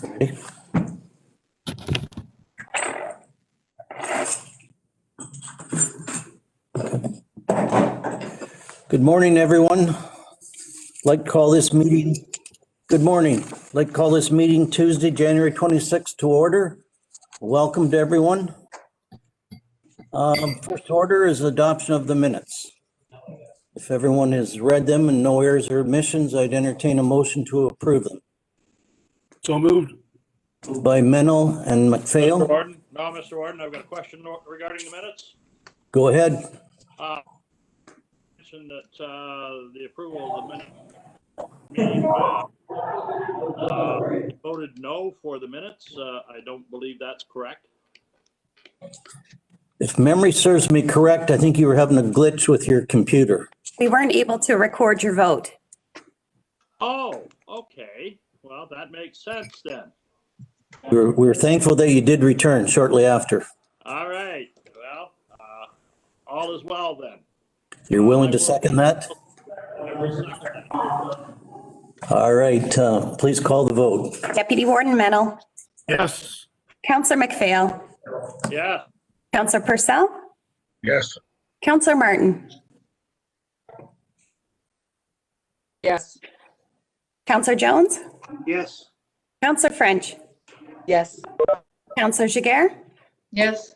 Ready? Good morning, everyone. Like to call this meeting. Good morning. Like to call this meeting Tuesday, January 26th to order. Welcome to everyone. First order is adoption of the minutes. If everyone has read them and no errors or omissions, I'd entertain a motion to approve them. So moved. By Mennel and Mr. McPhail. Warden, no, Mr. Warden, I've got a question regarding the minutes. Go ahead. Mentioned that the approval of the minutes voted no for the minutes. I don't believe that's correct. If memory serves me correct, I think you were having a glitch with your computer. We weren't able to record your vote. Oh, okay. Well, that makes sense then. We're thankful that you did return shortly after. All right. Well, all is well then. You're willing to second that? I will second that. All right, please call the vote. Deputy Warden Mennel, Yes. Councillor McPhail, Yeah. Councillor Purcell, Yes. Councillor Martin, Yes. Councillor Jones, Yes. Councillor French, Yes. Councillor Giguère, Yes.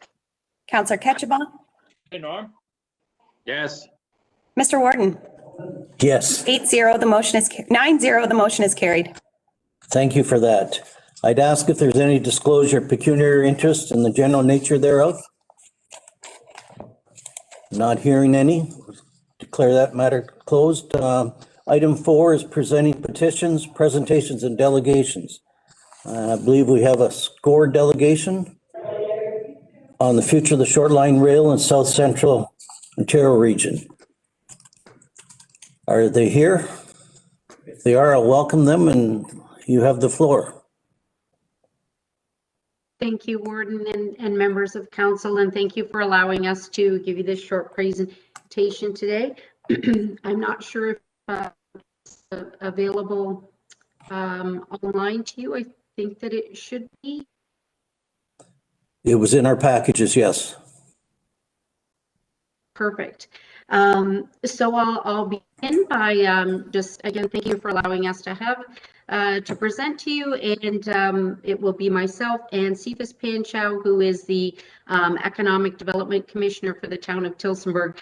Councillor Ketchabah, Hey, Norm. Yes. Mr. Warden, Yes, 8-0, the motion is, 9-0, the motion is carried. thank you for that. I'd ask if there's any disclosure of pecuniary interest in the general nature thereof. Not hearing any. Declare that matter closed. Item 4 is presenting petitions, presentations, and delegations. I believe we have a SCORE delegation on the future of the short line rail in South Central Ontario region. Are they here? If they are, I'll welcome them and you have the floor. Thank you, Warden and members of council, and thank you for allowing us to give you this short presentation today. I'm not sure if it's available online to you. I think that it should be. It was in our packages, yes. Perfect. So I'll begin by just again, thank you for allowing us to have to present to you, and it will be myself and Cephas Panchow, who is the Economic Development Commissioner for the town of Tillsonburg,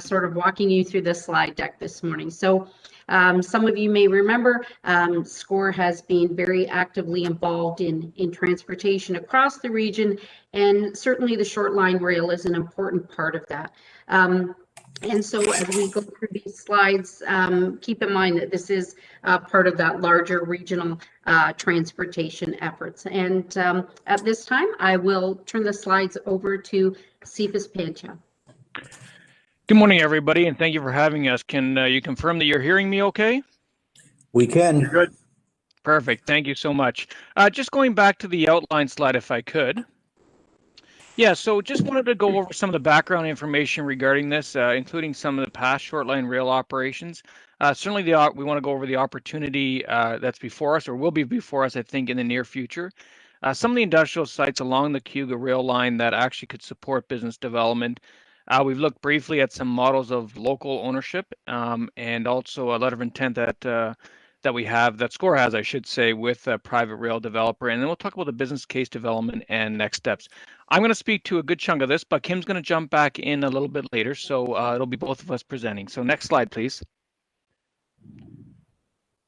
sort of walking you through the slide deck this morning. So some of you may remember SCORE has been very actively involved in transportation across the region, and certainly the short line rail is an important part of that. And so as we go through these slides, keep in mind that this is part of that larger regional transportation efforts. And at this time, I will turn the slides over to Cephas Panchow. Good morning, everybody, and thank you for having us. Can you confirm that you're hearing me okay? We can. You're good. Perfect. Thank you so much. Just going back to the outline slide, if I could. Yeah, so just wanted to go over some of the background information regarding this, including some of the past short line rail operations. Certainly, we want to go over the opportunity that's before us, or will be before us, I think, in the near future. Some of the industrial sites along the Cayuga rail line that actually could support business development. We've looked briefly at some models of local ownership and also a letter of intent that we have, that SCORE has, I should say, with a private rail developer. And then we'll talk about the business case development and next steps. I'm going to speak to a good chunk of this, but Kim's going to jump back in a little bit later. So it'll be both of us presenting. So next slide, please.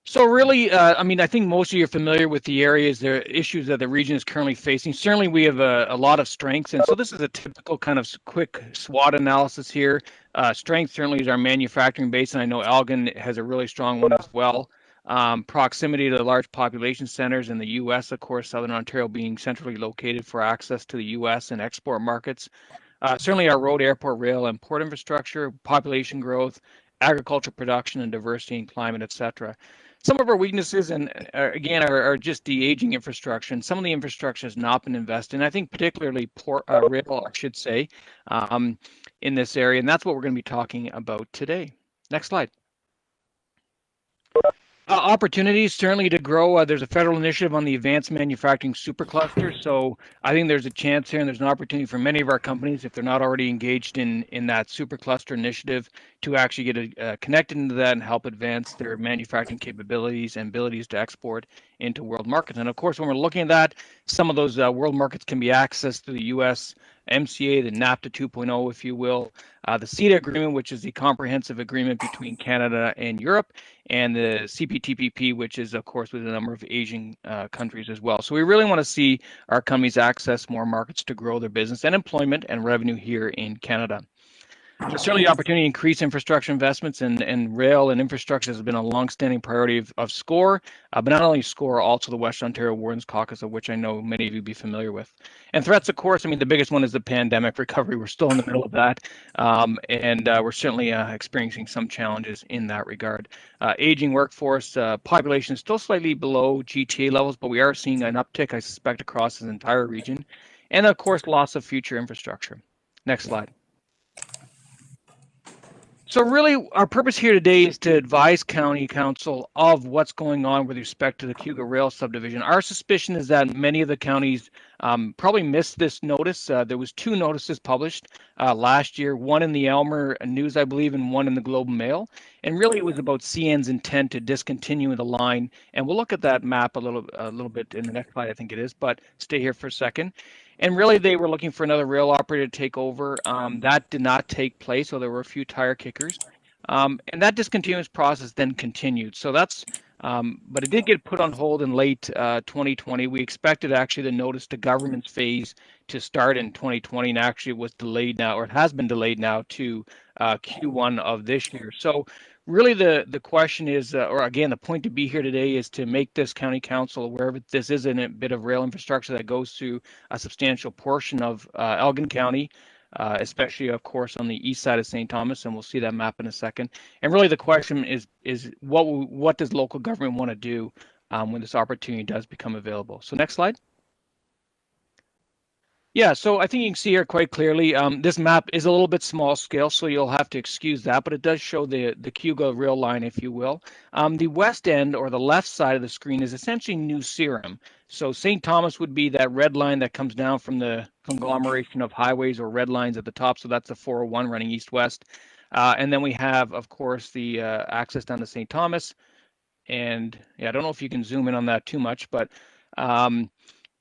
So really, I mean, I think most of you are familiar with the areas, the issues that the region is currently facing. Certainly, we have a lot of strengths. And so this is a typical kind of quick SWOT analysis here. Strength certainly is our manufacturing base, and I know Elgin has a really strong one as well. Proximity to the large population centers in the U.S., of course, Southern Ontario being centrally located for access to the U.S. and export markets. Certainly our road, airport, rail, and port infrastructure, population growth, agriculture production and diversity and climate, et cetera. Some of our weaknesses, and again, are just the aging infrastructure, and some of the infrastructure has not been invested in. I think particularly rail, I should say, in this area, and that's what we're going to be talking about today. Next slide. Opportunities certainly to grow. There's a federal initiative on the advanced manufacturing supercluster. So I think there's a chance here and there's an opportunity for many of our companies, if they're not already engaged in that supercluster initiative, to actually get connected into that and help advance their manufacturing capabilities and abilities to export into world markets. And of course, when we're looking at that, some of those world markets can be accessed through the U.S. MCA, the NAFTA 2.0, if you will, the CETA agreement, which is the comprehensive agreement between Canada and Europe, and the CPTPP, which is, of course, with a number of Asian countries as well. So we really want to see our companies access more markets to grow their business and employment and revenue here in Canada. There's certainly opportunity to increase infrastructure investments, and rail and infrastructure has been a longstanding priority of SCORE, but not only SCORE, also the Western Ontario Wardens Caucus, of which I know many of you be familiar with. And threats, of course, I mean, the biggest one is the pandemic recovery. We're still in the middle of that, and we're certainly experiencing some challenges in that regard. Aging workforce, population is still slightly below GTA levels, but we are seeing an uptick, I suspect, across the entire region. And of course, loss of future infrastructure. Next slide. So really, our purpose here today is to advise County Council of what's going on with respect to the Cayuga Rail subdivision. Our suspicion is that many of the counties probably missed this notice. There was 2 notices published last year, one in the Elmer News, I believe, and one in the Globe and Mail. And really, it was about CN's intent to discontinue the line. And we'll look at that map a little bit in the next slide, I think it is. But stay here for a second. And really, they were looking for another rail operator to take over. That did not take place, so there were a few tire kickers. And that discontinuance process then continued. So that's, but it did get put on hold in late 2020. We expected actually the notice to government's phase to start in 2020, and actually it was delayed now, or it has been delayed now to Q1 of this year. So really the question is, or again, the point to be here today is to make this county council aware of it. This is a bit of rail infrastructure that goes through a substantial portion of Elgin County, especially, of course, on the east side of St. Thomas, and we'll see that map in a second. And really the question is what does local government want to do when this opportunity does become available? So next slide. Yeah, so I think you can see here quite clearly, this map is a little bit small scale, so you'll have to excuse that, but it does show the Cayuga rail line, if you will. The west end, or the left side of the screen, is essentially New Serum. So St. Thomas would be that red line that comes down from the conglomeration of highways or red lines at the top, so that's the 401 running east-west. And then we have, of course, the access down to St. Thomas. And yeah, I don't know if you can zoom in on that too much, but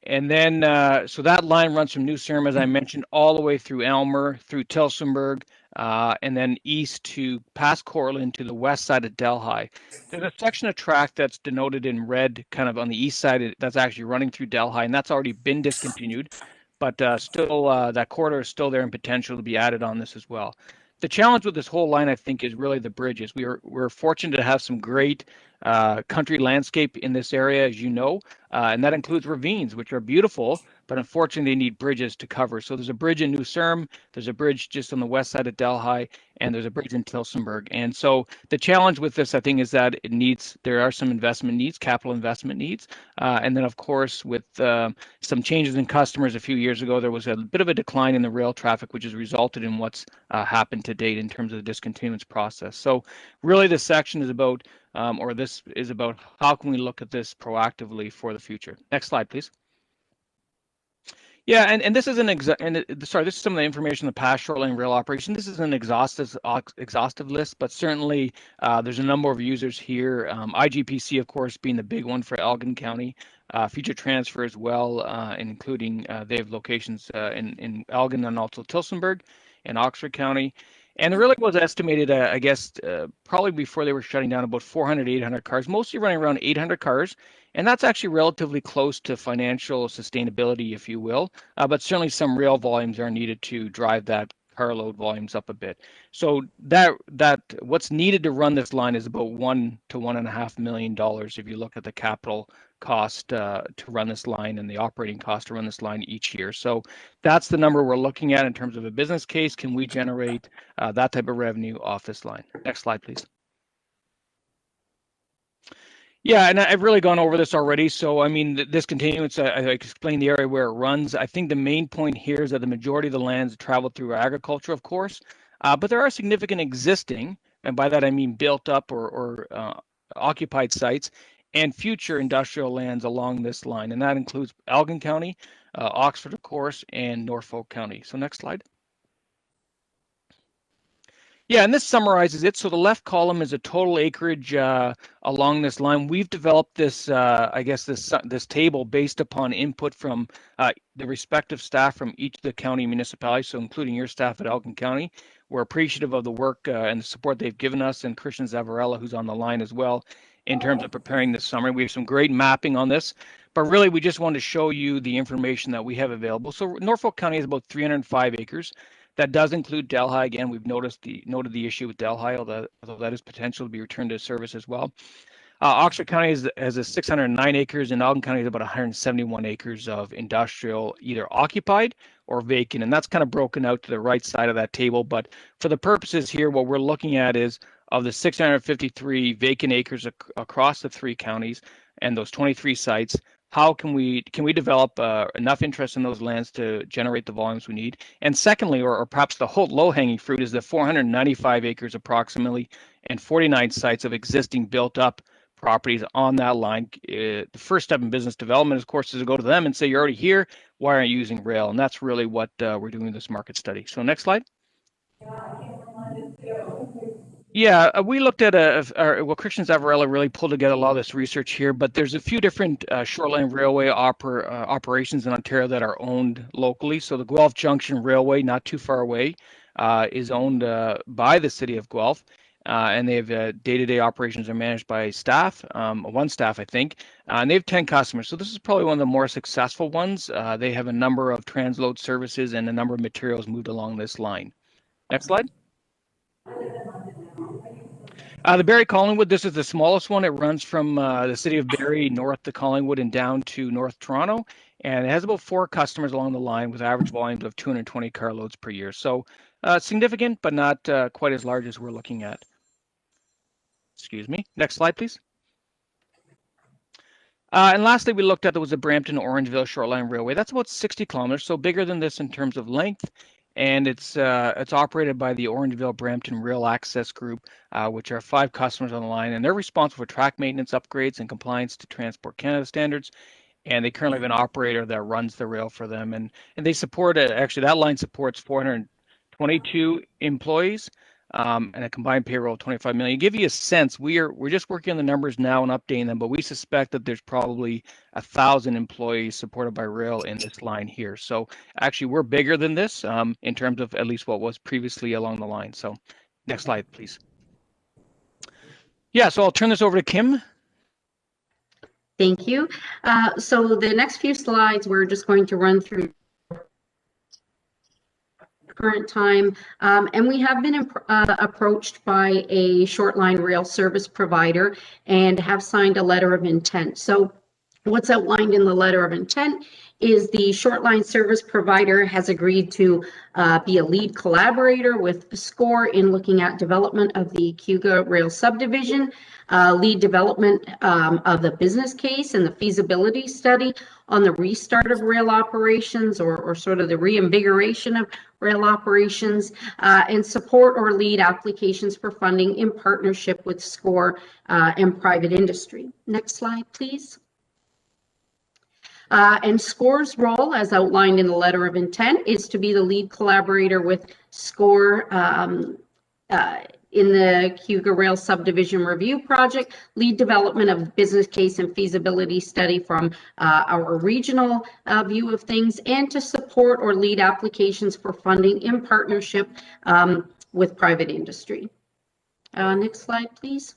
and then, so that line runs from New Serum, as I mentioned, all the way through Elmer, through Tillsonburg, and then east to past Cortland to the west side of Delhi. There's a section of track that's denoted in red, kind of on the east side, that's actually running through Delhi, and that's already been discontinued. But still, that corridor is still there and potential to be added on this as well. The challenge with this whole line, I think, is really the bridges. We're fortunate to have some great country landscape in this area, as you know, and that includes ravines, which are beautiful, but unfortunately they need bridges to cover. So there's a bridge in New Serum, there's a bridge just on the west side of Delhi, and there's a bridge in Tillsonburg. And so the challenge with this, I think, is that there are some investment needs, capital investment needs. And then, of course, with some changes in customers a few years ago, there was a bit of a decline in the rail traffic, which has resulted in what's happened to date in terms of the discontinuance process. So really this section is about, or this is about, how can we look at this proactively for the future. Next slide, please. Yeah, and this is this is some of the information on the past shoreline rail operation. This is an exhaustive list, but certainly there's a number of users here. IGPC, of course, being the big one for Elgin County. Future Transfer as well, including they have locations in Elgin and also Tillsonburg and Oxford County. And it really was estimated, I guess, probably before they were shutting down, about 400, 800 cars, mostly running around 800 cars. And that's actually relatively close to financial sustainability, if you will. But certainly some rail volumes are needed to drive that carload volumes up a bit. So that what's needed to run this line is about $1 to $1.5 million if you look at the capital cost to run this line and the operating cost to run this line each year. So that's the number we're looking at in terms of a business case. Can we generate that type of revenue off this line? Next slide, please. Yeah, and I've really gone over this already. So, I mean, this continuance, I explained the area where it runs. I think the main point here is that the majority of the lands travel through agriculture, of course, but there are significant existing, and by that I mean built up or occupied sites and future industrial lands along this line. And that includes Elgin County, Oxford, of course, and Norfolk County. So next slide. Yeah, and this summarizes it. So the left column is a total acreage along this line. We've developed this, I guess, this table based upon input from the respective staff from each of the county municipalities, so including your staff at Elgin County. We're appreciative of the work and the support they've given us, and Christian Zavarella, who's on the line as well, in terms of preparing this summary. We have some great mapping on this, but really we just wanted to show you the information that we have available. So Norfolk County is about 305 acres. That does include Delhi. Again, we've noted the issue with Delhi, although that is potential to be returned to service as well. Oxford County has a 609 acres, and Elgin County is about 171 acres of industrial, either occupied or vacant, and that's kind of broken out to the right side of that table. But for the purposes here, what we're looking at is of the 653 vacant acres across the 3 counties and those 23 sites, how can we develop enough interest in those lands to generate the volumes we need? And secondly, or perhaps the whole low-hanging fruit, is the 495 acres approximately and 49 sites of existing built-up properties on that line. The first step in business development, of course, is to go to them and say, you're already here, why aren't you using rail? And that's really what we're doing in this market study. So next slide. Yeah, we looked at well, Christian Zavarella really pulled together a lot of this research here, but there's a few different shoreline railway operations in Ontario that are owned locally. So the Guelph Junction Railway, not too far away, is owned by the city of Guelph, and they have day-to-day operations are managed by staff, one staff, I think, and they have 10 customers. So this is probably one of the more successful ones. They have a number of transload services and a number of materials moved along this line. Next slide. The Barrie Collingwood, this is the smallest one. It runs from the city of Barrie north to Collingwood and down to North Toronto. And it has about 4 customers along the line with average volumes of 220 carloads per year. So significant, but not quite as large as we're looking at. Excuse me. Next slide, please. And lastly, we looked at there was a Brampton-Orangeville Shoreline Railway. That's about 60 kilometers, so bigger than this in terms of length. And it's operated by the Orangeville Brampton Rail Access Group, which are 5 customers on the line, and they're responsible for track maintenance upgrades and compliance to Transport Canada standards. And they currently have an operator that runs the rail for them, and they support it. Actually, that line supports 422 employees and a combined payroll of 25 million. To give you a sense, we're just working on the numbers now and updating them, but we suspect that there's probably 1,000 employees supported by rail in this line here. So actually, we're bigger than this in terms of at least what was previously along the line. So next slide, please. Yeah, so I'll turn this over to Kim. Thank you. So the next few slides, we're just going to run through current time, and we have been approached by a short line rail service provider and have signed a letter of intent. So what's outlined in the letter of intent is the short line service provider has agreed to be a lead collaborator with SCORE in looking at development of the Cayuga Rail subdivision, lead development of the business case and the feasibility study on the restart of rail operations or sort of the reinvigoration of rail operations, and support or lead applications for funding in partnership with SCORE and private industry. Next slide, please. And SCORE's role, as outlined in the letter of intent, is to be the lead collaborator with SCORE in the Cayuga Rail Subdivision Review Project, lead development of business case and feasibility study from our regional view of things, and to support or lead applications for funding in partnership with private industry. Next slide, please.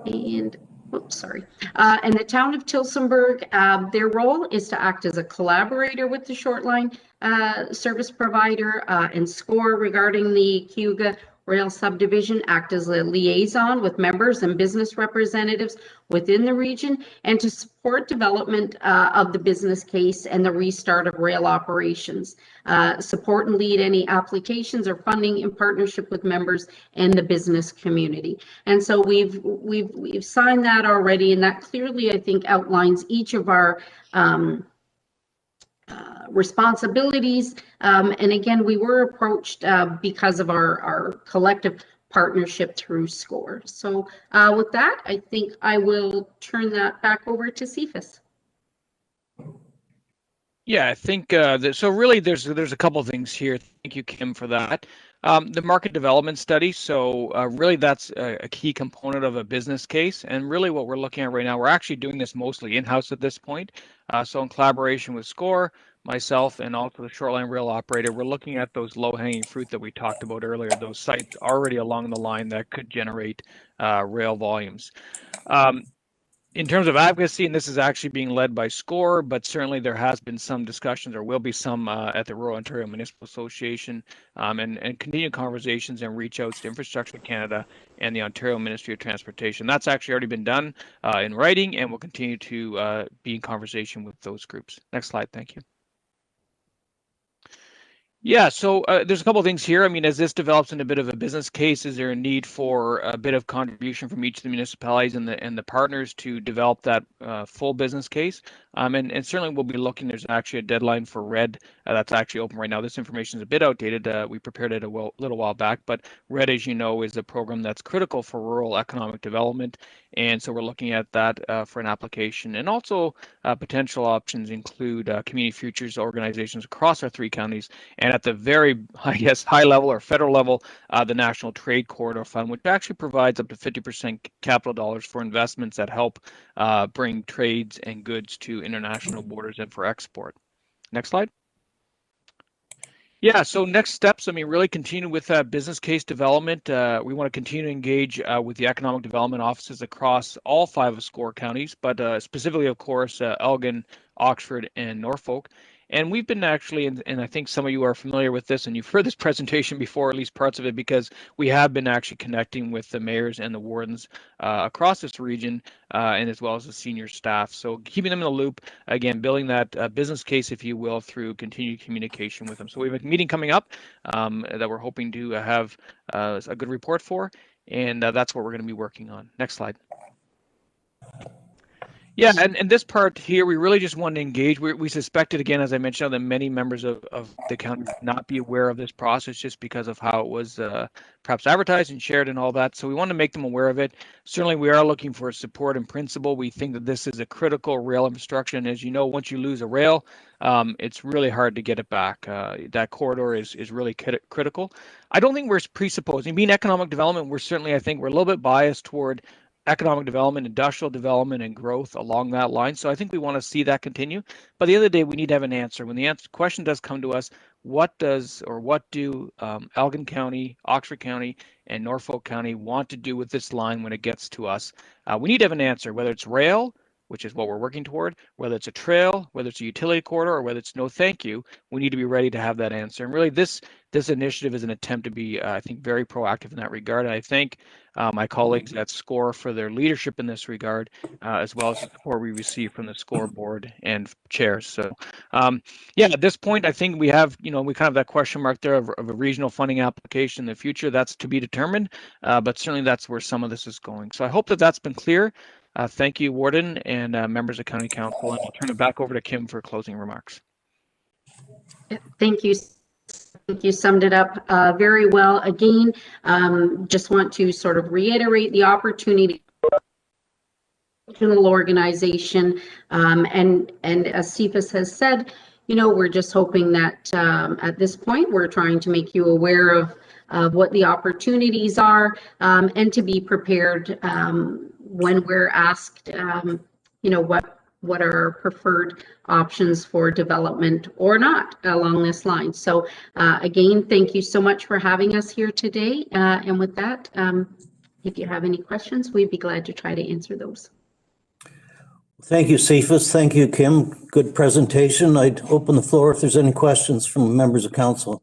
And oops, sorry. And the town of Tillsonburg, their role is to act as a collaborator with the short line service provider and SCORE regarding the Cayuga Rail subdivision, act as a liaison with members and business representatives within the region, and to support development of the business case and the restart of rail operations. Support and lead any applications or funding in partnership with members and the business community. And so we've signed that already, and that clearly, I think, outlines each of our responsibilities. And again, we were approached because of our collective partnership through SCORE. So with that, I think I will turn that back over to Cephas. Yeah, I think so. Really, there's a couple of things here. Thank you, Kim, for that. The market development study. So really, that's a key component of a business case. And really, what we're looking at right now, we're actually doing this mostly in-house at this point. So in collaboration with SCORE, myself, and also the shoreline rail operator, we're looking at those low-hanging fruit that we talked about earlier. Those sites already along the line that could generate rail volumes. In terms of advocacy, and this is actually being led by SCORE, but certainly there has been some discussions, or will be some at the Rural Ontario Municipal Association, and continued conversations and reach outs to Infrastructure Canada and the Ontario Ministry of Transportation. That's actually already been done in writing, and will continue to be in conversation with those groups. Next slide, thank you. Yeah, so there's a couple of things here. I mean, as this develops into a bit of a business case, is there a need for a bit of contribution from each of the municipalities and the partners to develop that full business case? And certainly we'll be looking. There's actually a deadline for RED that's actually open right now. This information is a bit outdated. We prepared it a little while back, but RED, as you know, is a program that's critical for rural economic development, and so we're looking at that for an application. And also potential options include community futures organizations across our 3 counties, and at the very, I guess, high level or federal level, the National Trade Corridor Fund, which actually provides up to 50% capital dollars for investments that help bring trades and goods to international borders and for export. Next slide. Yeah, so next steps, I mean, really continue with business case development. We want to continue to engage with the economic development offices across all 5 of SCORE counties, but specifically, of course, Elgin, Oxford, and Norfolk. And we've been actually, and I think some of you are familiar with this, and you've heard this presentation before, at least parts of it, because we have been actually connecting with the mayors and the wardens across this region, and as well as the senior staff. So keeping them in the loop, again, building that business case, if you will, through continued communication with them. So we have a meeting coming up that we're hoping to have a good report for, and that's what we're going to be working on. Next slide. Yeah, and this part here, we really just wanted to engage. We suspected, again, as I mentioned, that many members of the county would not be aware of this process just because of how it was perhaps advertised and shared and all that. So we want to make them aware of it. Certainly, we are looking for support in principle. We think that this is a critical rail infrastructure. And as you know, once you lose a rail, it's really hard to get it back. That corridor is really critical. I don't think we're presupposing, being economic development, I think we're a little bit biased toward economic development, industrial development, and growth along that line. So I think we want to see that continue. But at the end of the day, we need to have an answer. When the question does come to us, what do Elgin County, Oxford County, and Norfolk County want to do with this line when it gets to us? We need to have an answer, whether it's rail, which is what we're working toward, whether it's a trail, whether it's a utility corridor, or whether it's no thank you. We need to be ready to have that answer. And really, this initiative is an attempt to be, I think, very proactive in that regard. And I thank my colleagues at SCORE for their leadership in this regard, as well as the support we receive from the SCORE board and chairs. So, yeah, at this point, I think we have, we kind of have that question mark there of a regional funding application in the future. That's to be determined, but certainly that's where some of this is going. So I hope that that's been clear. Thank you, Warden and members of County Council, and I'll turn it back over to Kim for closing remarks. Thank you. I think you summed it up very well. Again, just want to sort of reiterate the opportunity regional organization, and as Cephas has said, we're just hoping that at this point we're trying to make you aware of what the opportunities are, and to be prepared when we're asked, what are our preferred options for development or not along this line. So again, thank you so much for having us here today. And with that, if you have any questions, we'd be glad to try to answer those. Thank you, Cephas. Thank you, Kim. Good presentation. I'd open the floor if there's any questions from members of council.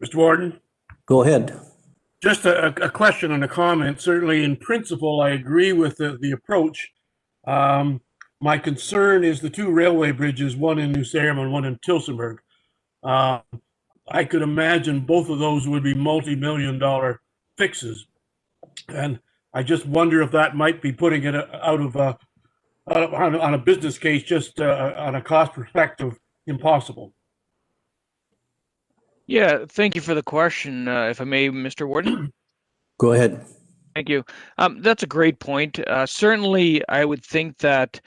Mr. Warden? Go ahead. Just a question and a comment. Certainly, in principle, I agree with the approach. My concern is the 2 railway bridges, one in New Salem and one in Tillsonburg. I could imagine both of those would be multi-million-dollar fixes, and I just wonder if that might be putting it on a business case, just on a cost perspective, impossible. Yeah, thank you for the question, if I may, Mr. Warden. Go ahead. Thank you. That's a great point. Certainly, I would think that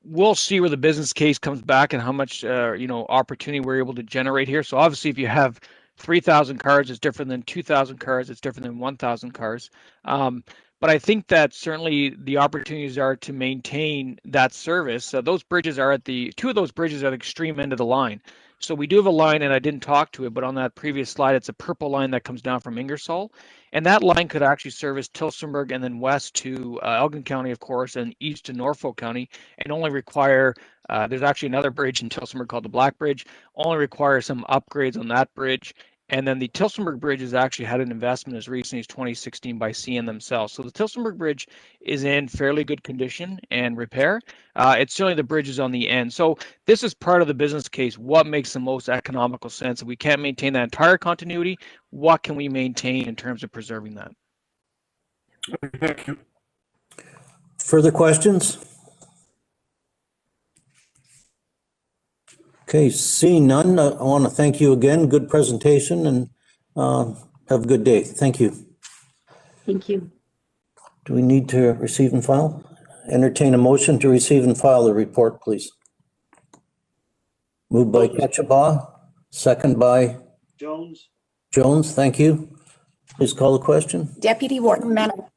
we'll see where the business case comes back and how much opportunity we're able to generate here. So obviously, if you have 3,000 cars, it's different than 2,000 cars. It's different than 1,000 cars. But I think that certainly the opportunities are to maintain that service. Those bridges are two of those bridges are at the extreme end of the line. So we do have a line, and I didn't talk to it, but on that previous slide, it's a purple line that comes down from Ingersoll. And that line could actually service Tillsonburg and then west to Elgin County, of course, and east to Norfolk County, and only require, there's actually another bridge in Tillsonburg called the Black Bridge, only require some upgrades on that bridge. And then the Tillsonburg Bridge has actually had an investment as recently as 2016 by CN themselves. So the Tillsonburg Bridge is in fairly good condition and repair. It's certainly the bridges on the end. So this is part of the business case. What makes the most economical sense? If we can't maintain that entire continuity, what can we maintain in terms of preserving that? Thank you. Further questions? Okay, seeing none, I want to thank you again. Good presentation, and have a good day. Thank you. Thank you. Do we need to receive and file? Entertain a motion to receive and file the report, please. Moved by Ketchabah, second by Jones? Jones. Thank you. Please call the question. Deputy Warden Mennel.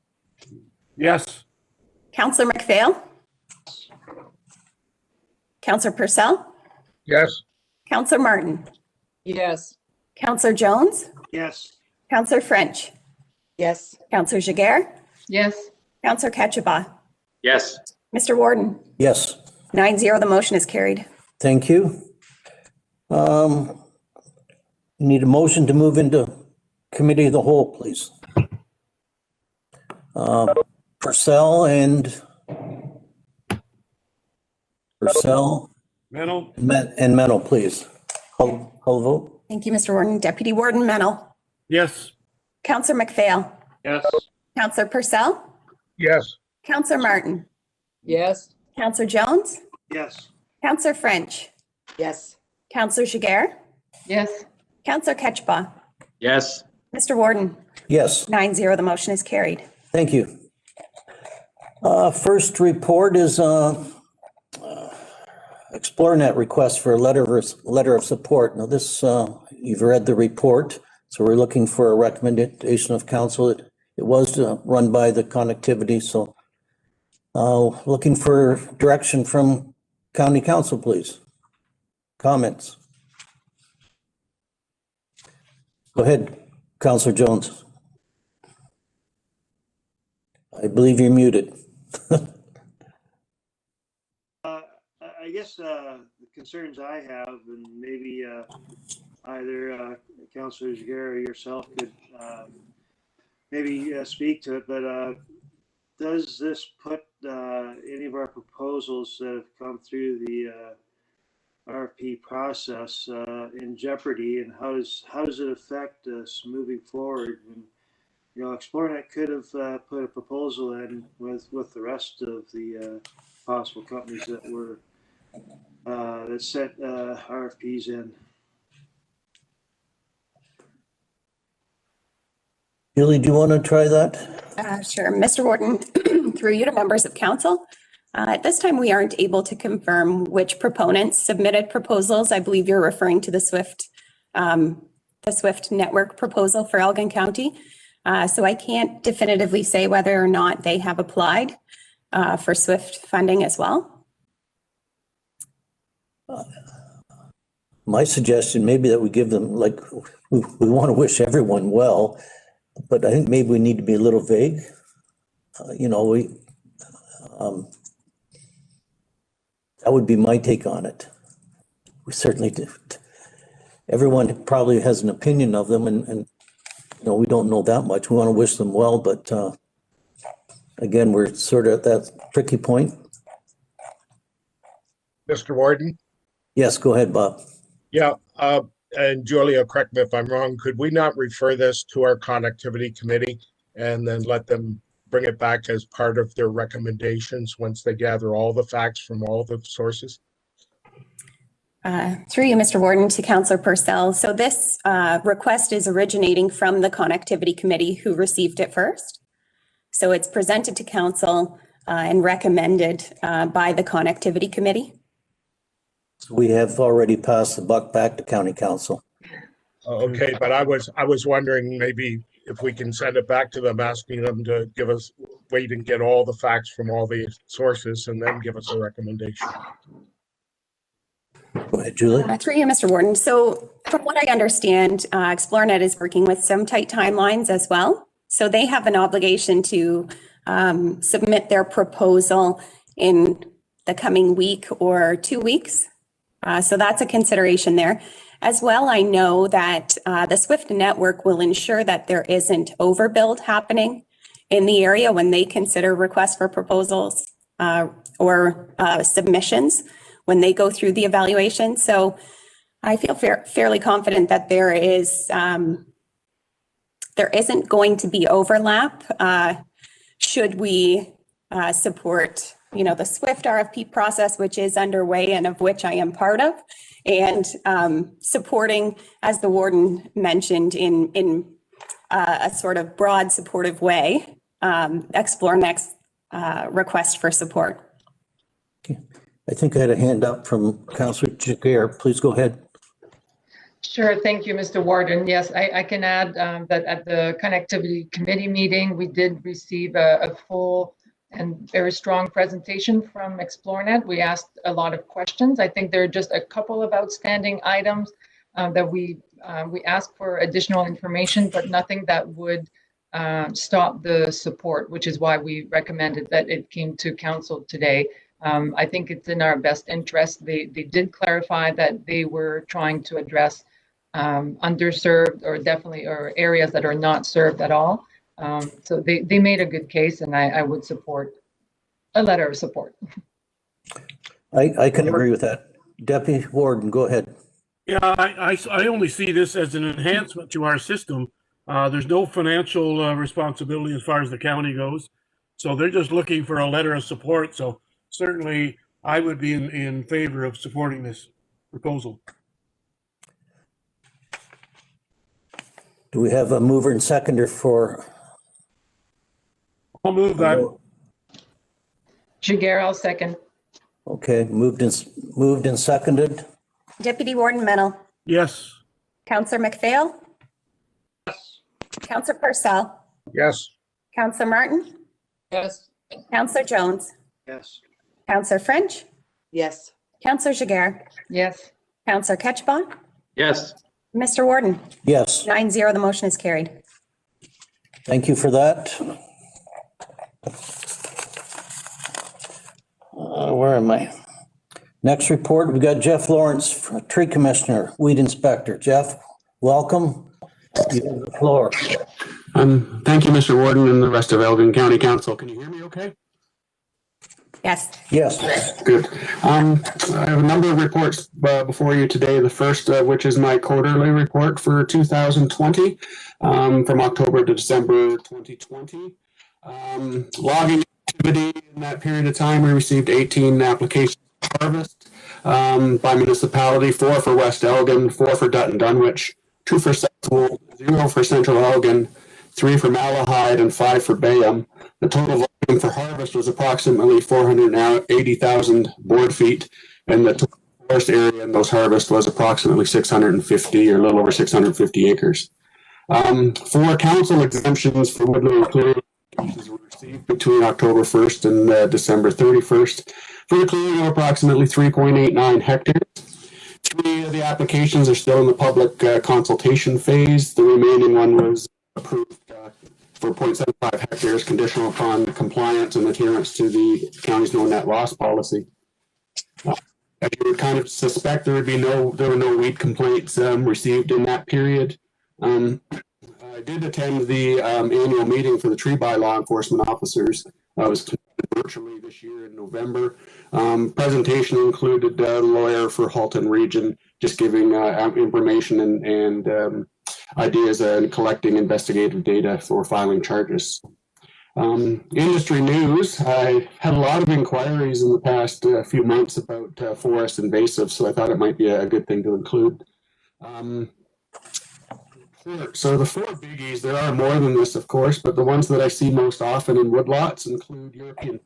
Yes. Councillor McPhail. Councillor Purcell. Yes. Councillor Martin. Yes. Councillor Jones. Yes. Councillor French. Yes. Councillor Jiguer. Yes. Councillor Ketchabah. Yes. Mr. Warden. Yes, 9-0, the motion is carried. thank you. Need a motion to move into committee of the whole, please. Purcell and Mennel? and Mennel, please. Call the vote. Thank you, Mr. Warden. Deputy Warden Mennel. Yes. Councillor McPhail. Yes. Councillor Purcell. Yes. Councillor Martin. Yes. Councillor Jones. Yes. Councillor French. Yes. Councillor Jiguer. Yes. Councillor Ketchabah. Yes. Mr. Warden. Yes, 9-0, the motion is carried. thank you. First report is ExploreNet request for a letter of support. Now this, you've read the report, so we're looking for a recommendation of council. It was run by the connectivity, so looking for direction from county council, please. Comments? Go ahead, Councillor Jones. I believe you're muted. I guess the concerns I have, and maybe either Councillor Jiguer or yourself could maybe speak to it, but does this put any of our proposals that have come through the RFP process in jeopardy, and how does it affect us moving forward? And, you know, ExploreNet could have put a proposal in with the rest of the possible companies that were that sent RFPs in. Julie, do you want to try that? Sure. Mr. Warden, through you to members of council, at this time, we aren't able to confirm which proponents submitted proposals. I believe you're referring to the SWIFT network proposal for Elgin County. So I can't definitively say whether or not they have applied for SWIFT funding as well. My suggestion maybe that we give them, like, we want to wish everyone well, but I think maybe we need to be a little vague. You know, that would be my take on it. We certainly do. Everyone probably has an opinion of them, and you know, we don't know that much. We want to wish them well, but again, we're sort of at that tricky point. Mr. Warden? Yes, go ahead, Bob. Yeah, and Julia, correct me if I'm wrong, could we not refer this to our connectivity committee and then let them bring it back as part of their recommendations once they gather all the facts from all the sources? Through you, Mr. Warden, to Councillor Purcell. So this request is originating from the Connectivity Committee who received it first. So it's presented to Council and recommended by the Connectivity Committee. We have already passed the buck back to County Council. Okay, but I was wondering maybe if we can send it back to them, asking them to give us, wait and get all the facts from all the sources and then give us a recommendation. Go ahead, Julie. Through you, Mr. Warden. So from what I understand, ExploreNet is working with some tight timelines as well. So they have an obligation to submit their proposal in the coming week or 2 weeks. So that's a consideration there. As well, I know that the SWIFT network will ensure that there isn't overbuild happening in the area when they consider requests for proposals or submissions when they go through the evaluation. So I feel fairly confident that there isn't going to be overlap should we support, the SWIFT RFP process, which is underway and of which I am part of, and supporting, as the warden mentioned, in a sort of broad supportive way, ExploreNet's request for support. Okay. I think I had a hand up from Councillor Jagger. Please go ahead. Sure. Thank you, Mr. Warden. Yes, I can add that at the Connectivity Committee meeting, we did receive a full and very strong presentation from ExploreNet. We asked a lot of questions. I think there are just a couple of outstanding items that we asked for additional information, but nothing that would stop the support, which is why we recommended that it came to council today. I think it's in our best interest. They did clarify that they were trying to address underserved or areas that are not served at all. So they made a good case, and I would support a letter of support. I can agree with that. Deputy Warden, go ahead. Yeah, I only see this as an enhancement to our system. There's no financial responsibility as far as the county goes. So they're just looking for a letter of support. So certainly I would be in favor of supporting this proposal. Do we have a mover and seconder for? I'll move that. Jagger, I'll second. Okay, moved and seconded. Deputy Warden Mennel. Yes. Councillor McPhail. Yes. Councillor Purcell. Yes. Councillor Martin. Yes. Councillor Jones. Yes. Councillor French. Yes. Councillor Jagger. Yes. Councillor Ketchba. Yes. Mr. Warden. Yes, 9-0, the motion is carried. thank you for that. Where am I? Next report, we got Jeff Lawrence, Tree Commissioner, Weed Inspector. Jeff, welcome. You have the floor. Thank you, Mr. Warden, and the rest of Elgin County Council. Can you hear me okay? Yes. Yes. Good. I have a number of reports before you today. The first of which is my quarterly report for 2020, from October to December 2020. Logging activity in that period of time, we received 18 applications for harvest by municipality, 4 for West Elgin, 4 for Dutton Dunwich, 2 for Southwold, 0 for Central Elgin, 3 for Malahide, and 5 for Bayham. The total volume for harvest was approximately 480,000 board feet, and the total forest area in those harvests was approximately 650 or a little over 650 acres. 4 council exemptions for woodland clearing were received between October 1st and December 31st for the clearing of approximately 3.89 hectares. 3 of the applications are still in the public consultation phase. The remaining one was approved for 0.75 hectares, conditional upon compliance and adherence to the county's no net loss policy. As you would kind of suspect, there were no weed complaints received in that period. I did attend the annual meeting for the tree by law enforcement officers. I was conducted virtually this year in November. Presentation included the lawyer for Halton Region, just giving information and ideas and collecting investigative data for filing charges. Industry news, I had a lot of inquiries in the past few months about forest invasives, so I thought it might be a good thing to include. So the four biggies, there are more than this, of course, but the ones that I see most often in woodlots include European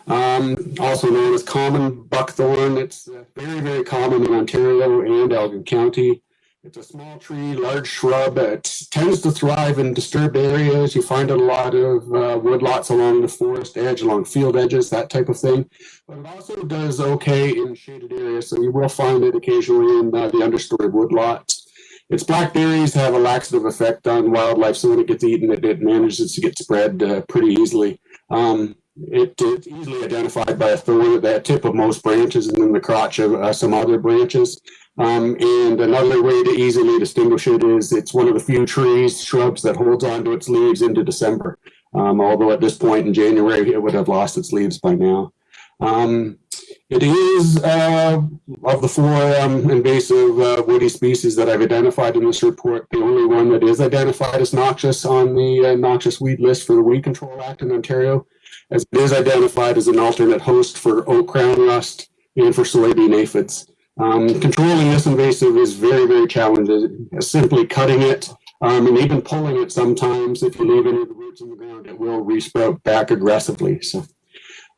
also known as common buckthorn. It's very, very common in Ontario and Elgin County. It's a small tree, large shrub. It tends to thrive in disturbed areas. You find it a lot of woodlots along the forest edge, along field edges, that type of thing. But it also does okay in shaded areas, so you will find it occasionally in the understory woodlots. Its blackberries have a laxative effect on wildlife, so when it gets eaten, it manages to get spread pretty easily. It's easily identified by a thorn at the tip of most branches and then the crotch of some other branches. And another way to easily distinguish it is it's one of the few trees, shrubs that holds onto its leaves into December. Although at this point in January, it would have lost its leaves by now. It is, of the four invasive woody species that I've identified in this report, the only one that is identified as noxious on the noxious weed list for the Weed Control Act in Ontario, as it is identified as an alternate host for oak crown rust and for soybean aphids. Controlling this invasive is very, very challenging. Simply cutting it and even pulling it sometimes, if you leave any of the roots in the ground, it will resprout back aggressively. So,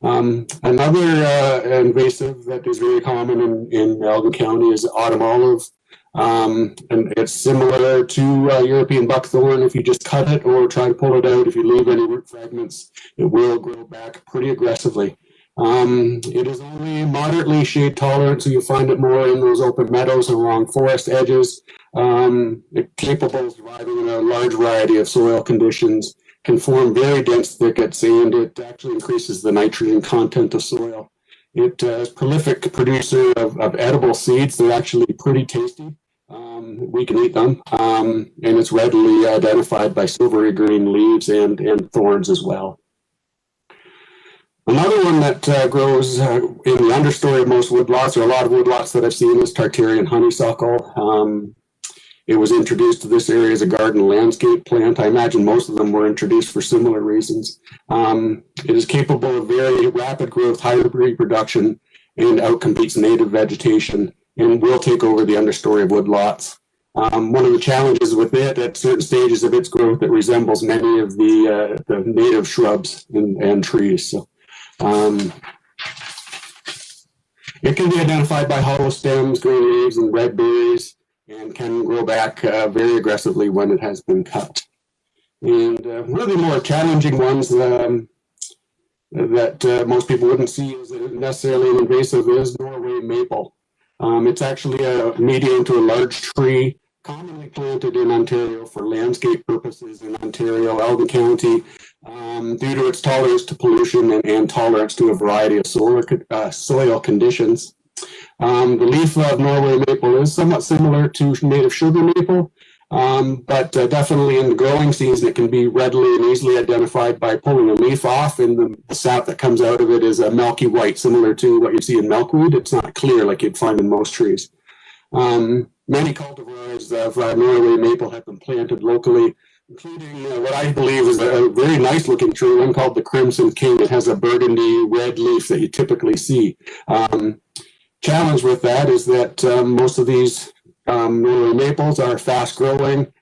another invasive that is very common in Elgin County is autumn olive. And it's similar to European buckthorn. If you just cut it or try to pull it out, if you leave any root fragments, it will grow back pretty aggressively. It is only moderately shade tolerant, so you'll find it more in those open meadows along forest edges. It's capable of surviving in a large variety of soil conditions, can form very dense thickets, and it actually increases the nitrogen content of soil. It is a prolific producer of edible seeds. They're actually pretty tasty. We can eat them, and it's readily identified by silvery green leaves and thorns as well. Another one that grows in the understory of most woodlots, or a lot of woodlots that I've seen, is Tartarian honeysuckle. It was introduced to this area as a garden landscape plant. I imagine most of them were introduced for similar reasons. It is capable of very rapid growth, high reproduction, and outcompetes native vegetation, and will take over the understory of woodlots. One of the challenges with it, at certain stages of its growth, it resembles many of the native shrubs and trees. So, it can be identified by hollow stems, green leaves, and red berries, and can grow back very aggressively when it has been cut. And one of the more challenging ones that most people wouldn't see as necessarily an invasive is Norway maple. It's actually a medium to a large tree, commonly planted in Ontario for landscape purposes in Ontario, Elgin County, due to its tolerance to pollution and tolerance to a variety of soil conditions. The leaf of Norway maple is somewhat similar to native sugar maple, but definitely in the growing season, it can be readily and easily identified by pulling a leaf off, and the sap that comes out of it is a milky white, similar to what you see in milkweed. It's not clear like you'd find in most trees. Many cultivars of Norway maple have been planted locally, including what I believe is a very nice looking tree, one called the Crimson King. It has a burgundy red leaf that you typically see. Challenge with that is that most of these Norway maples are fast growing,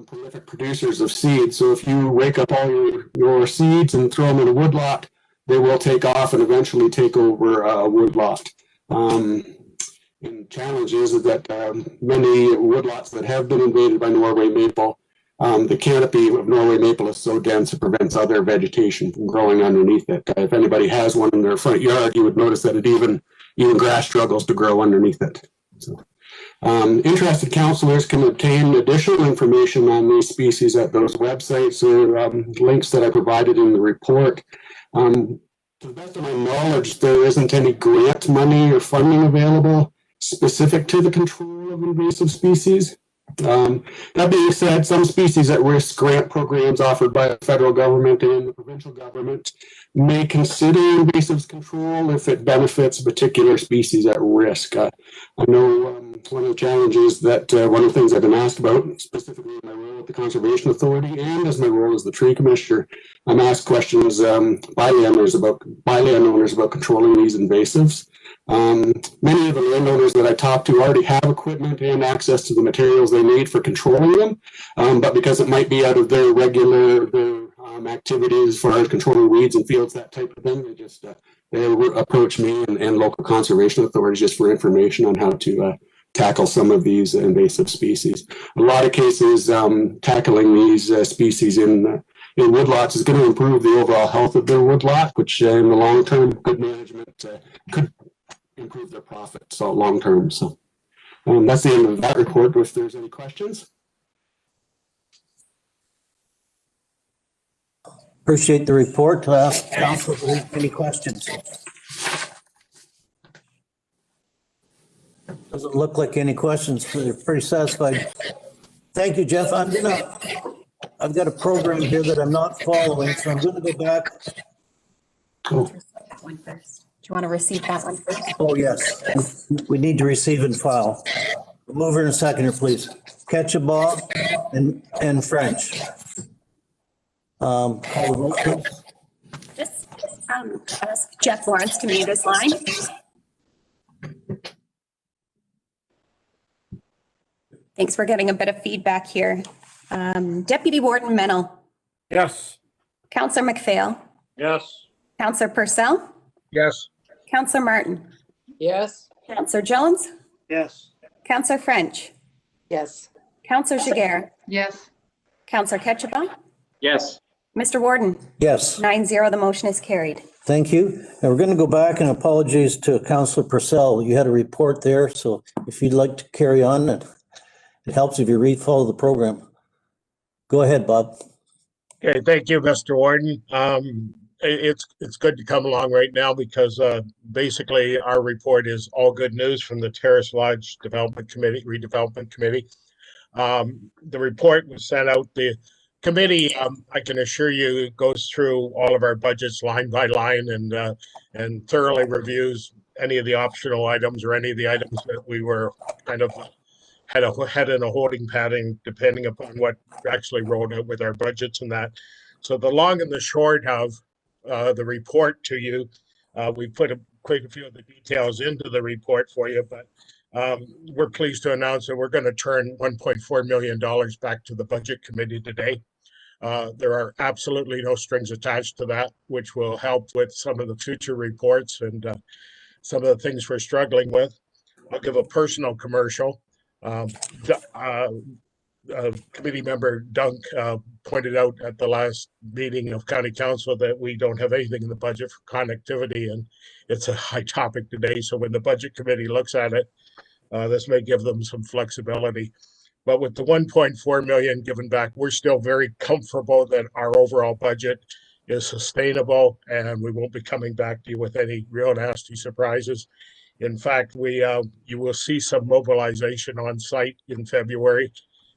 prolific producers of seeds. So if you rake up all your seeds and throw them in a woodlot, they will take off and eventually take over a woodlot. And challenge is that many woodlots that have been invaded by Norway maple, the canopy of Norway maple is so dense it prevents other vegetation from growing underneath it. If anybody has one in their front yard, you would notice that it even grass struggles to grow underneath it. So, interested counselors can obtain additional information on these species at those websites or links that I provided in the report. To the best of my knowledge, there isn't any grant money or funding available specific to the control of invasive species. That being said, some species at risk grant programs offered by the federal government and the provincial government may consider invasives control if it benefits a particular species at risk. I know one of the challenges that one of the things I've been asked about, specifically in my role with the Conservation Authority, and as my role as the tree commissioner, I'm asked questions by landowners about controlling these invasives. Many of the landowners that I talk to already have equipment and access to the materials they need for controlling them, but because it might be out of their regular activities as far as controlling weeds and fields, that type of thing, they approach me and local conservation authorities just for information on how to tackle some of these invasive species. A lot of cases, tackling these species in woodlots is going to improve the overall health of their woodlot, which in the long term, good management could improve their profits long term. So that's the end of that report. If there's any questions. Appreciate the report. Council, any questions? Doesn't look like any questions. They're pretty satisfied. Thank you, Jeff. I've got a program here that I'm not following, so I'm gonna go back. That one first. Do you want to receive that one first? Oh, yes. We need to receive and file. Mover and seconder, please. Ketchabah and French. Call the vote, please. Just ask Jeff Lawrence to mute his line. Thanks for getting a bit of feedback here. Deputy Warden Mennel, Yes. Councillor McPhail, Yes. Councillor Purcell, Yes. Councillor Martin, Yes. Councillor Jones, Yes. Councillor French, Yes. Councillor Jiguer, Yes. Councillor Ketchabah, Yes. Mr. Warden, Yes. 9-0, the motion is carried. Thank you. And we're going to go back and apologies to Councillor Purcell. You had a report there, so if you'd like to carry on, it helps if you follow the program. Go ahead, Bob. Okay, thank you, Mr. Warden. It's good to come along right now because basically our report is all good news from the Terrace Lodge Redevelopment Committee. The report was sent out. The committee, I can assure you, goes through all of our budgets line by line and thoroughly reviews any of the optional items or any of the items that we were kind of had in a holding pattern, depending upon what actually rolled out with our budgets and that. So the long and the short of the report to you, we put quite a few of the details into the report for you, but we're pleased to announce that we're going to turn $1.4 million back to the budget committee today. There are absolutely no strings attached to that, which will help with some of the future reports and some of the things we're struggling with. I'll give a personal commercial. Committee member Dunk pointed out at the last meeting of County Council that we don't have anything in the budget for connectivity, and it's a high topic today. So when the budget committee looks at it, this may give them some flexibility. But with the 1.4 million given back, we're still very comfortable that our overall budget is sustainable, and we won't be coming back to you with any real nasty surprises. In fact, you will see some mobilization on site in February.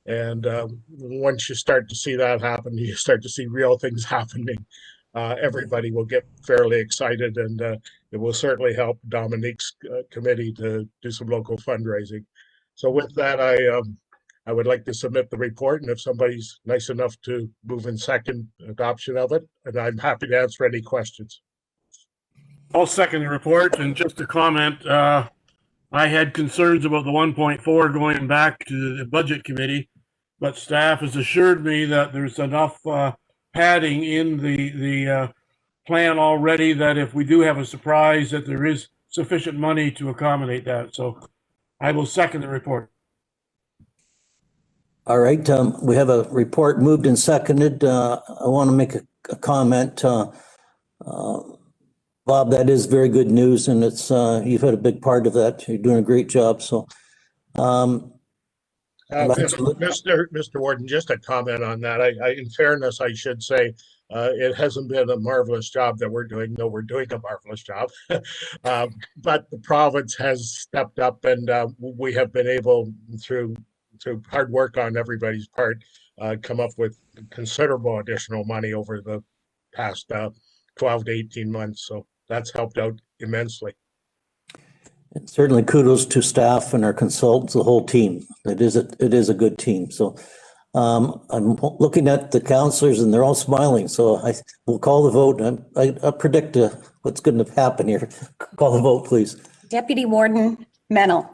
And once you start to see that happen, you start to see real things happening. Everybody will get fairly excited, and it will certainly help Dominique's committee to do some local fundraising. So with that, I would like to submit the report, and if somebody's nice enough to move in second adoption of it, and I'm happy to answer any questions. I'll second the report, and just a comment, I had concerns about the 1.4 going back to the budget committee, but staff has assured me that there's enough padding in the plan already that if we do have a surprise, that there is sufficient money to accommodate that. So I will second the report. All right, we have a report moved and seconded. I want to make a comment. Bob, that is very good news, and it's you've had a big part of that. You're doing a great job. So, Mr. Warden, just a comment on that. In fairness, I should say it hasn't been a marvelous job that we're doing. No, we're doing a marvelous job, but the province has stepped up, and we have been able, through hard work on everybody's part, come up with considerable additional money over the past 12 to 18 months. So that's helped out immensely. And certainly kudos to staff and our consultants, the whole team. It is a good team. So I'm looking at the counselors and they're all smiling, so I will call the vote. I predict what's going to happen here. Call the vote, please. Deputy Warden Mennel,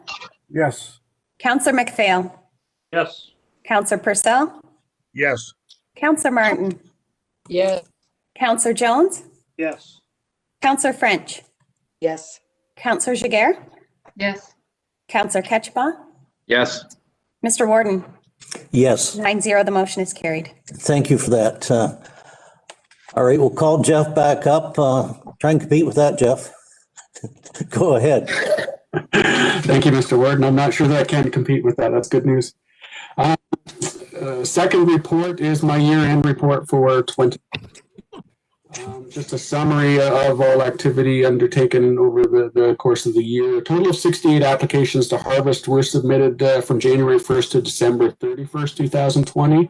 Yes. Counselor McPhail, Yes. Counselor Purcell, Yes. Counselor Martin, Yes. Counselor Jones, Yes. Counselor French, Yes. Counselor Jiguer, Yes. Counselor Ketchba, Yes. Mr. Warden, Yes, 9-0, the motion is carried. thank you for that. All right, we'll call Jeff back up. Try and compete with that, Jeff. Go ahead. Thank you, Mr. Warden. I'm not sure that I can compete with that. That's good news. Second report is my year-end report for 20. Just a summary of all activity undertaken over the course of the year. A total of 68 applications to harvest were submitted from January 1st to December 31st, 2020.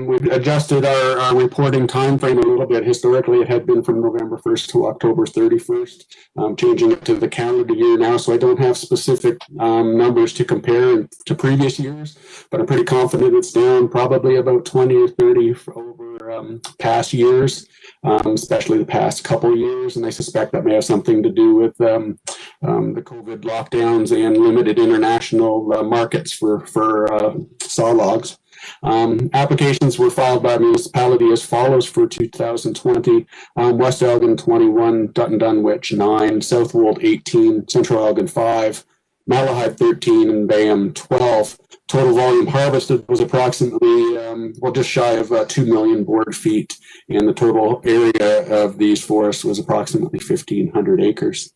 We've adjusted our reporting time frame a little bit. Historically, it had been from November 1st to October 31st, changing it to the calendar year now. So I don't have specific numbers to compare to previous years, but I'm pretty confident it's down probably about 20 or 30 over past years, especially the past couple years. And I suspect that may have something to do with the COVID lockdowns and limited international markets for saw logs. Applications were filed by municipality as follows for 2020. West Elgin 21, Dutton Dunwich 9, South Wold 18, Central Elgin 5, Malahide 13, and Bayham 12. Total volume harvested was approximately, just shy of 2 million board feet, and the total area of these forests was approximately 1,500 acres.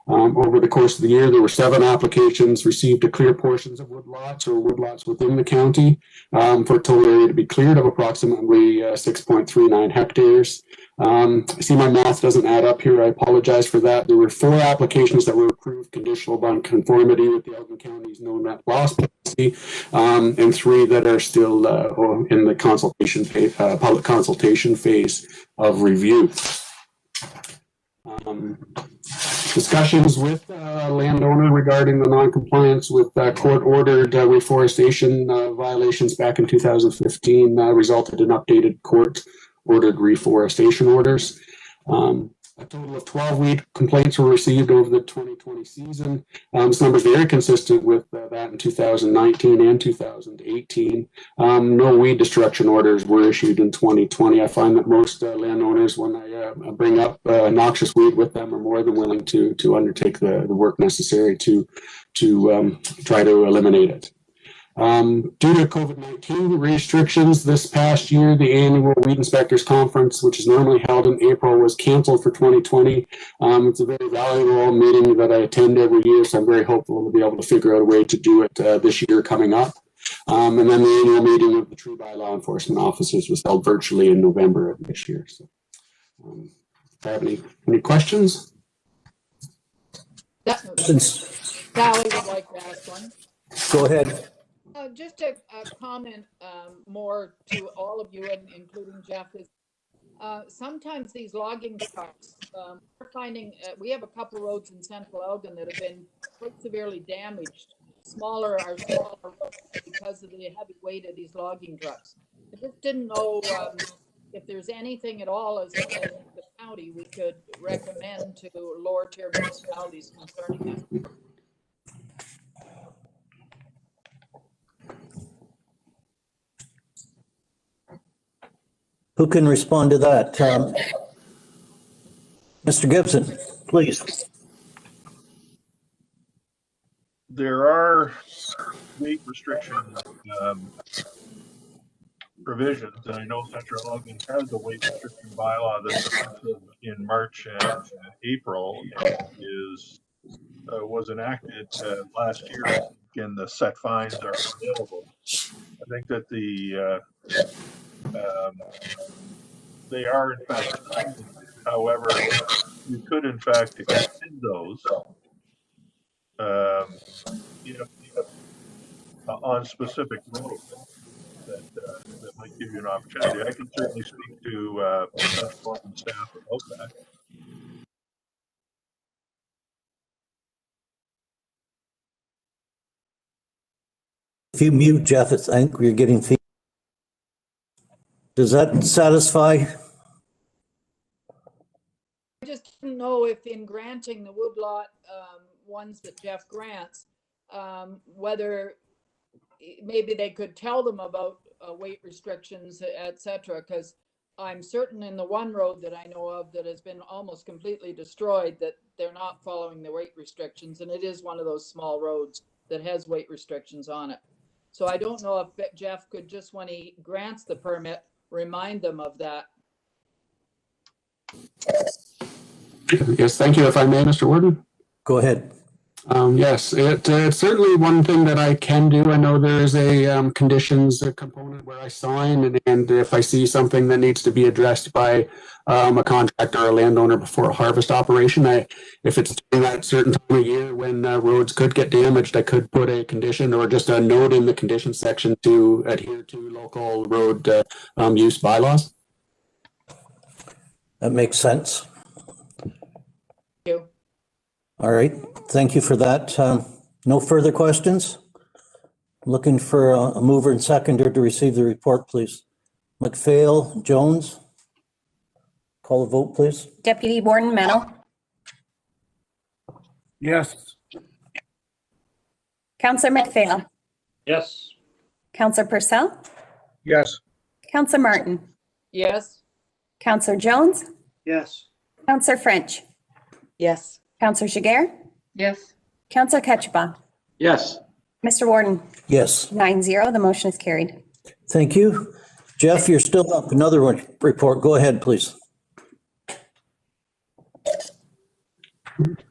Over the course of the year, there were 7 applications received to clear portions of woodlots or woodlots within the county for a total area to be cleared of approximately 6.39 hectares. I see my math doesn't add up here. I apologize for that. There were 4 applications that were approved conditional upon conformity with the Elgin County's no net loss policy, and 3 that are still in the consultation phase, public consultation phase of review. Discussions with landowner regarding the non-compliance with court-ordered reforestation violations back in 2015 resulted in updated court-ordered reforestation orders. A total of 12 weed complaints were received over the 2020 season. This number is very consistent with that in 2019 and 2018. No weed destruction orders were issued in 2020. I find that most landowners, when I bring up noxious weed with them, are more than willing to undertake the work necessary to try to eliminate it. Due to COVID-19 restrictions this past year, the annual Weed Inspectors Conference, which is normally held in April, was canceled for 2020. It's a very valuable meeting that I attend every year, so I'm very hopeful we'll be able to figure out a way to do it this year coming up. And then the annual meeting of the tree by law enforcement officers was held virtually in November of this year. So, if I have any questions? Sally would like to ask one. Go ahead. Just a comment more to all of you, and including Jeff, is sometimes these logging trucks, we're finding we have a couple roads in Central Elgin that have been quite severely damaged. Smaller roads because of the heavy weight of these logging trucks. I just didn't know if there's anything at all as the county we could recommend to lower tier municipalities concerning that. Who can respond to that? Mr. Gibson, please. There are weight restriction provisions, and I know Central Elgin has a weight restriction bylaw that's effective in March and April, and was enacted last year, and the set fines are available. I think that they are in fact, however, you could in fact extend those on specific roads that might give you an opportunity. I can certainly speak to Central Elgin staff about that. If you mute Jeff, I think we're getting feedback. Does that satisfy? I just didn't know if in granting the woodlot ones that Jeff grants, whether maybe they could tell them about weight restrictions, et cetera, because I'm certain in the one road that I know of that has been almost completely destroyed that they're not following the weight restrictions, and it is one of those small roads that has weight restrictions on it. So I don't know if Jeff could just, when he grants the permit, remind them of that. Yes, thank you. If I may, Mr. Warden. Go ahead. Yes, it's certainly one thing that I can do. I know there's a conditions component where I sign, and if I see something that needs to be addressed by a contractor or a landowner before a harvest operation, if it's during that certain time of year when roads could get damaged, I could put a condition or just a note in the condition section to adhere to local road use bylaws. That makes sense. Thank you. All right, thank you for that. No further questions? Looking for a mover and seconder to receive the report, please. McPhail, Jones? Call a vote, please. Deputy Warden Mennel, Yes. Councillor McPhail, Yes. Councillor Purcell, Yes. Councillor Martin, Yes. Councillor Jones, Yes. Councillor French, Yes. Councillor Jiguer, Yes. Councillor Ketchba. Yes. Mr. Warden, Yes, 9-0, the motion is carried. thank you. Jeff, you're still up. Another one report. Go ahead, please.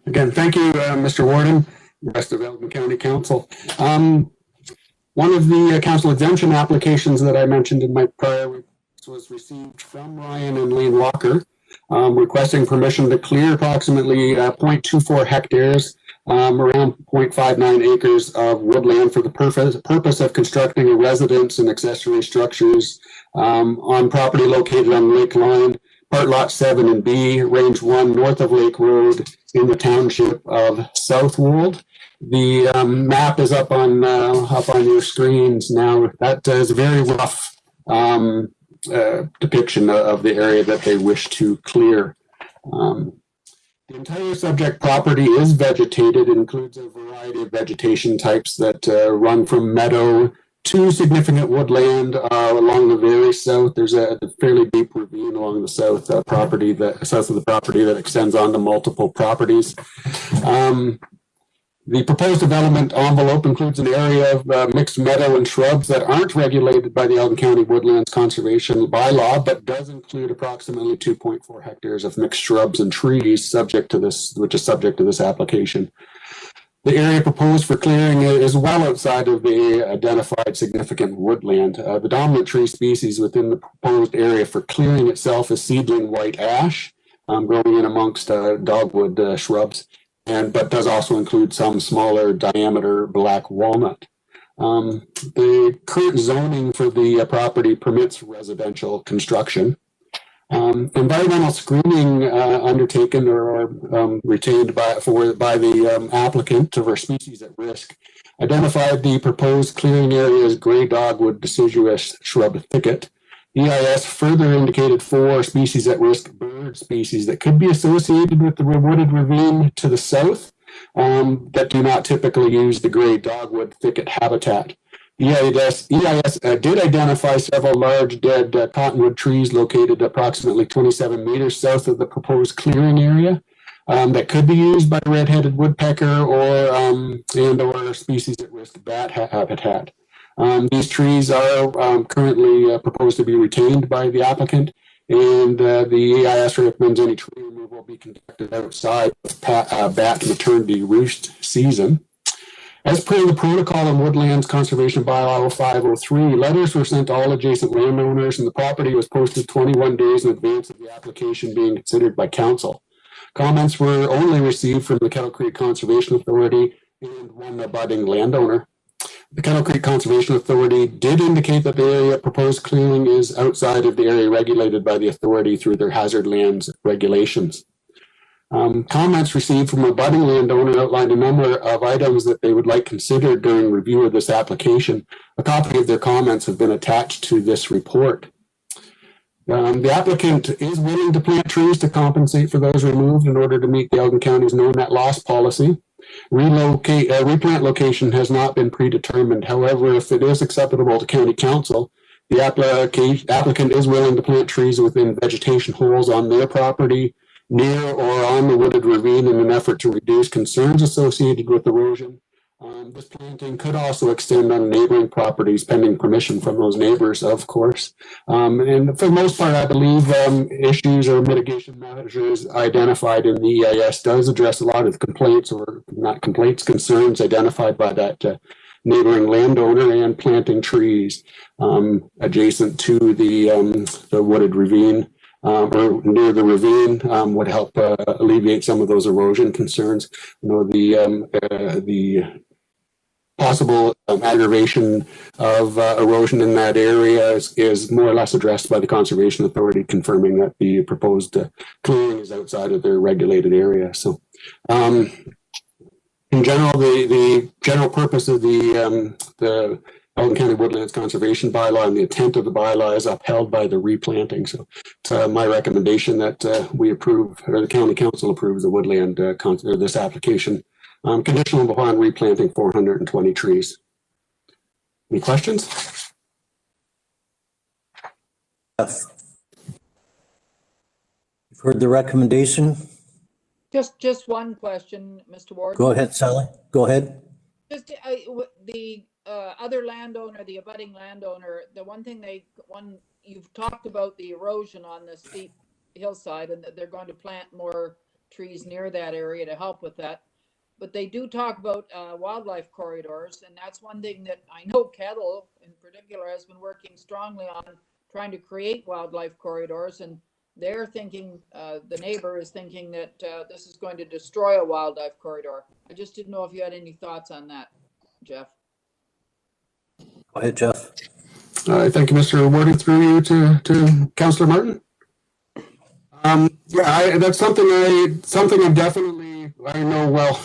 Again, thank you, Mr. Warden, the rest of Elgin County Council. One of the council exemption applications that I mentioned in my prior reports was received from Ryan and Lane Walker, requesting permission to clear approximately 0.24 hectares, around 0.59 acres of woodland for the purpose of constructing a residence and accessory structures on property located on Lake Line, Part Lot 7 and B, Range 1, north of Lake Road in the township of Southwold. The map is up on your screens now. That is a very rough depiction of the area that they wish to clear. The entire subject property is vegetated. It includes a variety of vegetation types that run from meadow to significant woodland along the very south. There's a fairly deep ravine along the south of the property that extends onto multiple properties. The proposed development envelope includes an area of mixed meadow and shrubs that aren't regulated by the Elgin County Woodlands Conservation Bylaw, but does include approximately 2.4 hectares of mixed shrubs and trees which is subject to this application. The area proposed for clearing is well outside of the identified significant woodland. The dominant tree species within the proposed area for clearing itself is seedling white ash, growing in amongst dogwood shrubs, but does also include some smaller diameter black walnut. The current zoning for the property permits residential construction. Environmental screening undertaken or retained by the applicant for species at risk identified the proposed clearing area as gray dogwood deciduous shrub thicket. EIS further indicated 4 species at risk bird species that could be associated with the wooded ravine to the south that do not typically use the gray dogwood thicket habitat. EIS did identify several large dead cottonwood trees located approximately 27 meters south of the proposed clearing area that could be used by red-headed woodpecker or species at risk bat habitat. These trees are currently proposed to be retained by the applicant, and the EIS recommends any tree removal be conducted outside of bat maternity roost season. As per the protocol in Woodlands Conservation Bylaw 503, letters were sent to all adjacent landowners, and the property was posted 21 days in advance of the application being considered by council. Comments were only received from the Kettle Creek Conservation Authority and one abutting landowner. The Kettle Creek Conservation Authority did indicate that the area proposed clearing is outside of the area regulated by the authority through their hazard lands regulations. Comments received from a budding landowner outlined a number of items that they would like considered during review of this application. A copy of their comments have been attached to this report. The applicant is willing to plant trees to compensate for those removed in order to meet the Elgin County's no net loss policy. Replant location has not been predetermined. However, if it is acceptable to County Council, the applicant is willing to plant trees within vegetation holes on their property, near or on the wooded ravine, in an effort to reduce concerns associated with erosion. This planting could also extend on neighboring properties pending permission from those neighbors, of course. And for the most part, I believe issues or mitigation measures identified in the EIS does address a lot of complaints, or not complaints, concerns identified by that neighboring landowner, and planting trees adjacent to the wooded ravine. Or near the ravine would help alleviate some of those erosion concerns. You know, the possible aggravation of erosion in that area is more or less addressed by the Conservation Authority, confirming that the proposed clearing is outside of their regulated area. So, in general, the general purpose of the Elgin County Woodlands Conservation Bylaw and the intent of the bylaw is upheld by the replanting. So it's my recommendation that we approve, or the County Council approves the woodland this application, conditional upon replanting 420 trees. Any questions? Yes. You've heard the recommendation. Just one question, Mr. Ward. Go ahead, Sally. Go ahead. Just the other landowner, the abutting landowner, the one thing you've talked about the erosion on the steep hillside, and that they're going to plant more trees near that area to help with that. But they do talk about wildlife corridors, and that's one thing that I know Kettle in particular has been working strongly on, trying to create wildlife corridors, and they're thinking, the neighbor is thinking that this is going to destroy a wildlife corridor. I just didn't know if you had any thoughts on that, Jeff. Go ahead, Jeff. Thank you, Mr. Warden. Through you to Councillor Martin. Yeah, that's something I'm definitely, I know well.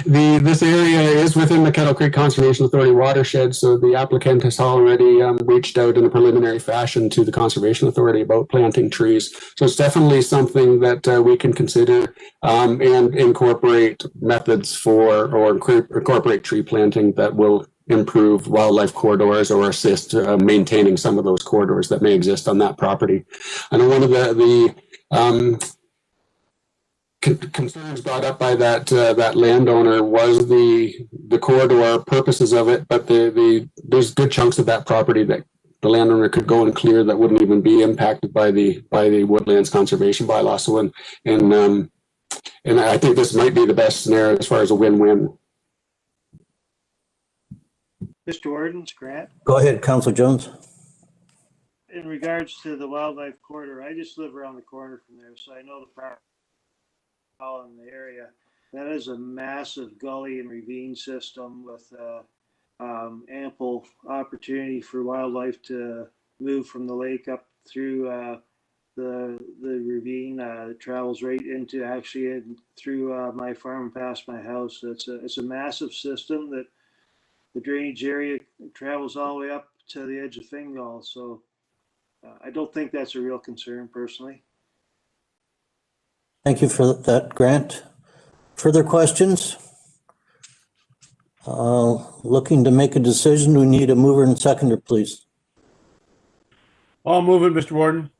This area is within the Kettle Creek Conservation Authority watershed, so the applicant has already reached out in a preliminary fashion to the Conservation Authority about planting trees. So it's definitely something that we can consider and incorporate methods for, or incorporate tree planting that will improve wildlife corridors or assist maintaining some of those corridors that may exist on that property. I know one of the concerns brought up by that landowner was the corridor purposes of it, but there's good chunks of that property that the landowner could go and clear that wouldn't even be impacted by the Woodlands Conservation Bylaw. So and I think this might be the best scenario as far as a win-win. Mr. Warden's Grant. Go ahead, Councillor Jones. In regards to the wildlife corridor, I just live around the corner from there, so I know the property in the area. That is a massive gully and ravine system with ample opportunity for wildlife to move from the lake up through the ravine. It travels right into through my farm and past my house. It's a massive system that the drainage area travels all the way up to the edge of Fingal. So I don't think that's a real concern personally. Thank you for that, Grant. Further questions? Looking to make a decision, we need a mover and seconder, please. I'll move it, Mr. Warden.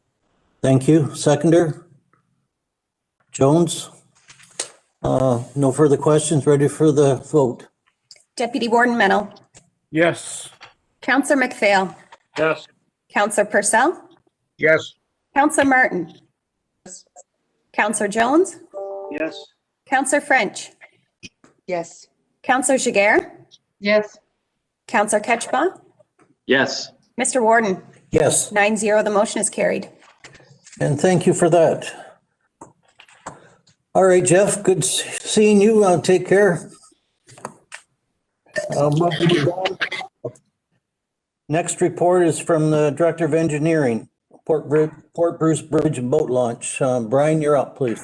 Thank you. Seconder? Jones? No further questions. Ready for the vote? Deputy Warden Mennel. Yes. Councillor McPhail. Yes. Councillor Purcell. Yes. Councillor Martin. Councillor Jones. Yes. Councillor French. Yes. Councillor Giguère. Yes. Councillor Ketchba. Yes. Mr. Warden. Yes. 9-0, the motion is carried. And thank you for that. All right, Jeff, good seeing you. Take care. Next report is from the Director of Engineering, Port Bruce Bridge and Boat Launch. Brian, you're up, please.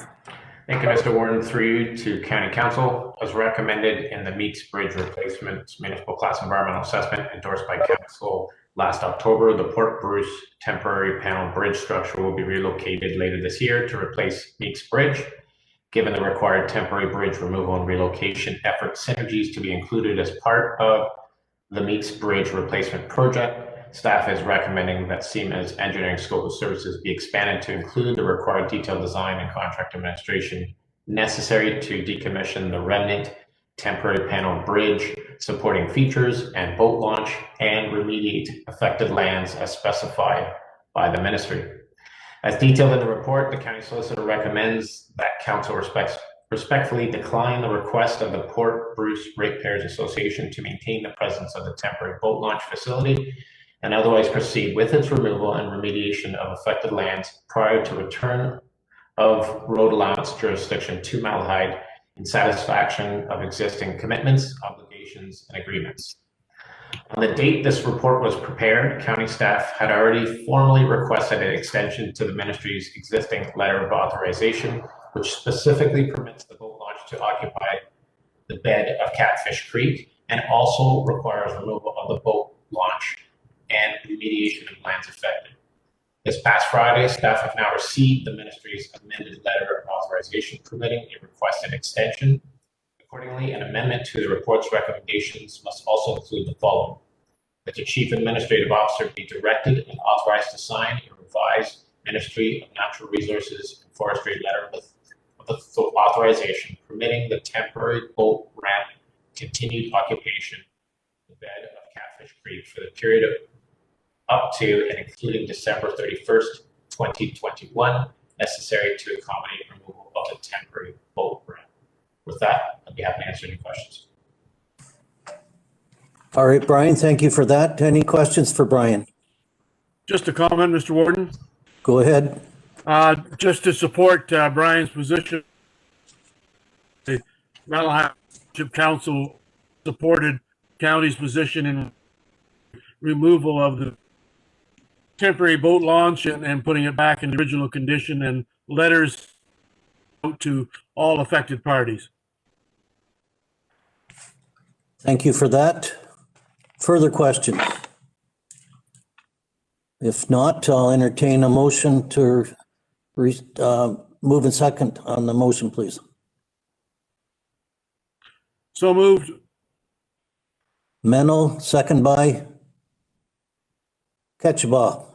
Thank you, Mr. Warden. Through you to County Council, as recommended in the Meeks Bridge Replacement Municipal Class Environmental Assessment endorsed by Council last October, the Port Bruce temporary panel bridge structure will be relocated later this year to replace Meeks Bridge. Given the required temporary bridge removal and relocation effort synergies to be included as part of the Meeks Bridge replacement project, staff is recommending that CEMA's engineering scope of services be expanded to include the required detailed design and contract administration necessary to decommission the remnant temporary panel bridge, supporting features and boat launch, and remediate affected lands as specified by the ministry. As detailed in the report, the county solicitor recommends that council respectfully decline the request of the Port Bruce Ratepayers Association to maintain the presence of the temporary boat launch facility and otherwise proceed with its removal and remediation of affected lands prior to return of road allowance jurisdiction to Malahide in satisfaction of existing commitments, obligations, and agreements. On the date this report was prepared, county staff had already formally requested an extension to the ministry's existing letter of authorization, which specifically permits the boat launch to occupy the bed of Catfish Creek and also requires removal of the boat launch and remediation of lands affected. This past Friday, staff have now received the ministry's amended letter of authorization permitting a requested extension. Accordingly, an amendment to the report's recommendations must also include the following: that the Chief Administrative Officer be directed and authorized to sign a revised Ministry of Natural Resources and Forestry letter with authorization permitting the temporary boat ramp continued occupation of the bed of Catfish Creek for the period of up to and including December 31st, 2021, necessary to accommodate removal of the temporary boat ramp. With that, I'd be happy to answer any questions. All right, Brian, thank you for that. Any questions for Brian? Just a comment, Mr. Warden. Go ahead. Just to support Brian's position, the Malahide Township Council supported county's position in removal of the temporary boat launch and putting it back in the original condition, and letters out to all affected parties. Thank you for that. Further questions? If not, I'll entertain a motion to move in second on the motion, please. So moved. Mennel, second by Ketchabah.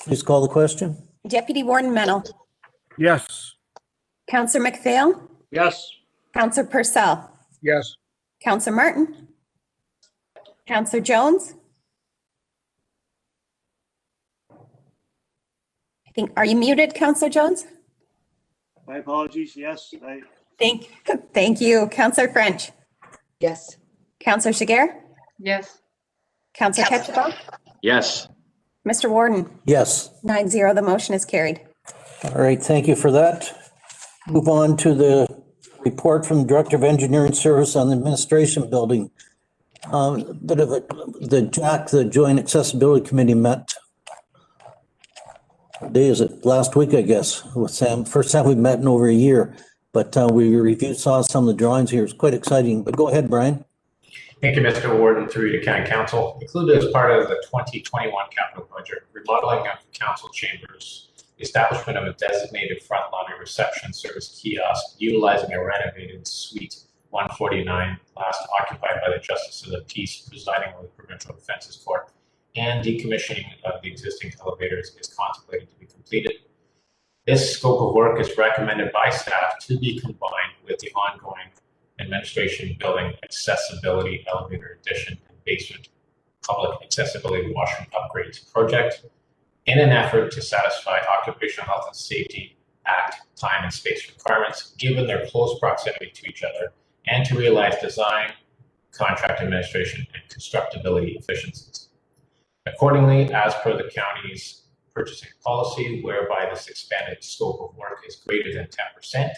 Please call the question. Deputy Warden Mennel, Yes. Councillor McPhail, Yes. Councillor Purcell, Yes. Councillor Martin, Councillor Jones. Are you muted, Councillor Jones? My apologies. Yes, Thank you. Councillor French, Yes. Councillor Jiguer, Yes. Councillor Ketchabah, Yes. Mr. Warden, Yes. 9-0, the motion is carried. All right, thank you for that. Move on to the report from the Director of Engineering Service on the Administration Building. The Joint Accessibility Committee met. What day is it? Last week, I guess, with Sam. First time we've met in over a year, but we saw some of the drawings here. It's quite exciting, but go ahead, Brian. Thank you, Mr. Warden, through to County Council. Included as part of the 2021 capital budget, remodeling of council chambers, the establishment of a designated front lobby reception service kiosk utilizing a renovated suite 149, last occupied by the Justice of the Peace presiding over the Provincial Defences Court, and decommissioning of the existing elevators is contemplated to be completed. This scope of work is recommended by staff to be combined with the ongoing administration building accessibility elevator addition and basement public accessibility washroom upgrades project in an effort to satisfy Occupational Health and Safety Act time and space requirements given their close proximity to each other, and to realize design, contract administration, and constructability efficiencies. Accordingly, as per the county's purchasing policy, whereby this expanded scope of work is greater than 10%,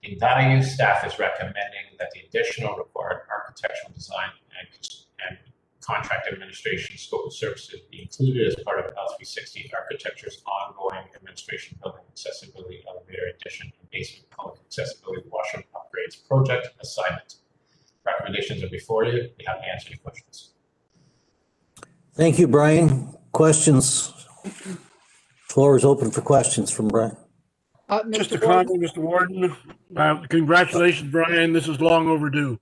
in value, staff is recommending that the additional required architectural design and contract administration scope of services be included as part of L360 Architecture's ongoing administration building accessibility elevator addition and basement project assignment. Recommendations are before you. You have to answer any questions. Thank you, Brian. Questions? Floor is open for questions from Brian. Just a Mr. Warden, comment, Mr. Warden. Congratulations, Brian. This is long overdue.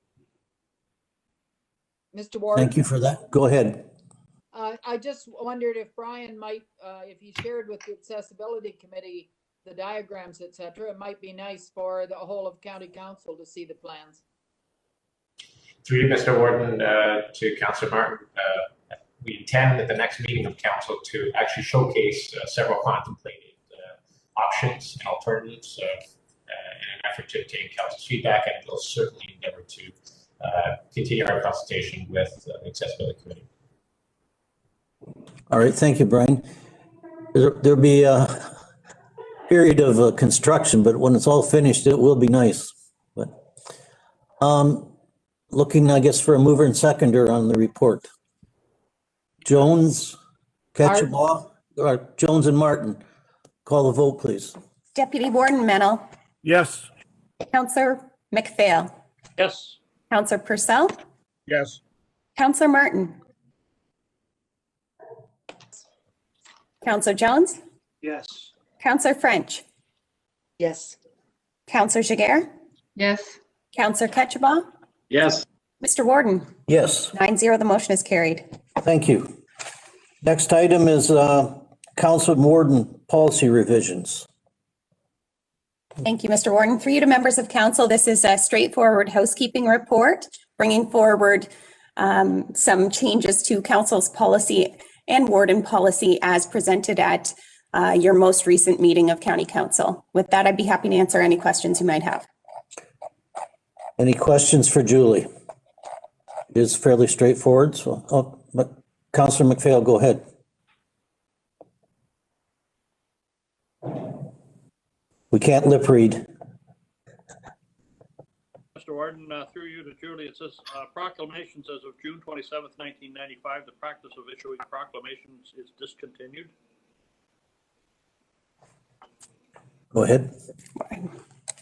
Mr. Warden. Thank you for that. Go ahead. I just wondered if Brian might, if he shared with the accessibility committee the diagrams, et cetera, it might be nice for the whole of county council to see the plans. Through you, Mr. Warden, to Councillor Martin, we intend at the next meeting of council to actually showcase several contemplated options and alternatives in an effort to obtain council's feedback, and we'll certainly endeavor to continue our consultation with the accessibility committee. All right, thank you, Brian. There'll be a period of construction, but when it's all finished, it will be nice. But looking, I guess, for a mover and seconder on the report. Jones, Ketchabah, or Jones and Martin. Call the vote, please. Deputy Warden Mennel, Yes. Councillor McPhail, Yes. Councillor Purcell, Yes. Councillor Martin, Councillor Jones, Yes. Councillor French, Yes. Councillor Jiguer, Yes. Councillor Ketchabah, Yes. Mr. Warden, Yes, 9-0, the motion is carried. thank you. Next item is Council and Warden policy revisions. Thank you, Mr. Warden. Through you to members of council, this is a straightforward housekeeping report, bringing forward some changes to council's policy and warden policy as presented at your most recent meeting of county council. With that, I'd be happy to answer any questions you might have. Any questions for Julie? It is fairly straightforward, so, but Councillor McPhail, go ahead. We can't lip read. Mr. Warden, through you to Julie, it says proclamations as of June 27th, 1995. The practice of issuing proclamations is discontinued. Go ahead.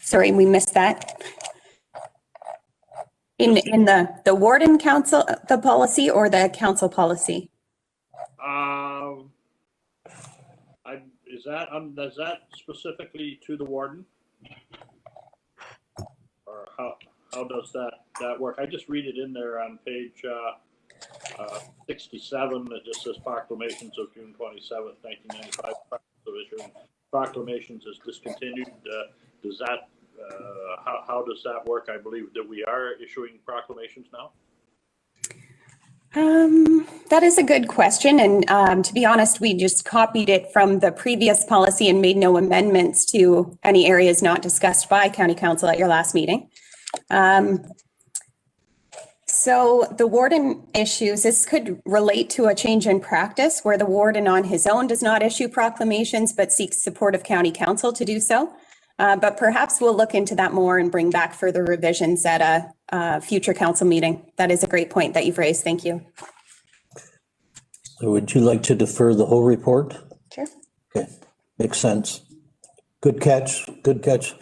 Sorry, we missed that. In the warden council, the policy or the council policy? Is that specifically to the warden? Or how does that work? I just read it in there on page 67. It just says proclamations of June 27th, 1995. Practice of issuing proclamations is discontinued. Does that how does that work? I believe that we are issuing proclamations now. That is a good question. And to be honest, we just copied it from the previous policy and made no amendments to any areas not discussed by county council at your last meeting. So the warden issues, this could relate to a change in practice where the warden on his own does not issue proclamations, but seeks support of county council to do so. But perhaps we'll look into that more and bring back further revisions at a future council meeting. That is a great point that you've raised. Thank you. So would you like to defer the whole report? Sure. Okay, makes sense. Good catch, good catch.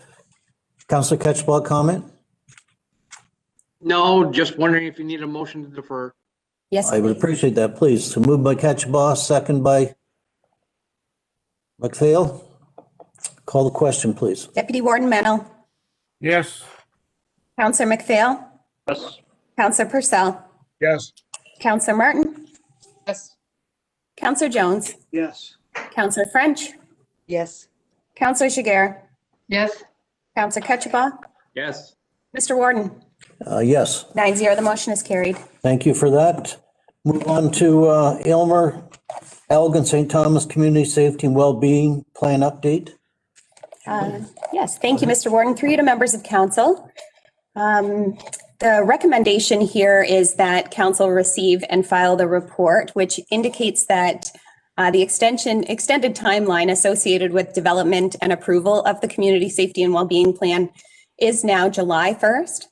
Councillor Ketchabah, comment? No, just wondering if you need a motion to defer. Yes. I would appreciate that, please. So moved by Ketchabah, second by McPhail. Call the question, please. Deputy Warden Mennel, Yes. Councillor McPhail, Yes. Councillor Purcell, Yes. Councillor Martin, Yes. Councillor Jones, Yes. Councillor French, Yes. Councillor Jiguer, Yes. Councillor Ketchabah, Yes. Mr. Warden, Yes, 9-0, the motion is carried. thank you for that. Move on to Aylmer, Elgin, St. Thomas Community Safety and Wellbeing Plan Update. Yes, thank you, Mr. Warden. Through you to members of council. The recommendation here is that council receive and file the report, which indicates that the extended timeline associated with development and approval of the Community Safety and Wellbeing Plan is now July 1st,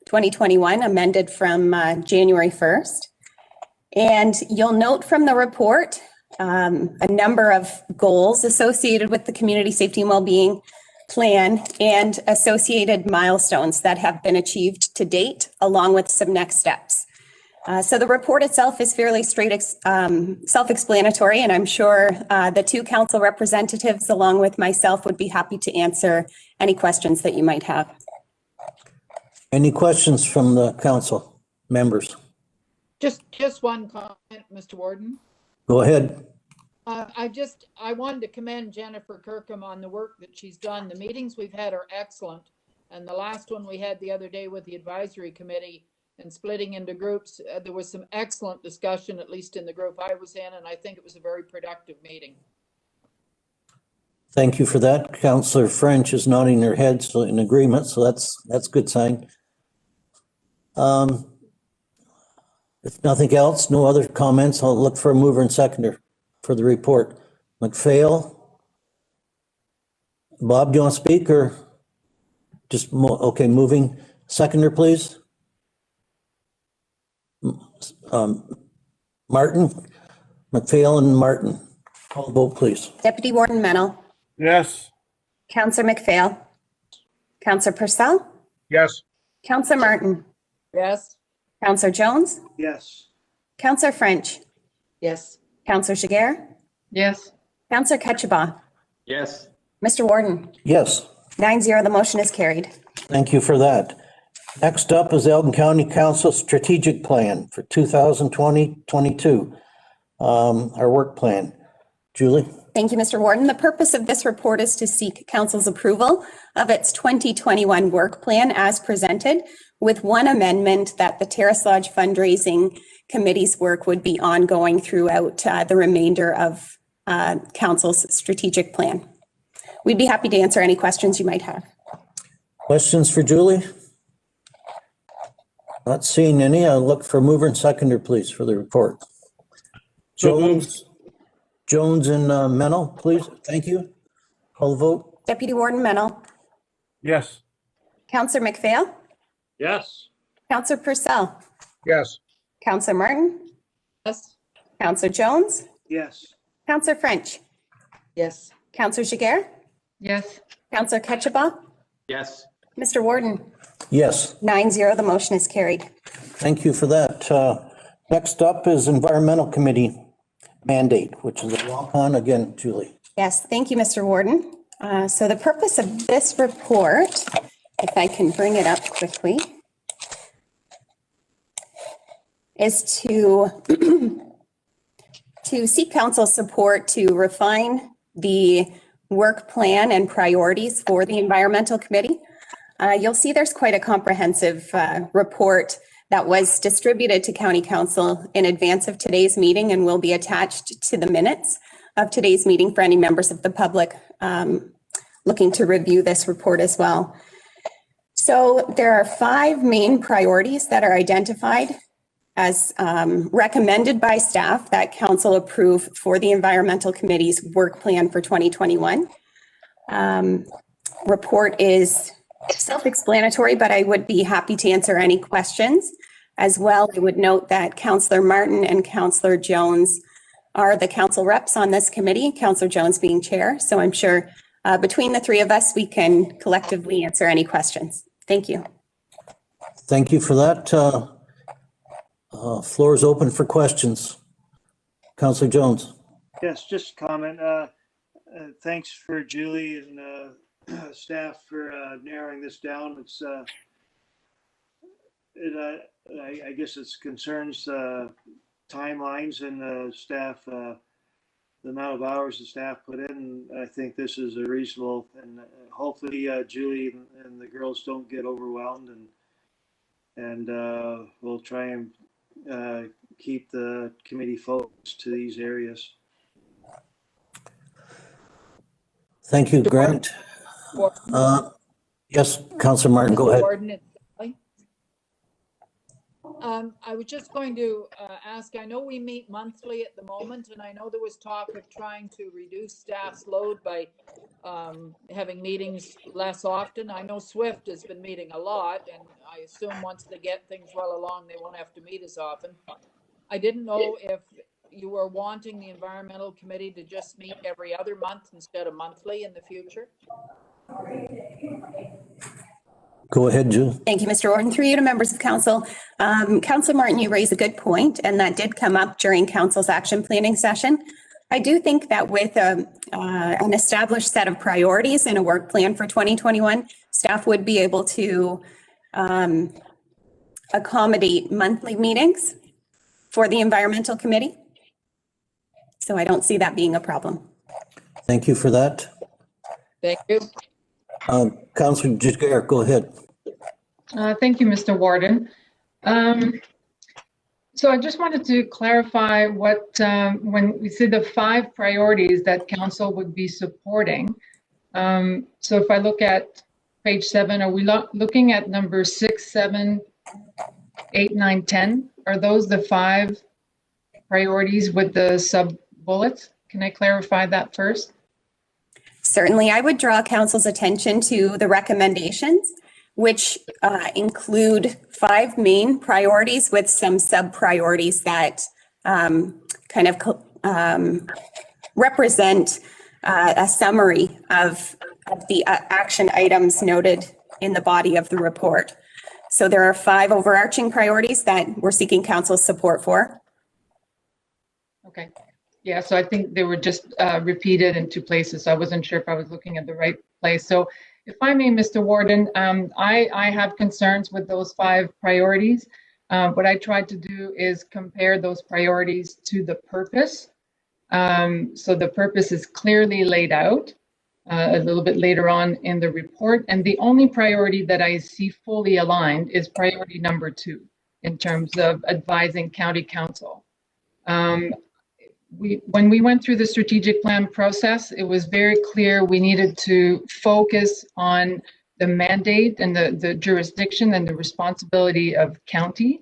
2021, amended from January 1st. And you'll note from the report a number of goals associated with the community safety and well-being plan and associated milestones that have been achieved to date, along with some next steps. So the report itself is fairly self-explanatory, and I'm sure the two council representatives, along with myself, would be happy to answer any questions that you might have. Any questions from the council members? Just one comment, Mr. Warden. Go ahead. I wanted to commend Jennifer Kirkham on the work that she's done. The meetings we've had are excellent. And the last one we had the other day with the advisory committee and splitting into groups, there was some excellent discussion, at least in the group I was in, and I think it was a very productive meeting. Thank you for that. Councillor French is nodding her head so in agreement, so that's a good sign. If nothing else, no other comments, I'll look for a mover and seconder for the report. McPhail? Bob, do you want to speak or just, okay, moving. Seconder, please. Martin? McPhail and Martin. Call the vote, please. Deputy Warden Mennel. Yes. Councillor McPhail. Councillor Purcell. Yes. Councillor Martin. Yes. Councillor Jones. Yes. Councillor French. Yes. Councillor Jiguer. Yes. Councillor Ketchabah. Yes. Mr. Warden. Yes. 9-0, the motion is carried. Thank you for that. Next up is Elgin County Council Strategic Plan for 2020-22. Our work plan. Julie? Thank you, Mr. Warden. The purpose of this report is to seek council's approval of its 2021 work plan as presented, with one amendment that the Terrace Lodge fundraising committee's work would be ongoing throughout the remainder of council's strategic plan. We'd be happy to answer any questions you might have. Questions for Julie? Not seeing any. I'll look for mover and seconder, please, for the report. Jones and Mennel, please. Thank you. Call the vote. Deputy Warden Mennel. Yes. Councillor McPhail. Yes. Councillor Purcell. Yes. Councillor Martin. Yes. Councillor Jones. Yes. Councillor French. Yes. Councillor Jiguer. Yes. Councillor Ketchabah. Yes. Mr. Warden. Yes. 9-0, the motion is carried. Thank you for that. Next up is Environmental Committee mandate, which is a walk-on again, Julie. Yes, thank you, Mr. Warden. So the purpose of this report, if I can bring it up quickly, is to seek council support to refine the work plan and priorities for the Environmental Committee. You'll see there's quite a comprehensive report that was distributed to County Council in advance of today's meeting and will be attached to the minutes of today's meeting for any members of the public looking to review this report as well. So there are 5 main priorities that are identified as recommended by staff that Council approve for the Environmental Committee's work plan for 2021. Report is self-explanatory, but I would be happy to answer any questions. As well, I would note that Councillor Martin and Councillor Jones are the council reps on this committee, Councillor Jones being chair. So I'm sure between the 3 of us, we can collectively answer any questions. Thank you. Thank you for that. Floor is open for questions. Councillor Jones. Yes, just a comment. Thanks for Julie and staff for narrowing this down. It's I guess it concerns timelines and staff, the amount of hours the staff put in. I think this is a reasonable, and hopefully Julie and the girls don't get overwhelmed, and we'll try and keep the committee focused to these areas. Thank you, Grant. Yes, Councillor Martin, go ahead. I was just going to ask, I know we meet monthly at the moment, and I know there was talk of trying to reduce staff's load by having meetings less often. I know SWIFT has been meeting a lot, and I assume once they get things well along, they won't have to meet as often. I didn't know if you were wanting the Environmental Committee to just meet every other month instead of monthly in the future. Go ahead, Jill. Thank you, Mr. Warden. Through you to members of council. Councillor Martin, you raise a good point, and that did come up during council's action planning session. I do think that with an established set of priorities in a work plan for 2021, staff would be able to accommodate monthly meetings for the environmental committee. So I don't see that being a problem. Thank you for that. Thank you. Councillor Jiguer, go ahead. Thank you, Mr. Warden. So I just wanted to clarify what, when we see the 5 priorities that council would be supporting. So if I look at page 7, are we looking at number 6, 7, 8, 9, 10? Are those the 5 priorities with the sub bullets? Can I clarify that first? Certainly, I would draw council's attention to the recommendations, which include 5 main priorities with some sub-priorities that kind of represent a summary of the action items noted in the body of the report. So there are 5 overarching priorities that we're seeking council's support for. Okay. Yeah, so I think they were just repeated in 2 places. So I wasn't sure if I was looking at the right place. So if I may, Mr. Warden, I have concerns with those 5 priorities. What I tried to do is compare those priorities to the purpose. So the purpose is clearly laid out a little bit later on in the report. And the only priority that I see fully aligned is priority number 2 in terms of advising county council. When we went through the strategic plan process, it was very clear we needed to focus on the mandate and the jurisdiction and the responsibility of county.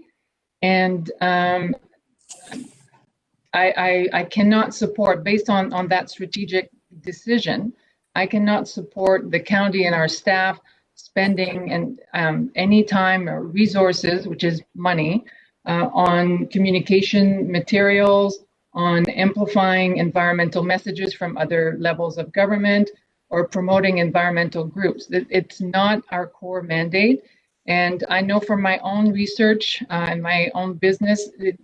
And I cannot support, based on that strategic decision, I cannot support the county and our staff spending and any time or resources, which is money, on communication materials, on amplifying environmental messages from other levels of government, or promoting environmental groups. It's not our core mandate. And I know from my own research and my own business, it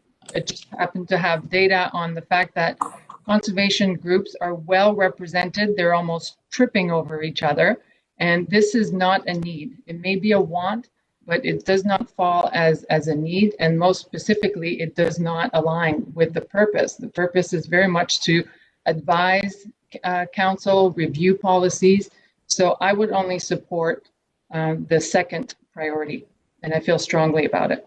just happened to have data on the fact that conservation groups are well represented. They're almost tripping over each other. And this is not a need. It may be a want, but it does not fall as a need. And most specifically, it does not align with the purpose. The purpose is very much to advise council, review policies. So I would only support the second priority, and I feel strongly about it.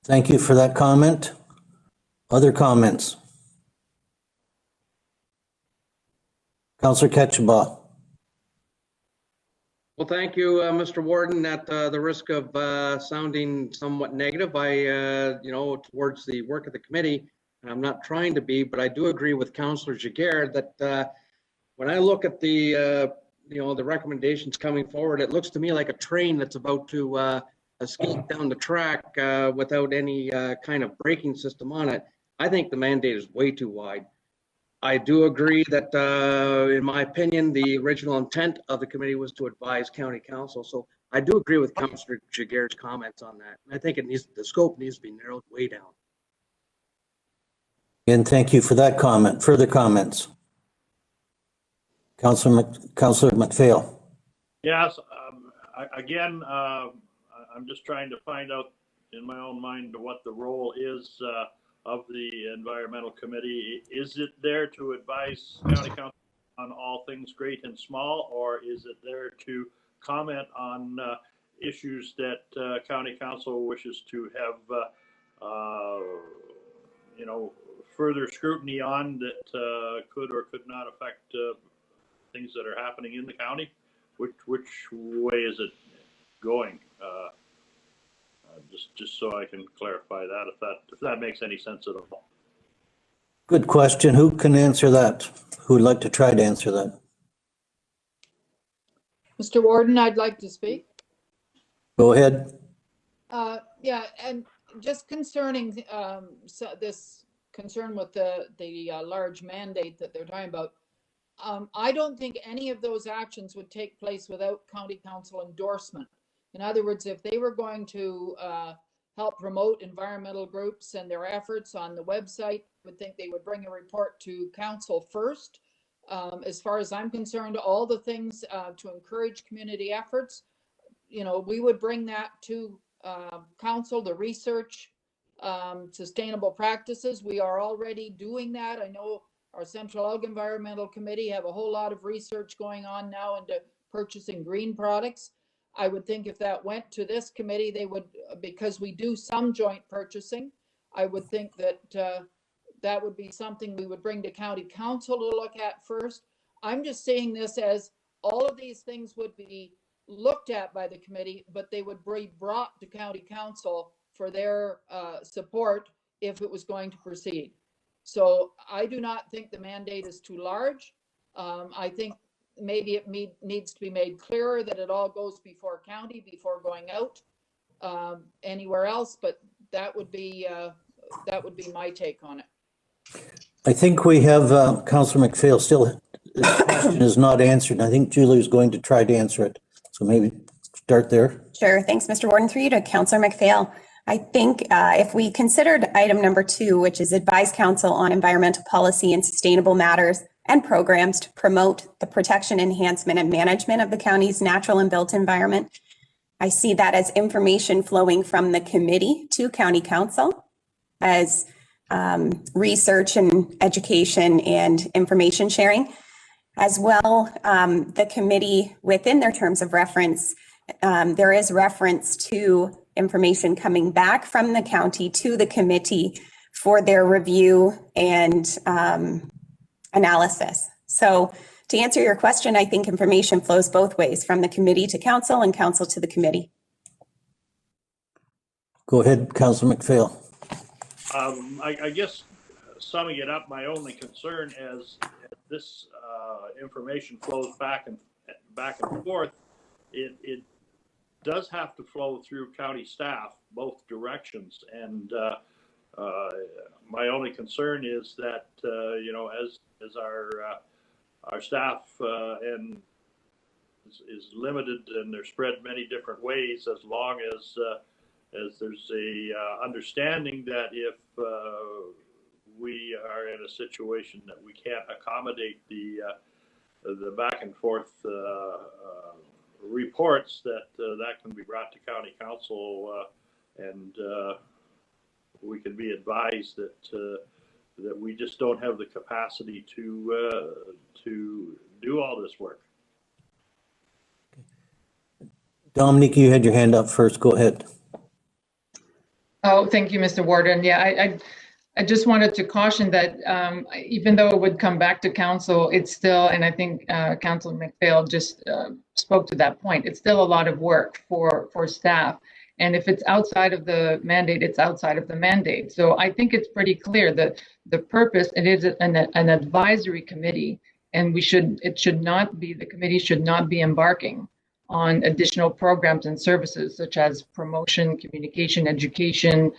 Thank you for that comment. Other comments? Councillor Ketchabah. Well, thank you, Mr. Warden. At the risk of sounding somewhat negative, towards the work of the committee, and I'm not trying to be, but I do agree with Councillor Jiguer that when I look at the recommendations coming forward, it looks to me like a train that's about to escape down the track without any kind of braking system on it. I think the mandate is way too wide. I do agree that, in my opinion, the original intent of the committee was to advise county council. So I do agree with Councillor Jiguer's comments on that. I think the scope needs to be narrowed way down. And thank you for that comment. Further comments? Councillor McPhail. Yes, again, I'm just trying to find out in my own mind what the role is of the environmental committee. Is it there to advise county council on all things great and small, or is it there to comment on issues that county council wishes to have further scrutiny on that could or could not affect things that are happening in the county? Which way is it going? Just so I can clarify that, if that makes any sense at all. Good question. Who can answer that? Who would like to try to answer that? Mr. Warden, I'd like to speak. Go ahead. Yeah, and just concerning this concern with the large mandate that they're talking about. I don't think any of those actions would take place without county council endorsement. In other words, if they were going to help promote environmental groups and their efforts on the website, I would think they would bring a report to council first. As far as I'm concerned, all the things to encourage community efforts, we would bring that to council, the research, sustainable practices. We are already doing that. I know our Central Elgin Environmental Committee have a whole lot of research going on now into purchasing green products. I would think if that went to this committee, they would, because we do some joint purchasing, I would think that that would be something we would bring to county council to look at first. I'm just seeing this as all of these things would be looked at by the committee, but they would be brought to county council for their support if it was going to proceed. So I do not think the mandate is too large. I think maybe it needs to be made clearer that it all goes before county before going out anywhere else, but that would be my take on it. I think we have Councillor McPhail still, his question is not answered. I think Julie is going to try to answer it. So maybe start there. Sure. Thanks, Mr. Warden. Through you to Councillor McPhail. I think if we considered item number 2, which is advise council on environmental policy and sustainable matters and programs to promote the protection, enhancement, and management of the county's natural and built environment, I see that as information flowing from the committee to county council as research and education and information sharing. As well, the committee within their terms of reference, there is reference to information coming back from the county to the committee for their review and analysis. So to answer your question, I think information flows both ways, from the committee to council and council to the committee. Go ahead, Councillor McPhail. I guess summing it up, my only concern as this information flows back and forth, it does have to flow through county staff, both directions. And my only concern is that, as our staff and is limited and they're spread many different ways, as long as there's a understanding that if we are in a situation that we can't accommodate the back and forth reports, that can be brought to county council, and we can be advised that we just don't have the capacity to do all this work. Dominique, you had your hand up first. Go ahead. Oh, thank you, Mr. Warden. Yeah, I just wanted to caution that even though it would come back to council, it's still, and I think Councilor McPhail just spoke to that point, it's still a lot of work for staff. And if it's outside of the mandate, it's outside of the mandate. So I think it's pretty clear that the purpose, it is an advisory committee, and the committee should not be embarking on additional programs and services such as promotion, communication, education.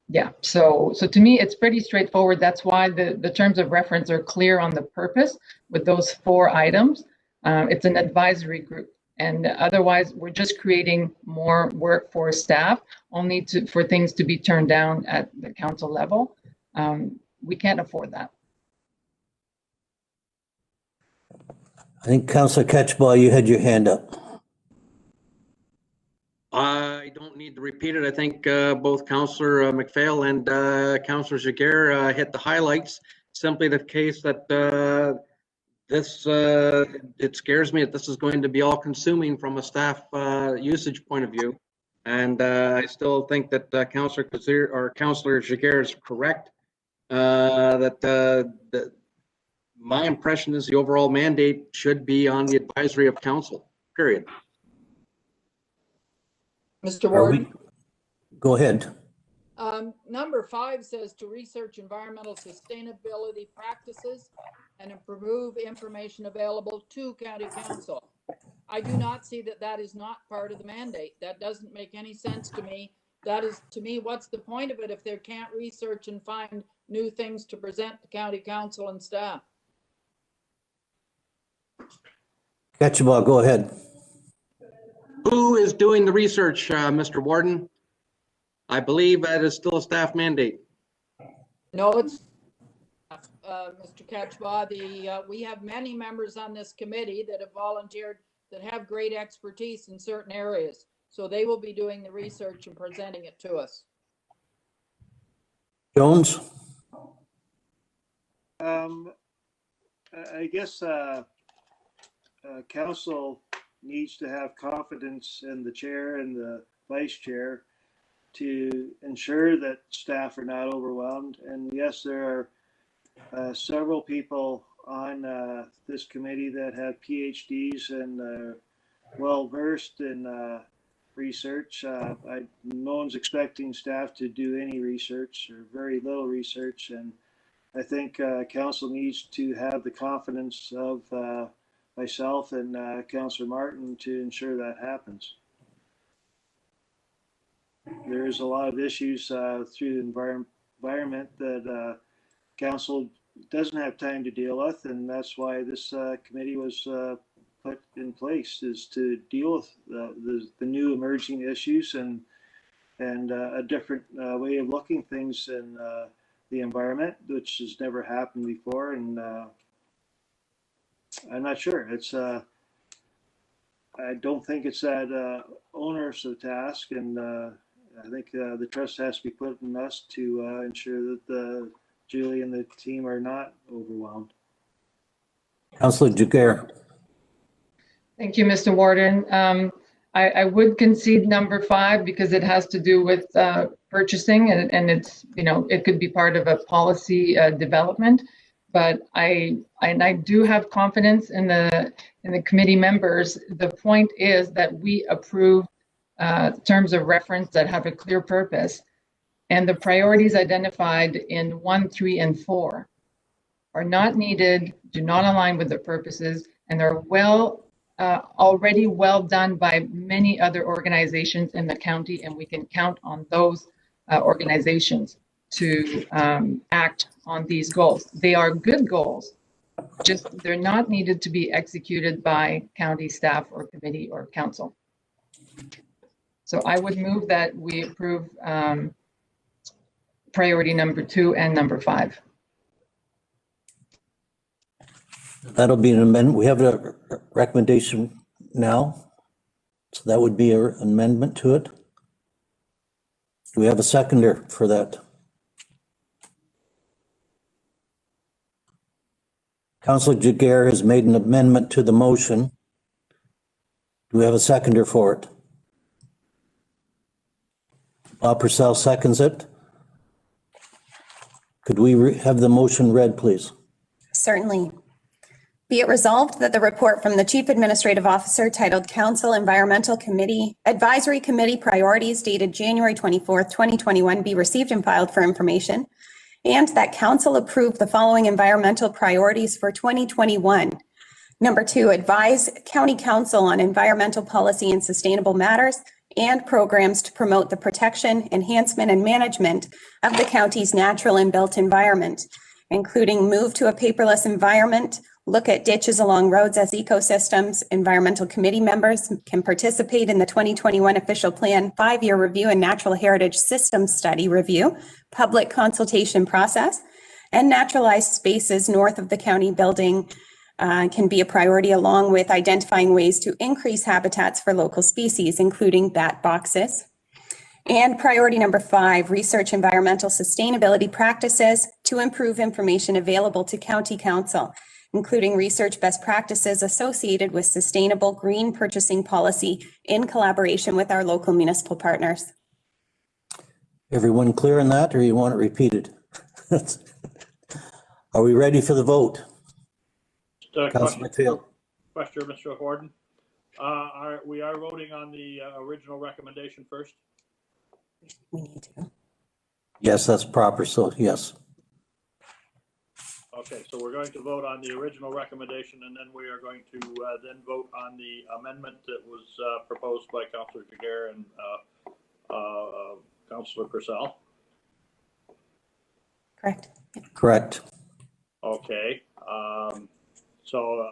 Yeah, so to me, it's pretty straightforward. That's why the terms of reference are clear on the purpose with those 4 items. It's an advisory group. And otherwise, we're just creating more work for staff, only for things to be turned down at the council level. We can't afford that. I think Councillor Ketchbaugh, you had your hand up. I don't need to repeat it. I think both Councillor McPhail and Councillor Jaguar hit the highlights. Simply the case that it scares me that this is going to be all consuming from a staff usage point of view. And I still think that Councillor Jaguar is correct, that my impression is the overall mandate should be on the advisory of council, period. Mr. Warden? Go ahead. Number 5 says to research environmental sustainability practices and improve information available to county council. I do not see that is not part of the mandate. That doesn't make any sense to me. That is, to me, what's the point of it if they can't research and find new things to present to county council and staff? Ketchabah, go ahead. Who is doing the research, Mr. Warden? I believe that is still a staff mandate. No, it's, Mr. Ketchba, we have many members on this committee that have volunteered that have great expertise in certain areas. So they will be doing the research and presenting it to us. Jones? I guess council needs to have confidence in the chair and the vice chair to ensure that staff are not overwhelmed. And yes, there are several people on this committee that have PhDs and well-versed in research. No one's expecting staff to do any research or very little research. And I think council needs to have the confidence of myself and Councillor Martin to ensure that happens. There's a lot of issues through the environment that council doesn't have time to deal with, and that's why this committee was put in place, is to deal with the new emerging issues and a different way of looking things in the environment, which has never happened before. And I'm not sure. It's I don't think it's that onerous of a task, and I think the trust has to be put in us to ensure that Julie and the team are not overwhelmed. Councillor Jiguer. Thank you, Mr. Warden. I would concede number 5 because it has to do with purchasing, and it's, you know, it could be part of a policy development. But I do have confidence in the committee members. The point is that we approve terms of reference that have a clear purpose, and the priorities identified in 1, 3, and 4 are not needed, do not align with the purposes, and are already well done by many other organizations in the county, and we can count on those organizations to act on these goals. They are good goals, just they're not needed to be executed by county staff or committee or council. So I would move that we approve priority number 2 and number 5. That'll be an amendment. We have a recommendation now. So that would be an amendment to it. Do we have a seconder for that? Councillor Jiguer has made an amendment to the motion. Do we have a seconder for it? Bob Purcell seconds it. Could we have the motion read, please? Certainly. Be it resolved that the report from the Chief Administrative Officer titled Council Environmental Committee Advisory Committee Priorities dated January 24th, 2021 be received and filed for information, and that Council approve the following environmental priorities for 2021. Number 2, advise County Council on environmental policy and sustainable matters and programs to promote the protection, enhancement, and management of the county's natural and built environment, including move to a paperless environment, look at ditches along roads as ecosystems. Environmental committee members can participate in the 2021 official plan 5-year review and natural heritage system study review, public consultation process, and naturalized spaces north of the county building can be a priority, along with identifying ways to increase habitats for local species, including bat boxes. And priority number 5, research environmental sustainability practices to improve information available to County Council, including research best practices associated with sustainable green purchasing policy in collaboration with our local municipal partners. Everyone clear on that, or you want it repeated? Are we ready for the vote? Councillor McPhail. Question, Mr. Warden. We are voting on the original recommendation first? We need to. Yes, that's proper, so yes. Okay, so we're going to vote on the original recommendation, and then we are going to then vote on the amendment that was proposed by Councillor Jiguer and Councillor Purcell. Correct. Correct. Okay, so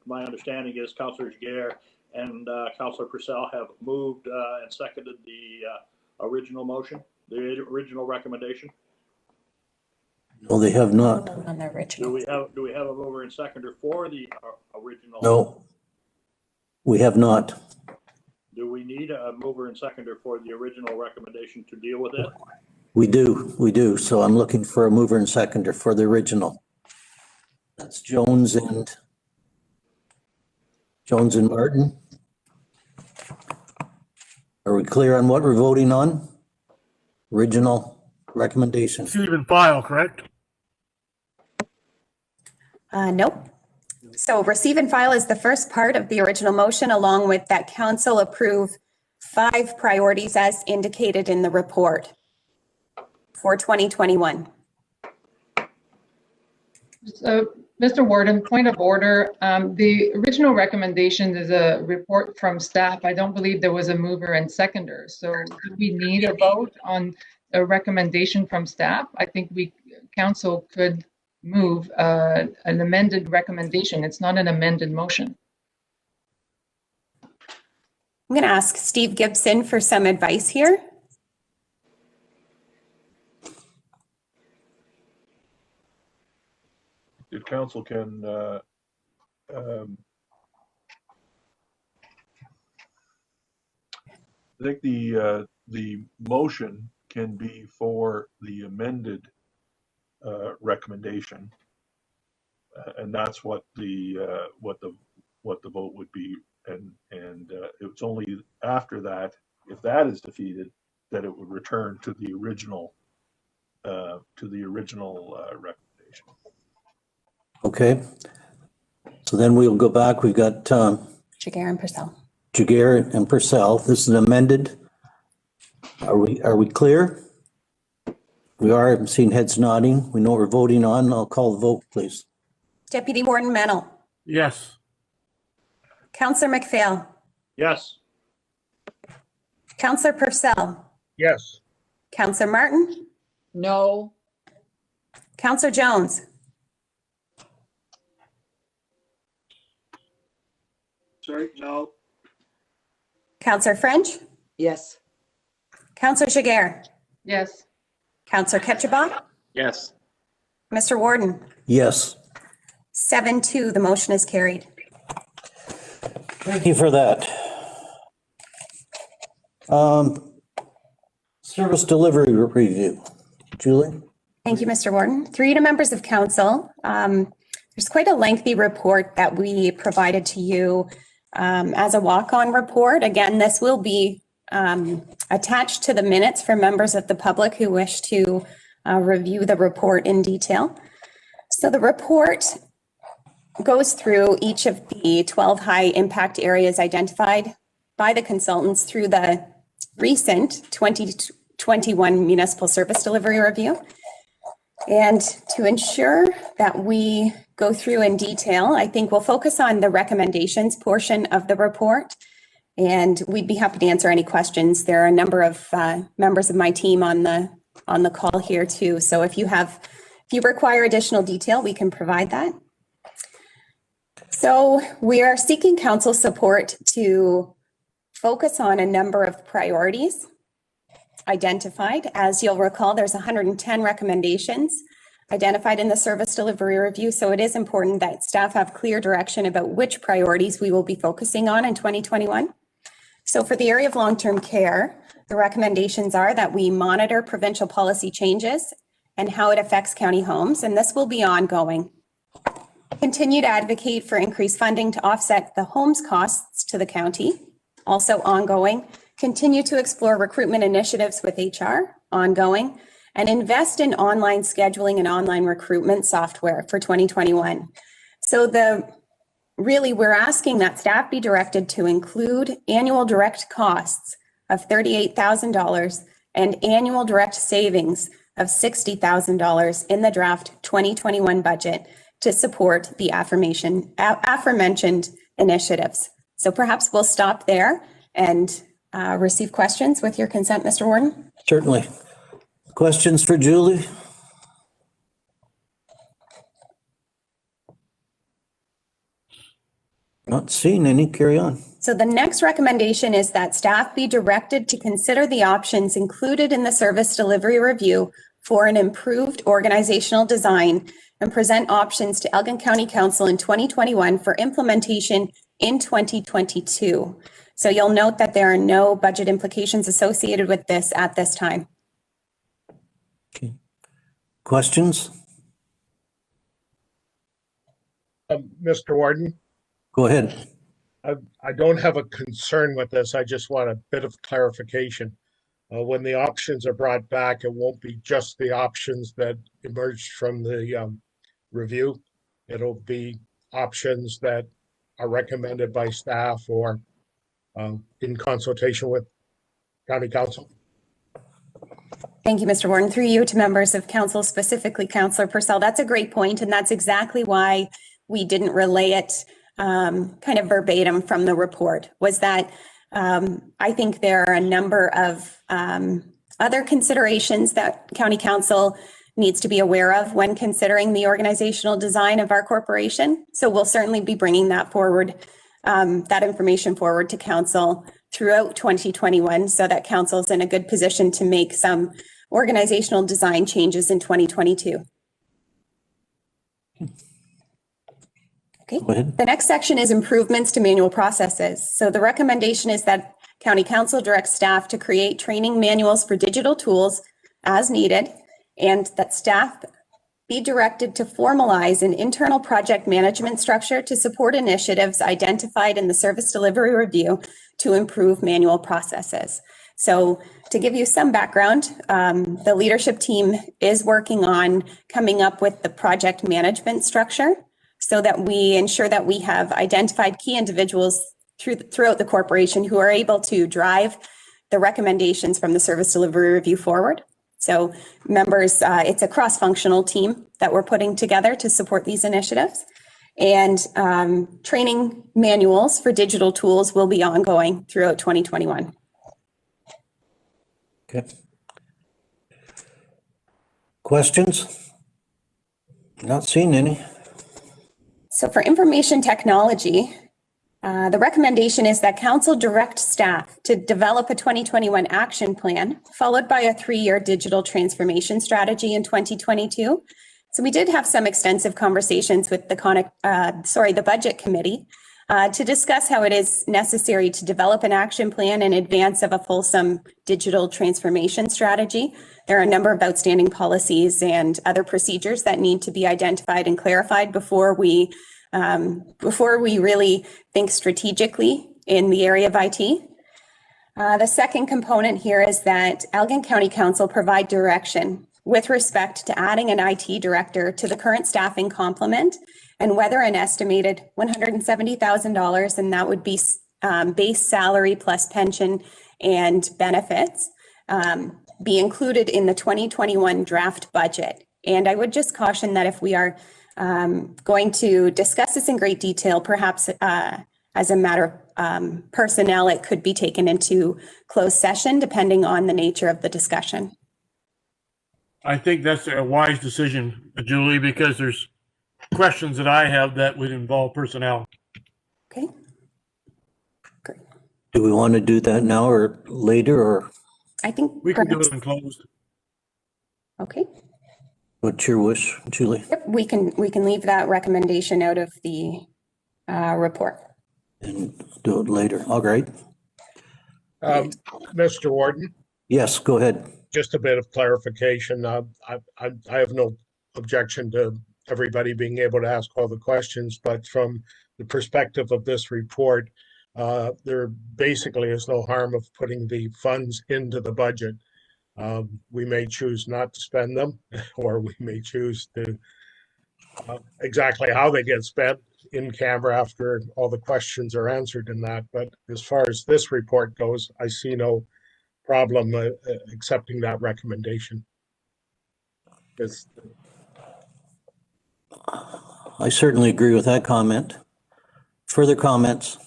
my understanding is Councillor Gare and Councillor Purcell have moved and seconded the original motion, the original recommendation. No, they have not. On the original. Do we have a mover and seconder for the original? No, we have not. Do we need a mover and seconder for the original recommendation to deal with it? We do. So I'm looking for a mover and seconder for the original. That's Jones and Martin. Are we clear on what we're voting on? Original recommendation. Receive and file, correct? Nope. So receive and file is the first part of the original motion, along with that council approve 5 priorities as indicated in the report for 2021. So, Mr. Warden, point of order. The original recommendation is a report from staff. I don't believe there was a mover and seconder. So do we need a vote on a recommendation from staff? I think council could move an amended recommendation. It's not an amended motion. I'm going to ask Steve Gibson for some advice here. If council can I think the motion can be for the amended recommendation, and that's what the vote would be, and it's only after that, if that is defeated, that it would return to the original recommendation. Okay. So then we'll go back. We've got Jagger and Purcell. Jagger and Purcell. This is amended. Are we clear? We are. I'm seeing heads nodding. We know what we're voting on. I'll call the vote, please. Deputy Warden Mennel. Yes. Councillor McPhail. Yes. Councillor Purcell. Yes. Councillor Martin. No. Councillor Jones. Sorry, no. Councillor French. Yes. Councillor Jagger. Yes. Councillor Ketchabah. Yes. Mr. Warden. Yes. 7-2, the motion is carried. Thank you for that. Service delivery review. Julie? Thank you, Mr. Warden. 3 to members of council. There's quite a lengthy report that we provided to you as a walk-on report. Again, this will be attached to the minutes for members of the public who wish to review the report in detail. So the report goes through each of the 12 high impact areas identified by the consultants through the recent 2021 municipal service delivery review. And to ensure that we go through in detail, I think we'll focus on the recommendations portion of the report, and we'd be happy to answer any questions. There are a number of members of my team on the call here too. So if you require additional detail, we can provide that. So we are seeking council support to focus on a number of priorities identified. As you'll recall, there's 110 recommendations identified in the service delivery review. So it is important that staff have clear direction about which priorities we will be focusing on in 2021. So for the area of long-term care, the recommendations are that we monitor provincial policy changes and how it affects county homes, and this will be ongoing. Continue to advocate for increased funding to offset the homes costs to the county, also ongoing. Continue to explore recruitment initiatives with HR, ongoing, and invest in online scheduling and online recruitment software for 2021. So we're asking that staff be directed to include annual direct costs of $38,000 and annual direct savings of $60,000 in the draft 2021 budget to support the aforementioned initiatives. So perhaps we'll stop there and receive questions with your consent, Mr. Warden. Certainly. Questions for Julie? Not seeing any. Carry on. So the next recommendation is that staff be directed to consider the options included in the service delivery review for an improved organizational design and present options to Elgin County Council in 2021 for implementation in 2022. So you'll note that there are no budget implications associated with this at this time. Okay. Questions? Mr. Warden, Go ahead. I don't have a concern with this. I just want a bit of clarification. When the options are brought back, it won't be just the options that emerged from the review. It'll be options that are recommended by staff or in consultation with county council. Thank you, Mr. Warden. Through you to members of council, specifically Councillor Purcell. That's a great point, and that's exactly why we didn't relay it kind of verbatim from the report, was that I think there are a number of other considerations that County Council needs to be aware of when considering the organizational design of our corporation. So we'll certainly be bringing that forward, that information forward to Council throughout 2021 so that Council's in a good position to make some organizational design changes in 2022. Okay. The next section is improvements to manual processes. So the recommendation is that County Council directs staff to create training manuals for digital tools as needed, and that staff be directed to formalize an internal project management structure to support initiatives identified in the service delivery review to improve manual processes. So to give you some background, the leadership team is working on coming up with the project management structure so that we ensure that we have identified key individuals throughout the corporation who are able to drive the recommendations from the service delivery review forward. So members, it's a cross-functional team that we're putting together to support these initiatives. And training manuals for digital tools will be ongoing throughout 2021. Okay. Questions? Not seeing any. So for information technology, the recommendation is that council direct staff to develop a 2021 action plan, followed by a 3-year digital transformation strategy in 2022. So we did have some extensive conversations with the budget committee to discuss how it is necessary to develop an action plan in advance of a fulsome digital transformation strategy. There are a number of outstanding policies and other procedures that need to be identified and clarified before we really think strategically in the area of IT. The second component here is that Elgin County Council provide direction with respect to adding an IT director to the current staffing complement and whether an estimated $170,000, and that would be base salary plus pension and benefits, be included in the 2021 draft budget. And I would just caution that if we are going to discuss this in great detail, perhaps as a matter of personnel, it could be taken into closed session depending on the nature of the discussion. I think that's a wise decision, Julie, because there's questions that I have that would involve personnel. Okay. Great. Do we want to do that now or later, or? I think we can do it in closed. Okay. What's your wish, Julie? Yep, we can leave that recommendation out of the report. And do it later. All right. Mr. Warden? Yes, go ahead. Just a bit of clarification. I have no objection to everybody being able to ask all the questions, but from the perspective of this report, there basically is no harm of putting the funds into the budget. We may choose not to spend them, or we may choose to exactly how they get spent in camera after all the questions are answered in that. But as far as this report goes, I see no problem accepting that recommendation. I certainly agree with that comment. Further comments?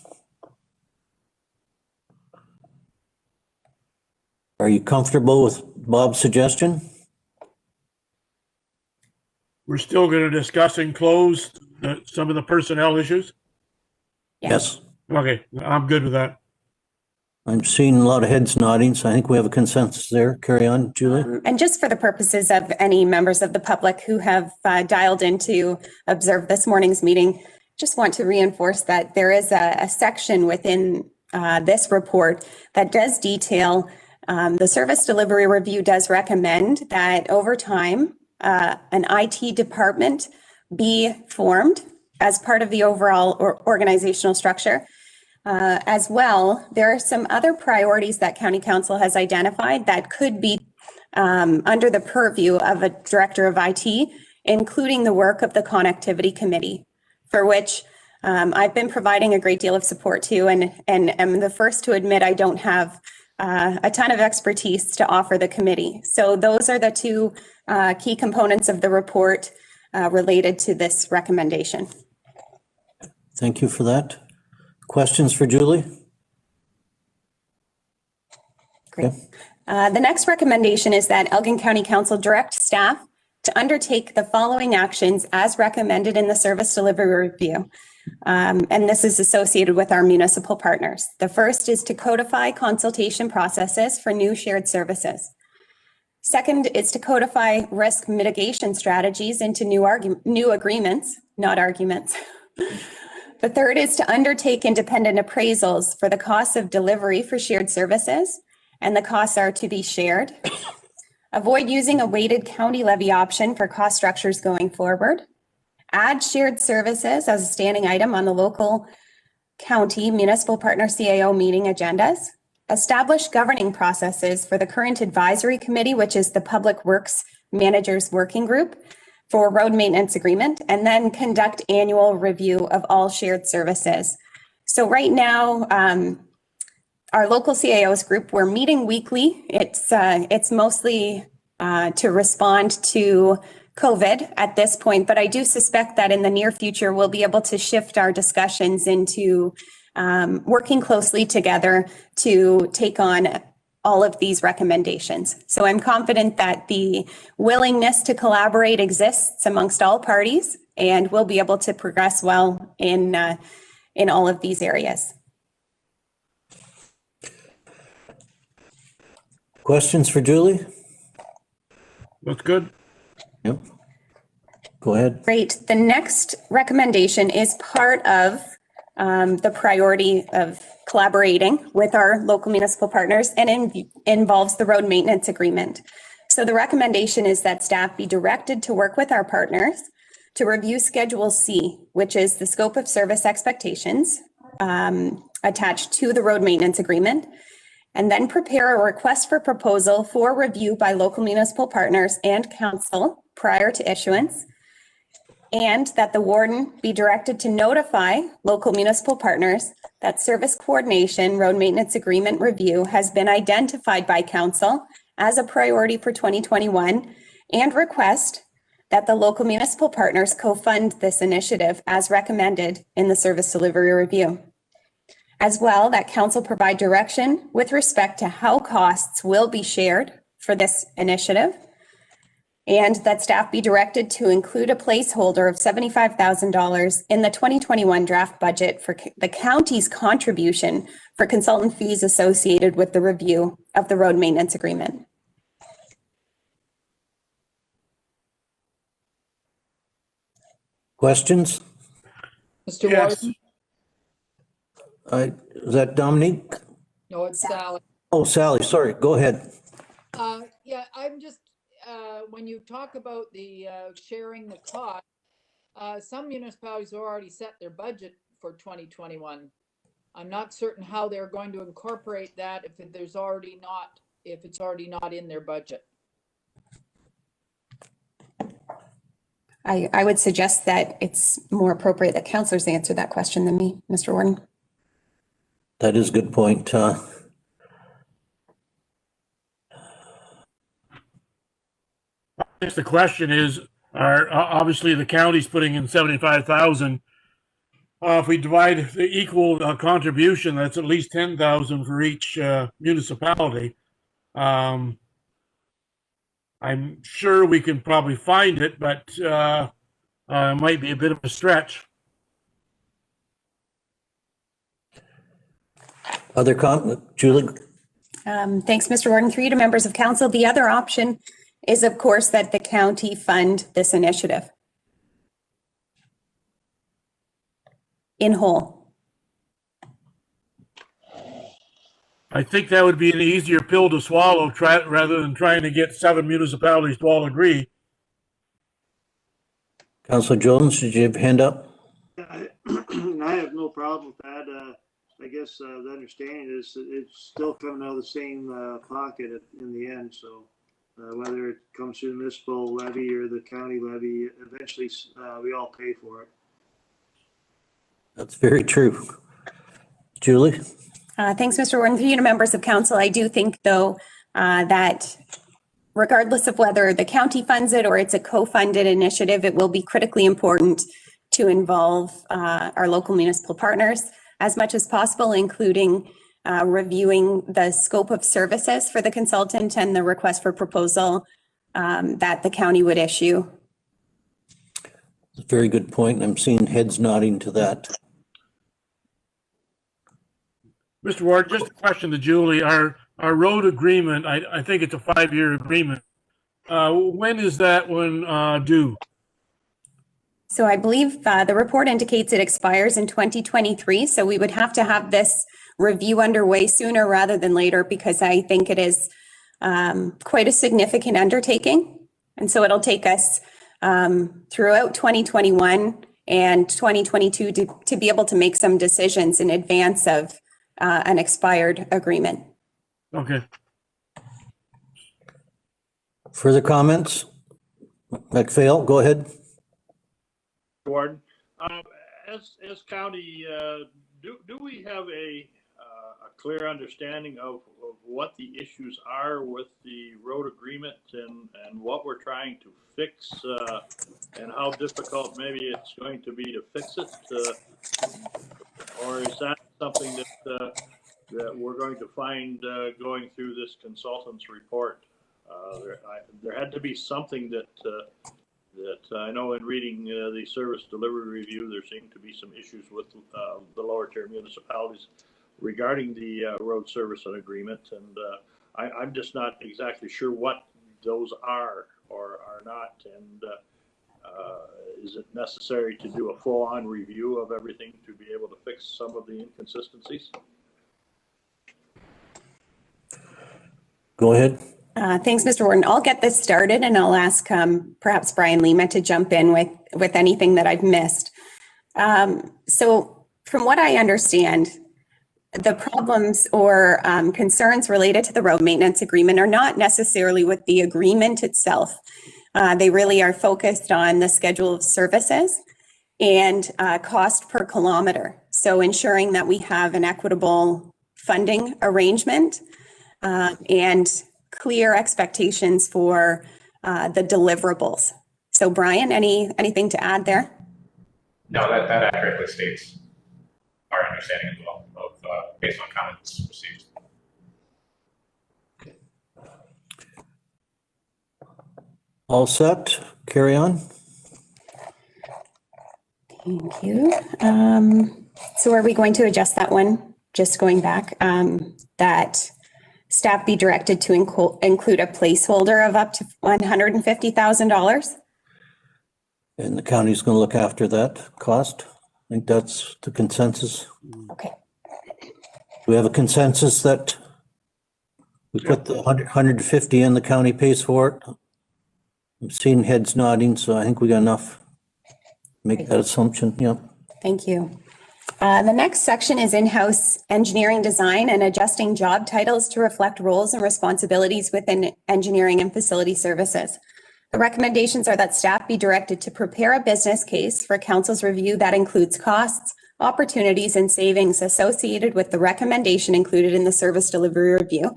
Are you comfortable with Bob's suggestion? We're still going to discuss in closed some of the personnel issues. Yes. Okay, I'm good with that. I'm seeing a lot of heads nodding, so I think we have a consensus there. Carry on, Julie. And just for the purposes of any members of the public who have dialed in to observe this morning's meeting, just want to reinforce that there is a section within this report that does detail the service delivery review does recommend that over time, an IT department be formed as part of the overall organizational structure. As well, there are some other priorities that County Council has identified that could be under the purview of a director of IT, including the work of the Connectivity Committee, for which I've been providing a great deal of support to, and am the first to admit I don't have a ton of expertise to offer the committee. So those are the two key components of the report related to this recommendation. Thank you for that. Questions for Julie? Great. The next recommendation is that Elgin County Council direct staff to undertake the following actions as recommended in the service delivery review. And this is associated with our municipal partners. The first is to codify consultation processes for new shared services. Second is to codify risk mitigation strategies into new agreements, not arguments. The third is to undertake independent appraisals for the costs of delivery for shared services, and the costs are to be shared. Avoid using a weighted county levy option for cost structures going forward. Add shared services as a standing item on the local county municipal partner CAO meeting agendas. Establish governing processes for the current advisory committee, which is the Public Works Managers Working Group, for road maintenance agreement, and then conduct annual review of all shared services. So right now, our local CAOs group, we're meeting weekly. It's mostly to respond to COVID at this point, but I do suspect that in the near future, we'll be able to shift our discussions into working closely together to take on all of these recommendations. So I'm confident that the willingness to collaborate exists amongst all parties, and we'll be able to progress well in all of these areas. Questions for Julie? That's good. Yep. Go ahead. Great. The next recommendation is part of the priority of collaborating with our local municipal partners, and involves the road maintenance agreement. So the recommendation is that staff be directed to work with our partners to review Schedule C, which is the scope of service expectations attached to the road maintenance agreement, and then prepare a request for proposal for review by local municipal partners and council prior to issuance. And that the warden be directed to notify local municipal partners that service coordination road maintenance agreement review has been identified by council as a priority for 2021, and request that the local municipal partners co-fund this initiative as recommended in the service delivery review. As well, that council provide direction with respect to how costs will be shared for this initiative, and that staff be directed to include a placeholder of $75,000 in the 2021 draft budget for the county's contribution for consultant fees associated with the review of the road maintenance agreement. Questions? Mr. Yes. Warden? Is that Dominique? No, it's Sally. Oh, Sally, sorry. Go ahead. Yeah, I'm just, when you talk about the sharing the cost, some municipalities have already set their budget for 2021. I'm not certain how they're going to incorporate that if it's already not in their budget. I would suggest that it's more appropriate that councillors answer that question than me, Mr. Warden. That is a good point. I guess the question is, obviously the county's putting in 75,000. If we divide the equal contribution, that's at least 10,000 for each municipality. I'm sure we can probably find it, but it might be a bit of a stretch. Other Julie? Thanks, Mr. Warden. Through you to members of council. The other option is, of course, that the county fund this initiative in whole. I think that would be an easier pill to swallow rather than trying to get 7 municipalities to all agree. Councillor Jones, did you have a hand up? I have no problem with that. I guess the understanding is that it's still coming out of the same pocket in the end. So whether it comes through the municipal levy or the county levy, eventually we all pay for it. That's very true. Julie? Thanks, Mr. Warden. Through you to members of council. I do think, though, that regardless of whether the county funds it or it's a co-funded initiative, it will be critically important to involve our local municipal partners as much as possible, including reviewing the scope of services for the consultant and the request for proposal that the county would issue. That's a very good point. I'm seeing heads nodding to that. Mr. Ward, just a question to Julie. Our road agreement, I think it's a 5-year agreement. When is that one due? So I believe the report indicates it expires in 2023. So we would have to have this review underway sooner rather than later, because I think it is quite a significant undertaking. And so it'll take us throughout 2021 and 2022 to be able to make some decisions in advance of an expired agreement. Okay. Further comments? McPhail, go ahead. Warden, as county, do we have a clear understanding of what the issues are with the road agreement and what we're trying to fix and how difficult maybe it's going to be to fix it? Or is that something that we're going to find going through this consultant's report? There had to be something that I know in reading the service delivery review, there seemed to be some issues with the lower tier municipalities regarding the road service and agreement. And I'm just not exactly sure what those are or are not. And is it necessary to do a full-on review of everything to be able to fix some of the inconsistencies? Go ahead. Thanks, Mr. Warden. I'll get this started and I'll ask perhaps Brian Lima to jump in with anything that I've missed. So from what I understand, the problems or concerns related to the road maintenance agreement are not necessarily with the agreement itself. They really are focused on the schedule of services and cost per kilometer. So ensuring that we have an equitable funding arrangement and clear expectations for the deliverables. So Brian, anything to add there? No, that accurately states our understanding as well of based on comments received. All set. Carry on. Thank you. So are we going to adjust that one? Just going back, that staff be directed to include a placeholder of up to $150,000? And the county's going to look after that cost. I think that's the consensus. Okay. Do we have a consensus that we put the 150 in, the county pays for it? I'm seeing heads nodding, so I think we got enough. Make that assumption. Yep. Thank you. The next section is in-house engineering design and adjusting job titles to reflect roles and responsibilities within engineering and facility services. The recommendations are that staff be directed to prepare a business case for council's review that includes costs, opportunities, and savings associated with the recommendation included in the service delivery review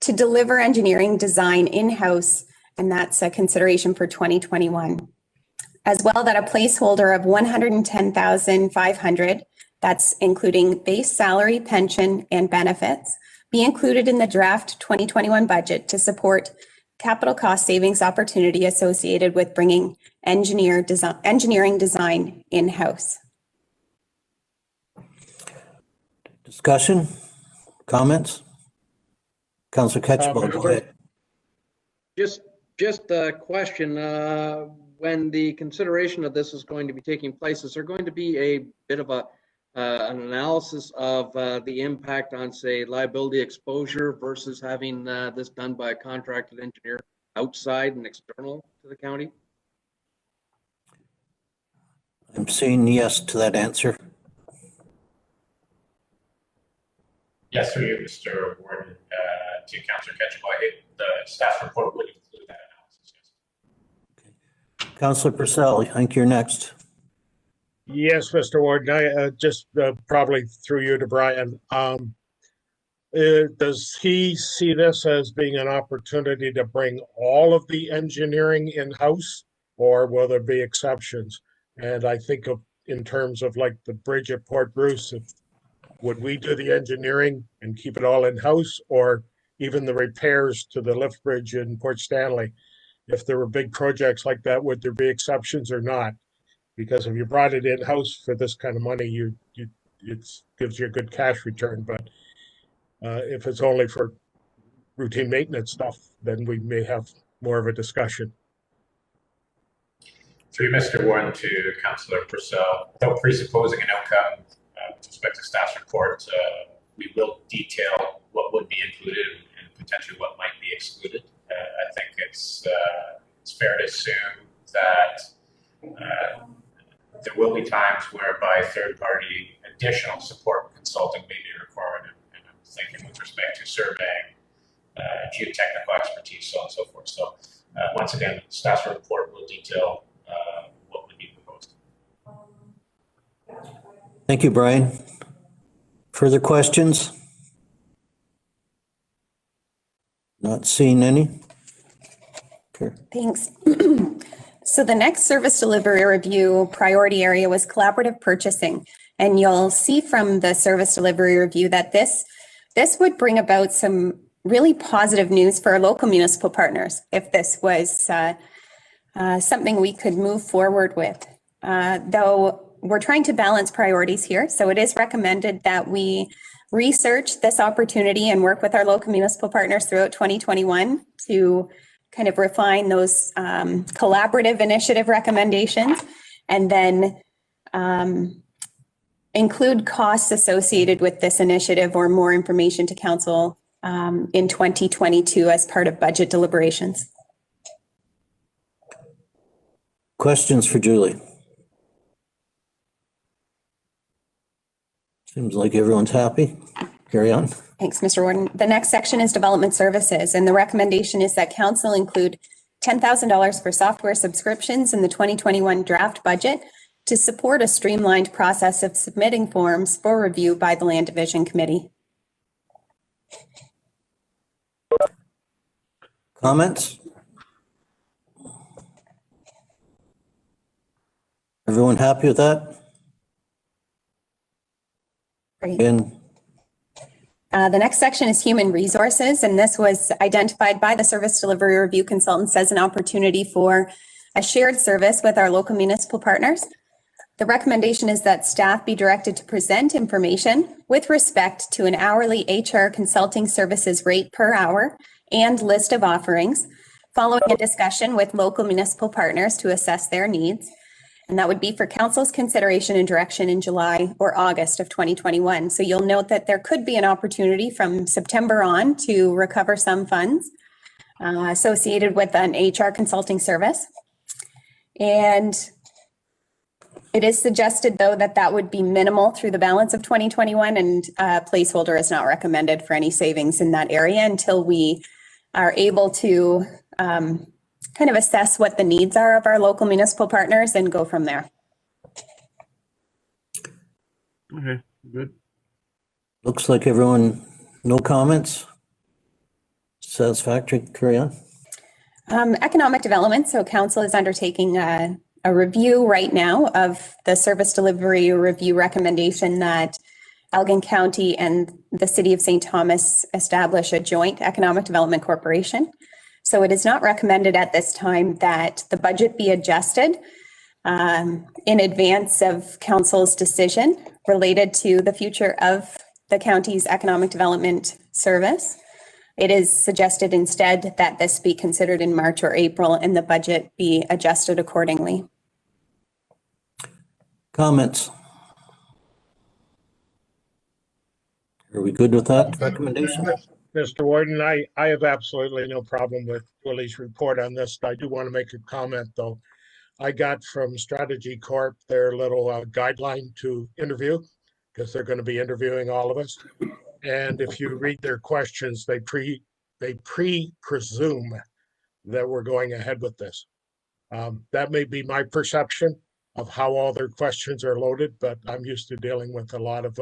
to deliver engineering design in-house, and that's a consideration for 2021. As well, that a placeholder of $110,500, that's including base salary, pension, and benefits, be included in the draft 2021 budget to support capital cost savings opportunity associated with bringing engineering design in-house. Discussion? Comments? Councillor Ketchba, go ahead. Just a question, when the consideration of this is going to be taking place, is there going to be a bit of an analysis of the impact on, say, liability exposure versus having this done by a contracted engineer outside and external to the county? I'm saying yes to that answer. Yes, through you, Mr. Warden, to Councillor Ketchba, the staff report would include that analysis, yes. Councillor Purcell, I think you're next. Yes, Mr. Warden, I just probably through you to Brian. Does he see this as being an opportunity to bring all of the engineering in-house, or will there be exceptions? And I think of in terms of like the bridge at Port Bruce, would we do the engineering and keep it all in-house, or even the repairs to the lift bridge in Port Stanley? If there were big projects like that, would there be exceptions or not? Because if you brought it in-house for this kind of money, it gives you a good cash return. But if it's only for routine maintenance stuff, then we may have more of a discussion. Through Mr. Warden to Councillor Purcell, without presupposing an outcome with respect to staff's report, we will detail what would be included and potentially what might be excluded. I think it's fair to assume that there will be times whereby third-party additional support consulting may be required, and I'm thinking with respect to surveying, geotechnical expertise, so on and so forth. So once again, staff's report will detail what would be proposed. Thank you, Brian. Further questions? Not seeing any. Okay. Thanks. So the next service delivery review priority area was collaborative purchasing. And you'll see from the service delivery review that this would bring about some really positive news for our local municipal partners if this was something we could move forward with. Though we're trying to balance priorities here, so it is recommended that we research this opportunity and work with our local municipal partners throughout 2021 to kind of refine those collaborative initiative recommendations, and then include costs associated with this initiative or more information to council in 2022 as part of budget deliberations. Questions for Julie? Seems like everyone's happy. Carry on. Thanks, Mr. Warden. The next section is development services, and the recommendation is that council include $10,000 for software subscriptions in the 2021 draft budget to support a streamlined process of submitting forms for review by the Land Division Committee. Comments? Everyone happy with that? Great. And The next section is human resources, and this was identified by the service delivery review consultants as an opportunity for a shared service with our local municipal partners. The recommendation is that staff be directed to present information with respect to an hourly HR consulting services rate per hour and list of offerings, following a discussion with local municipal partners to assess their needs. And that would be for council's consideration and direction in July or August of 2021. So you'll note that there could be an opportunity from September on to recover some funds associated with an HR consulting service. And it is suggested, though, that that would be minimal through the balance of 2021, and a placeholder is not recommended for any savings in that area until we are able to kind of assess what the needs are of our local municipal partners and go from there. Okay, good. looks like everyone, no comments? Satisfactory, carry on. Economic development. So council is undertaking a review right now of the service delivery review recommendation that Elgin County and the City of St. Thomas establish a joint economic development corporation. So it is not recommended at this time that the budget be adjusted in advance of council's decision related to the future of the county's economic development service. It is suggested instead that this be considered in March or April and the budget be adjusted accordingly. Comments? Are we good with that recommendation? Mr. Warden, I have absolutely no problem with Willie's report on this. I do want to make a comment, though. I got from Strategy Corp their little guideline to interview, because they're going to be interviewing all of us. And if you read their questions, they presume that we're going ahead with this. That may be my perception of how all their questions are loaded, but I'm used to dealing with a lot of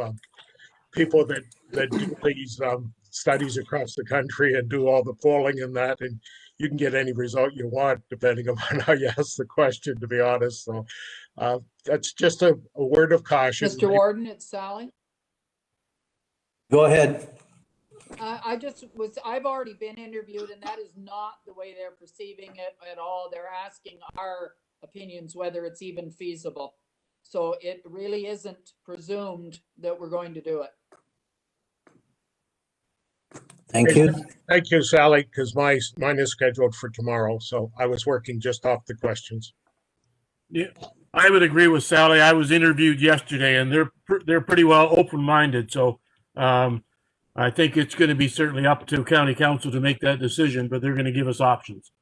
people that do these studies across the country and do all the polling and that, and you can get any result you want depending upon how you ask the question, to be honest. So that's just a word of caution. Mr. Warden, it's Sally. Go ahead. I've already been interviewed, and that is not the way they're perceiving it at all. They're asking our opinions, whether it's even feasible. So it really isn't presumed that we're going to do it. Thank you. Thank you, Sally, because mine is scheduled for tomorrow, so I was working just off the questions. Yeah, I would agree with Sally. I was interviewed yesterday, and they're pretty well open-minded. So I think it's going to be certainly up to County Council to make that decision, but they're going to give us options.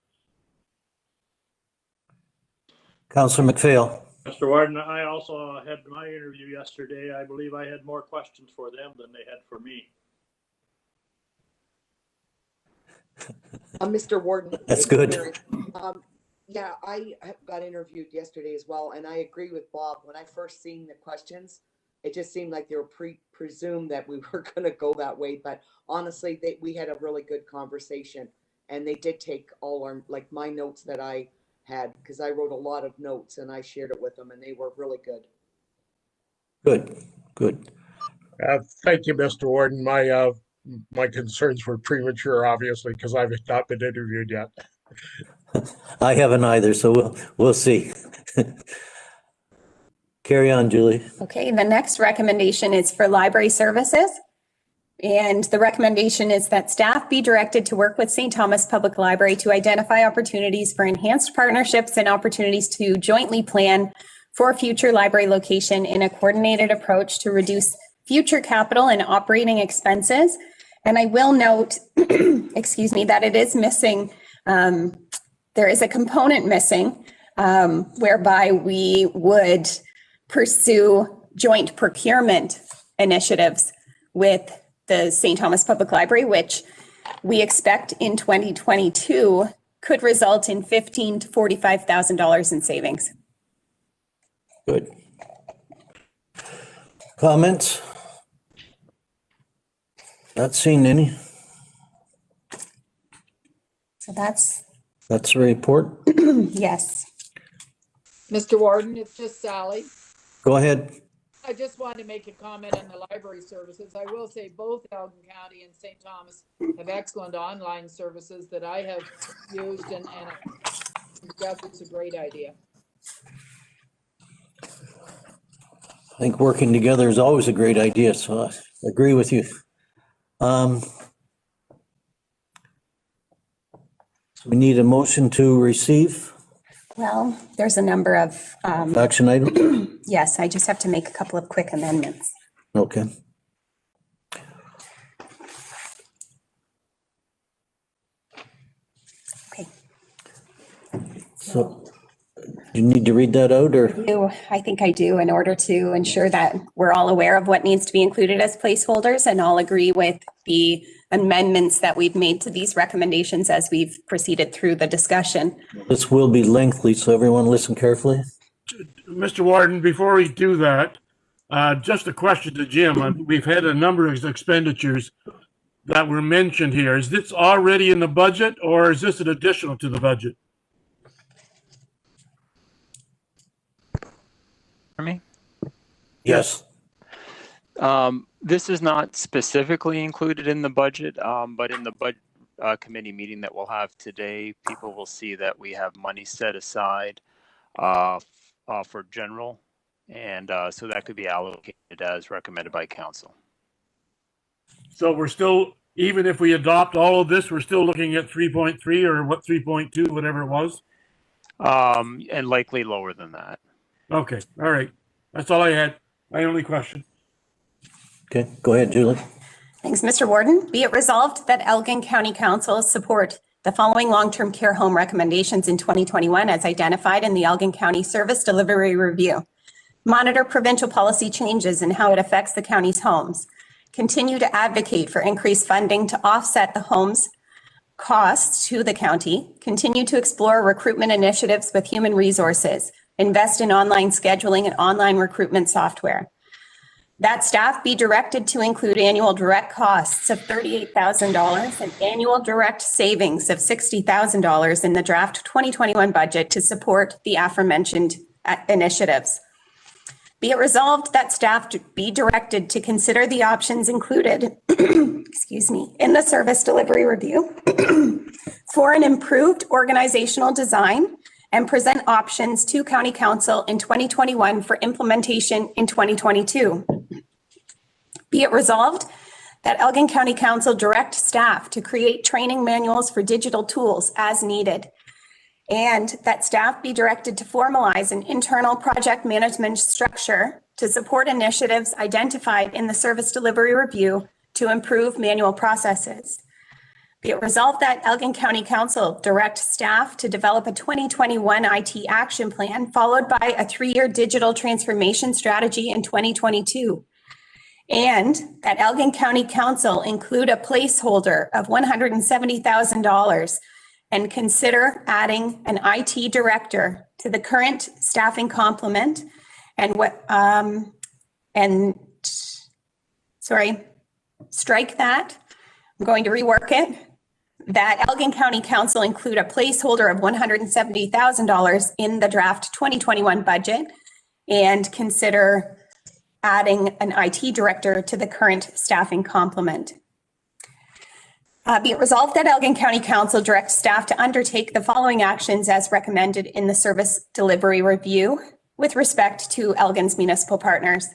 Councillor McPhail. Mr. Warden, I also had my interview yesterday. I believe I had more questions for them than they had for me. Mr. Warden. That's good. Yeah, I got interviewed yesterday as well, and I agree with Bob. When I first seen the questions, it just seemed like they were presumed that we were going to go that way. But honestly, we had a really good conversation, and they did take all our, like my notes that I had, because I wrote a lot of notes and I shared it with them, and they were really good. Good. Thank you, Mr. Warden. My concerns were premature, obviously, because I've not been interviewed yet. I haven't either, so we'll see. Carry on, Julie. Okay, the next recommendation is for library services. And the recommendation is that staff be directed to work with St. Thomas Public Library to identify opportunities for enhanced partnerships and opportunities to jointly plan for future library location in a coordinated approach to reduce future capital and operating expenses. And I will note, excuse me, that it is missing. There is a component missing whereby we would pursue joint procurement initiatives with the St. Thomas Public Library, which we expect in 2022 could result in $15,000 to $45,000 in savings. Good. Comments? Not seen any. So that's the report. yes. Mr. Warden, it's just Sally. Go ahead. I just wanted to make a comment on the library services. I will say both Elgin County and St. Thomas have excellent online services that I have used, and it's a great idea. I think working together is always a great idea, so I agree with you. So we need a motion to receive. Well, there's a number of Action item? yes, I just have to make a couple of quick amendments. Okay. Okay. So you need to read that out, or? I think I do, in order to ensure that we're all aware of what needs to be included as placeholders and all agree with the amendments that we've made to these recommendations as we've proceeded through the discussion. This will be lengthy, so everyone listen carefully. Mr. Warden, before we do that, just a question to Jim. We've had a number of expenditures that were mentioned here. Is this already in the budget, or is this an additional to the budget? For me? Yes. This is not specifically included in the budget, but in the budget committee meeting that we'll have today, people will see that we have money set aside for general, and so that could be allocated as recommended by council. So we're still, even if we adopt all of this, we're still looking at 3.3 or what, 3.2, whatever it was? And likely lower than that. Okay, all right. That's all I had. My only question. Okay, go ahead, Julie. Thanks, Mr. Warden. Be it resolved that Elgin County Council support the following long-term care home recommendations in 2021 as identified in the Elgin County Service Delivery Review. Monitor provincial policy changes and how it affects the county's homes. Continue to advocate for increased funding to offset the homes costs to the county. Continue to explore recruitment initiatives with human resources. Invest in online scheduling and online recruitment software. That staff be directed to include annual direct costs of $38,000 and annual direct savings of $60,000 in the draft 2021 budget to support the aforementioned initiatives. Be it resolved that staff be directed to consider the options included excuse me, in the service delivery review for an improved organizational design and present options to County Council in 2021 for implementation in 2022. Be it resolved that Elgin County Council direct staff to create training manuals for digital tools as needed, and that staff be directed to formalize an internal project management structure to support initiatives identified in the service delivery review to improve manual processes. Be it resolved that Elgin County Council direct staff to develop a 2021 IT action plan followed by a 3-year digital transformation strategy in 2022. And that Elgin County Council include a placeholder of $170,000 and consider adding an IT director to the current staffing complement strike that. I'm going to rework it. That Elgin County Council include a placeholder of $170,000 in the draft 2021 budget and consider adding an IT director to the current staffing complement. Be it resolved that Elgin County Council direct staff to undertake the following actions as recommended in the service delivery review with respect to Elgin's municipal partners.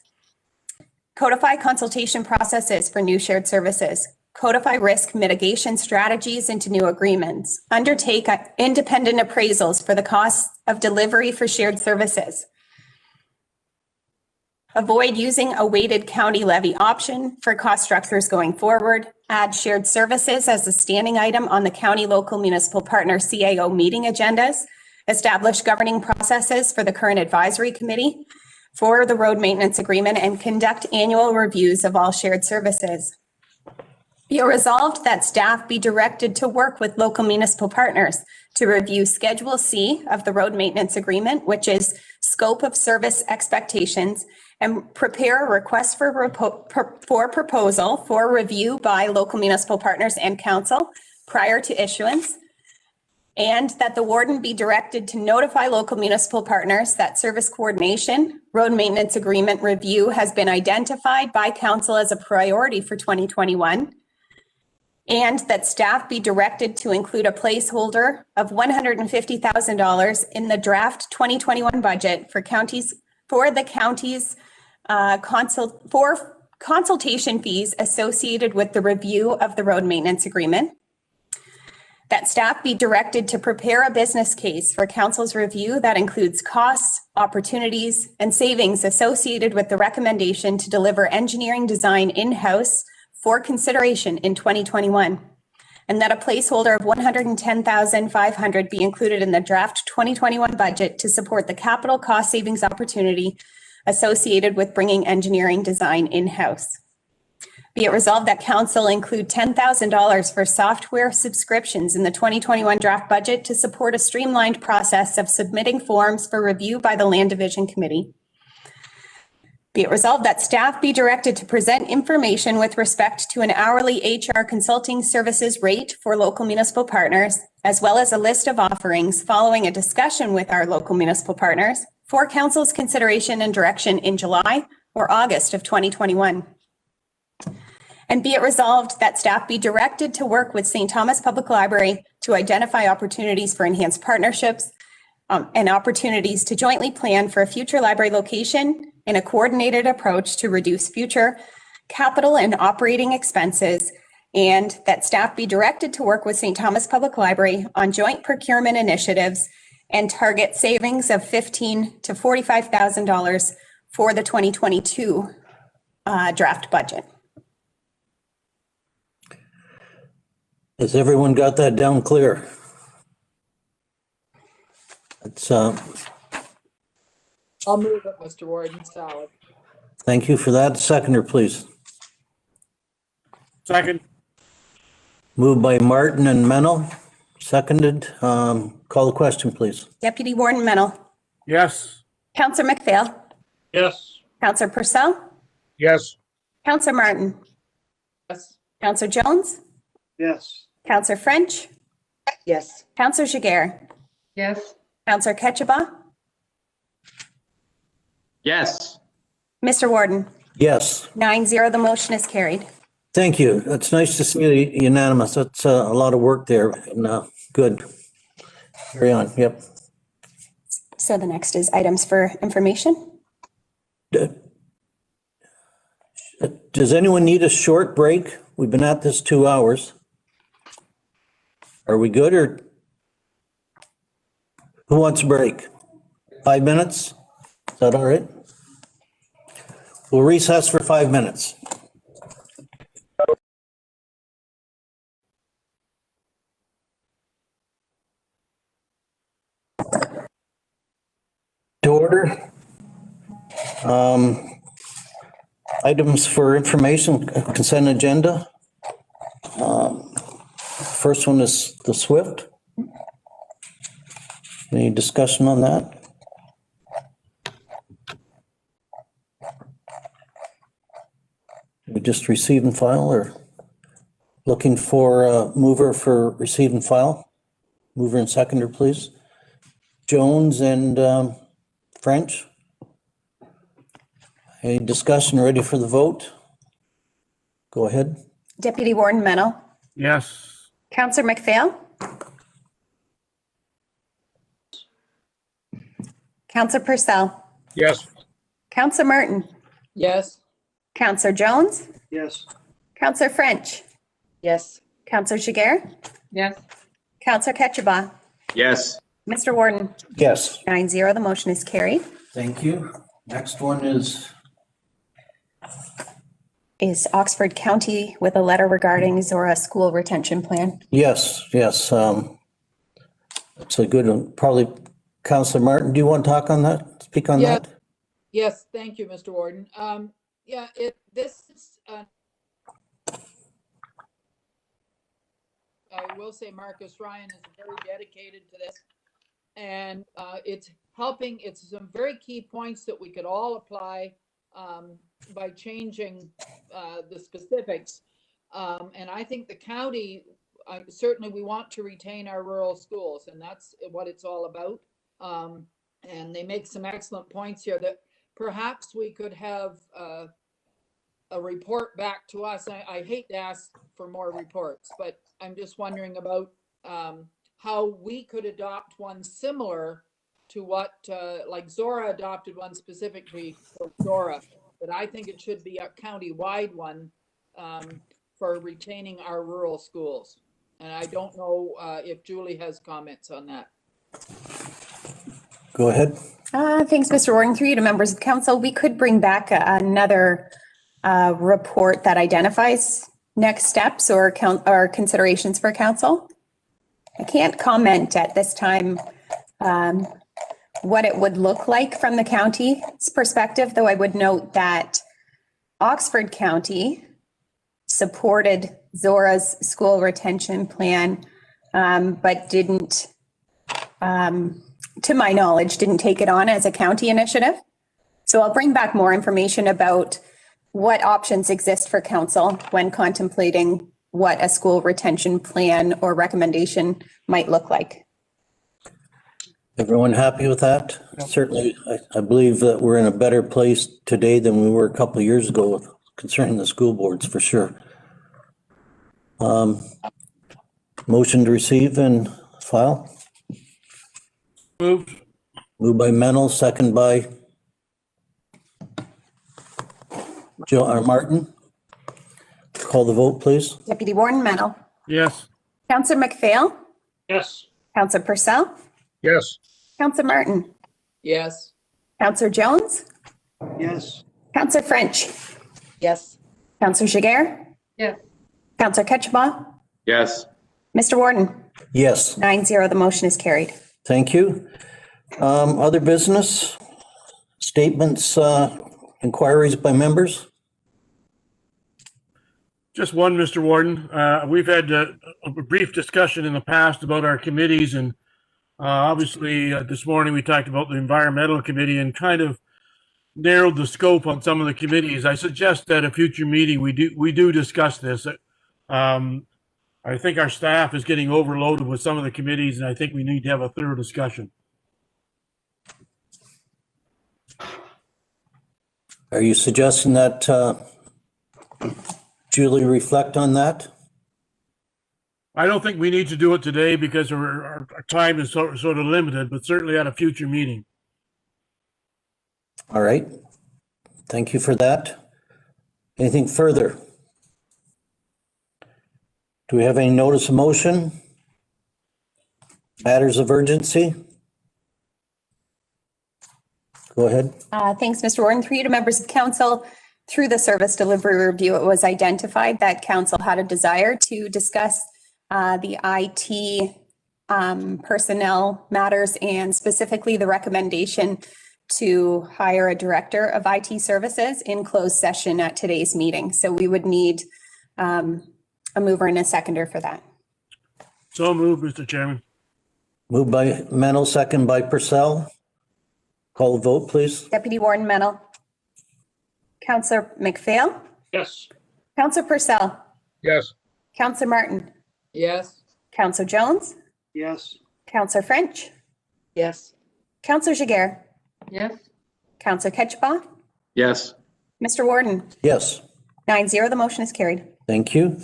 Codify consultation processes for new shared services. Codify risk mitigation strategies into new agreements. Undertake independent appraisals for the costs of delivery for shared services. Avoid using a weighted county levy option for cost structures going forward. Add shared services as a standing item on the county local municipal partner CAO meeting agendas. Establish governing processes for the current advisory committee for the road maintenance agreement and conduct annual reviews of all shared services. Be it resolved that staff be directed to work with local municipal partners to review Schedule C of the road maintenance agreement, which is scope of service expectations, and prepare a request for proposal for review by local municipal partners and council prior to issuance, and that the warden be directed to notify local municipal partners that service coordination road maintenance agreement review has been identified by council as a priority for 2021, and that staff be directed to include a placeholder of $150,000 in the draft 2021 budget for the county's consultation fees associated with the review of the road maintenance agreement. That staff be directed to prepare a business case for council's review that includes costs, opportunities, and savings associated with the recommendation to deliver engineering design in-house for consideration in 2021. And that a placeholder of $110,500 be included in the draft 2021 budget to support the capital cost savings opportunity associated with bringing engineering design in-house. Be it resolved that council include $10,000 for software subscriptions in the 2021 draft budget to support a streamlined process of submitting forms for review by the Land Division Committee. Be it resolved that staff be directed to present information with respect to an hourly HR consulting services rate for local municipal partners, as well as a list of offerings following a discussion with our local municipal partners for council's consideration and direction in July or August of 2021. And be it resolved that staff be directed to work with St. Thomas Public Library to identify opportunities for enhanced partnerships and opportunities to jointly plan for a future library location in a coordinated approach to reduce future capital and operating expenses, and that staff be directed to work with St. Thomas Public Library on joint procurement initiatives and target savings of $15,000 to $45,000 for the 2022 draft budget. Has everyone got that down clear? It's, I'll move it, Mr. Warden. Solid. thank you for that. Seconder, please. Second. Moved by Martin and Mennel, seconded. Call the question, please. Deputy Warden Mennel. Yes. Councillor McPhail. Yes. Councillor Purcell. Yes. Councillor Martin. Yes. Councillor Jones. Yes. Councillor French. Yes. Councillor Jiguer. Yes. Councillor Ketchabah. Yes. Mr. Warden. Yes. 9-0, the motion is carried. Thank you. It's nice to see unanimous. That's a lot of work there, and good. Carry on. Yep. So the next is items for information. Does anyone need a short break? We've been at this 2 hours. Are we good, or who wants a break? 5 minutes? Is that all right? We'll recess for 5 minutes. To order. Items for information, consent agenda. First one is the SWIFT. Any discussion on that? We just receive and file, or looking for a mover for receive and file? Mover and seconder, please. Jones and French. Any discussion, ready for the vote? Go ahead. Deputy Warden Mennel. Yes. Councillor McPhail. Councillor Purcell. Yes. Councillor Martin. Yes. Councillor Jones. Yes. Councillor French. Yes. Councillor Jiguer. Yes. Councillor Ketchabah. Yes. Mr. Warden. Yes. 9-0, the motion is carried. Thank you. Next one is Oxford County with a letter regarding Zora school retention plan. yes. It's a good one. Probably Councillor Martin, do you want to talk on that? Speak on Yeah. that? Yes, thank you, Mr. Warden. Yeah, this is, I will say Marcus Ryan is very dedicated to this. And it's helping, it's some very key points that we could all apply by changing the specifics. And I think the county, certainly we want to retain our rural schools, and that's what it's all about. And they make some excellent points here that perhaps we could have a report back to us. I hate to ask for more reports, but I'm just wondering about how we could adopt one similar to what, like Zora adopted one specifically for Zora, but I think it should be a county-wide one for retaining our rural schools. And I don't know if Julie has comments on that. Go ahead. Thanks, Mr. Warden. Through you to members of council, we could bring back another report that identifies next steps or considerations for council. I can't comment at this time what it would look like from the county's perspective, though I would note that Oxford County supported Zora's school retention plan, but didn't, to my knowledge, didn't take it on as a county initiative. So I'll bring back more information about what options exist for council when contemplating what a school retention plan or recommendation might look like. Everyone happy with that? Certainly, I believe that we're in a better place today than we were a couple of years ago concerning the school boards, for sure. Motion to receive and file. Moved. Moved by Mennel, second by Martin. Call the vote, please. Deputy Warden Mennel, Yes. Counselor McPhail, Yes. Counselor Purcell, Yes. Counselor Martin, Yes. Counselor Jones, Yes. Counselor French, Yes. Counselor Jiguer, Yes. Counselor Ketchabah, Yes. Mr. Warden, Yes, 9-0, the motion is carried. thank you. Other business, statements, inquiries by members? Just one, Mr. Warden. We've had a brief discussion in the past about our committees, and obviously this morning we talked about the environmental committee and kind of narrowed the scope on some of the committees. I suggest that a future meeting we do discuss this. I think our staff is getting overloaded with some of the committees, and I think we need to have a thorough discussion. Are you suggesting that Julie reflect on that? I don't think we need to do it today because our time is sort of limited, but certainly at a future meeting. All right. Thank you for that. Anything further? Do we have any notice of motion? Matters of urgency? Go ahead. Thanks, Mr. Warden. Through you to members of council, through the service delivery review, it was identified that council had a desire to discuss the IT personnel matters and specifically the recommendation to hire a director of IT services in closed session at today's meeting. So we would need a mover and a seconder for that. So moved, Mr. Chairman. Moved by Mennel, second by Purcell. Call the vote, please. Deputy Warden Mennel. Counselor McPhail. Yes. Counselor Purcell. Yes. Counselor Martin. Yes. Counselor Jones. Yes. Counselor French. Yes. Counselor Jiguer. Yes. Counselor Ketchbaugh. Yes. Mr. Warden, Yes, 9-0, the motion is carried. thank you.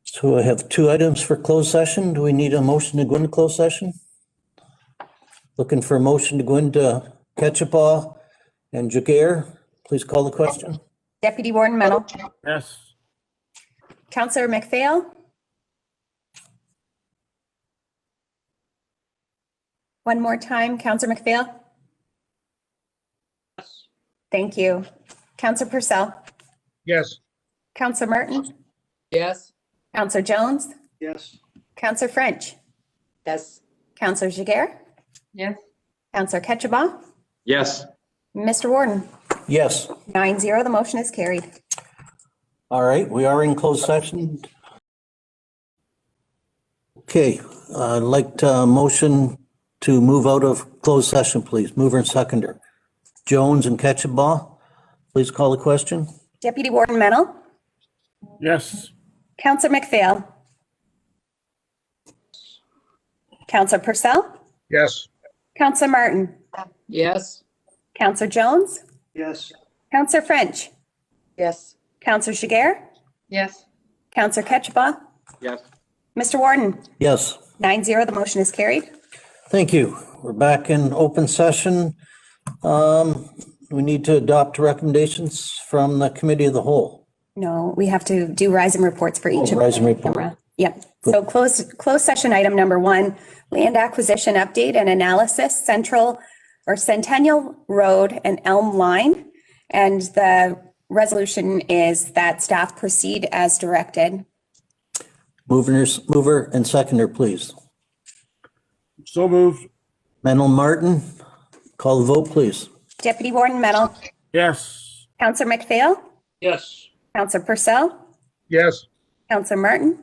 So I have two items for closed session. Do we need a motion to go into closed session? Looking for a motion to go into Ketchbaugh and Jiguer. Please call the question. Deputy Warden Mennel. Yes. Counselor McPhail. One more time, Counselor McPhail. Yes. Thank you. Counselor Purcell. Yes. Counselor Martin. Yes. Counselor Jones. Yes. Counselor French. Yes. Counselor Jiguer. Yes. Counselor Ketchabah. Yes. Mr. Warden, Yes, 9-0, the motion is carried. all right, we are in closed session. Okay, I'd like to motion to move out of closed session, please. Mover and seconder. Jones and Ketchabah, please call the question. Deputy Warden Mennel. Yes. Counselor McPhail. Counselor Purcell. Yes. Counselor Martin. Yes. Counselor Jones. Yes. Counselor French. Yes. Counselor Jiguer. Yes. Counselor Ketchabah. Yes. Mr. Warden, Yes, 9-0, the motion is carried. thank you. We're back in open session. We need to adopt recommendations from the committee of the whole. No, we have to do rise and reports for each of Rise and them. report. Yep. So closed session item number 1, land acquisition update and analysis, Centennial Road and Elm Line. And the resolution is that staff proceed as directed. Mover and seconder, please. So moved. Mennel Martin, call the vote, please. Deputy Warden Mennel. Yes. Counselor McPhail. Yes. Counselor Purcell. Yes. Counselor Martin.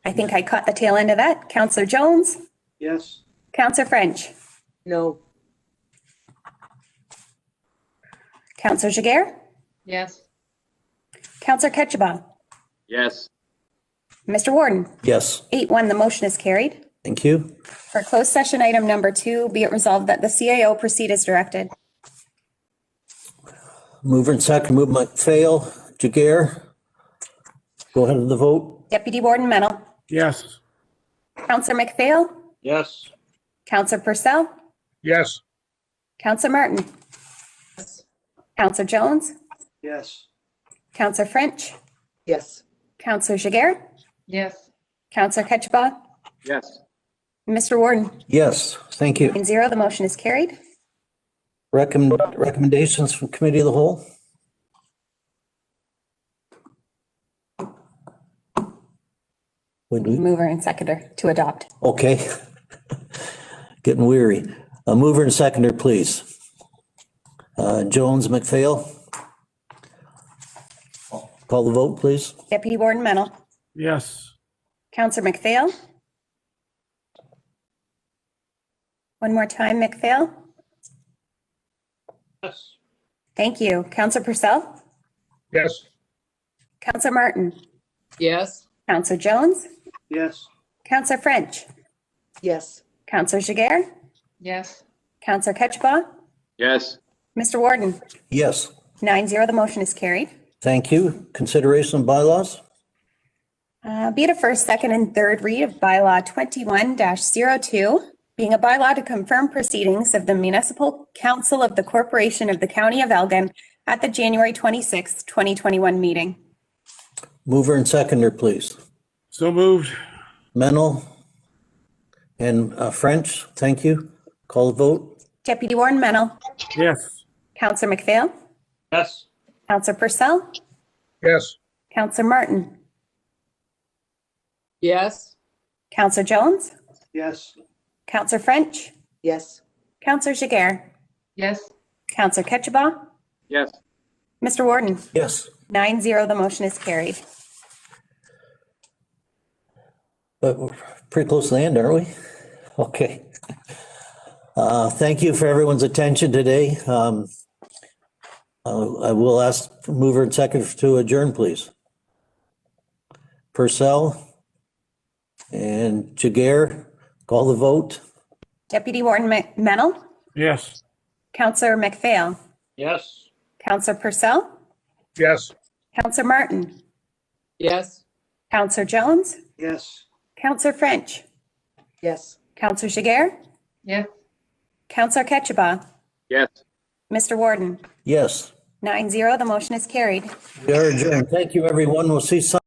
I think I caught the tail end of that. Counselor Jones. Yes. Counselor French. No. Counselor Jiguer. Yes. Counselor Ketchabah. Yes. Mr. Warden, Yes, 8-1, the motion is carried. thank you. For closed session item number 2, be it resolved that the CAO proceed as directed. Mover and second, movement fail. Jiguer, go ahead with the vote. Deputy Warden Mennel. Yes. Counselor McPhail. Yes. Counselor Purcell. Yes. Counselor Martin. Counselor Jones, Yes. Counselor French, Yes. Counselor Jiguer, Yes. Counselor Ketchba, Yes. Mr. Warden. Yes, thank you. 9-0, the motion is carried. Recommendations from Committee of the Whole? Mover and seconder to adopt. Okay. Getting weary. A mover and seconder, please. Jones, McPhail. Call the vote, please. Deputy Warden Mennel, Yes. Counselor McPhail. One more time, McPhail. Yes. Thank you. Counselor Purcell, Yes. Counselor Martin, Yes. Counselor Jones, Yes. Counselor French, Yes. Counselor Jiguer, Yes. Counselor Ketchba, Yes. Mr. Warden. Yes, 9-0, the motion is carried. thank you. Consideration of bylaws? Be it a first, second, and third read of bylaw 21-02, being a bylaw to confirm proceedings of the Municipal Council of the Corporation of the County of Elgin at the January 26, 2021 meeting. Mover and seconder, please. So moved. Mennel and French, thank you. Call the vote. Deputy Warden Mennel, Yes. Counselor McPhail, Yes. Counselor Purcell, Yes. Counselor Martin, Yes. Counselor Jones, Yes. Counselor French, Yes. Counselor Jiguer, Yes. Counselor Ketchba, Yes. Mr. Warden. Yes. 9-0, the motion is carried. But we're pretty close to the end, aren't we? Okay. Thank you for everyone's attention today. I will ask mover and seconder to adjourn, please. Purcell and Jiguer, call the vote. Deputy Warden Mennel, Yes. Counselor McPhail, Yes. Counselor Purcell, Yes. Counselor Martin, Yes. Counselor Jones, Yes. Counselor French, Yes. Counselor Jiguer, Yes. Counselor Ketchba, Yes. Mr. Warden. Yes, 9-0, the motion is carried. we are adjourned. Thank you, everyone. We'll see some.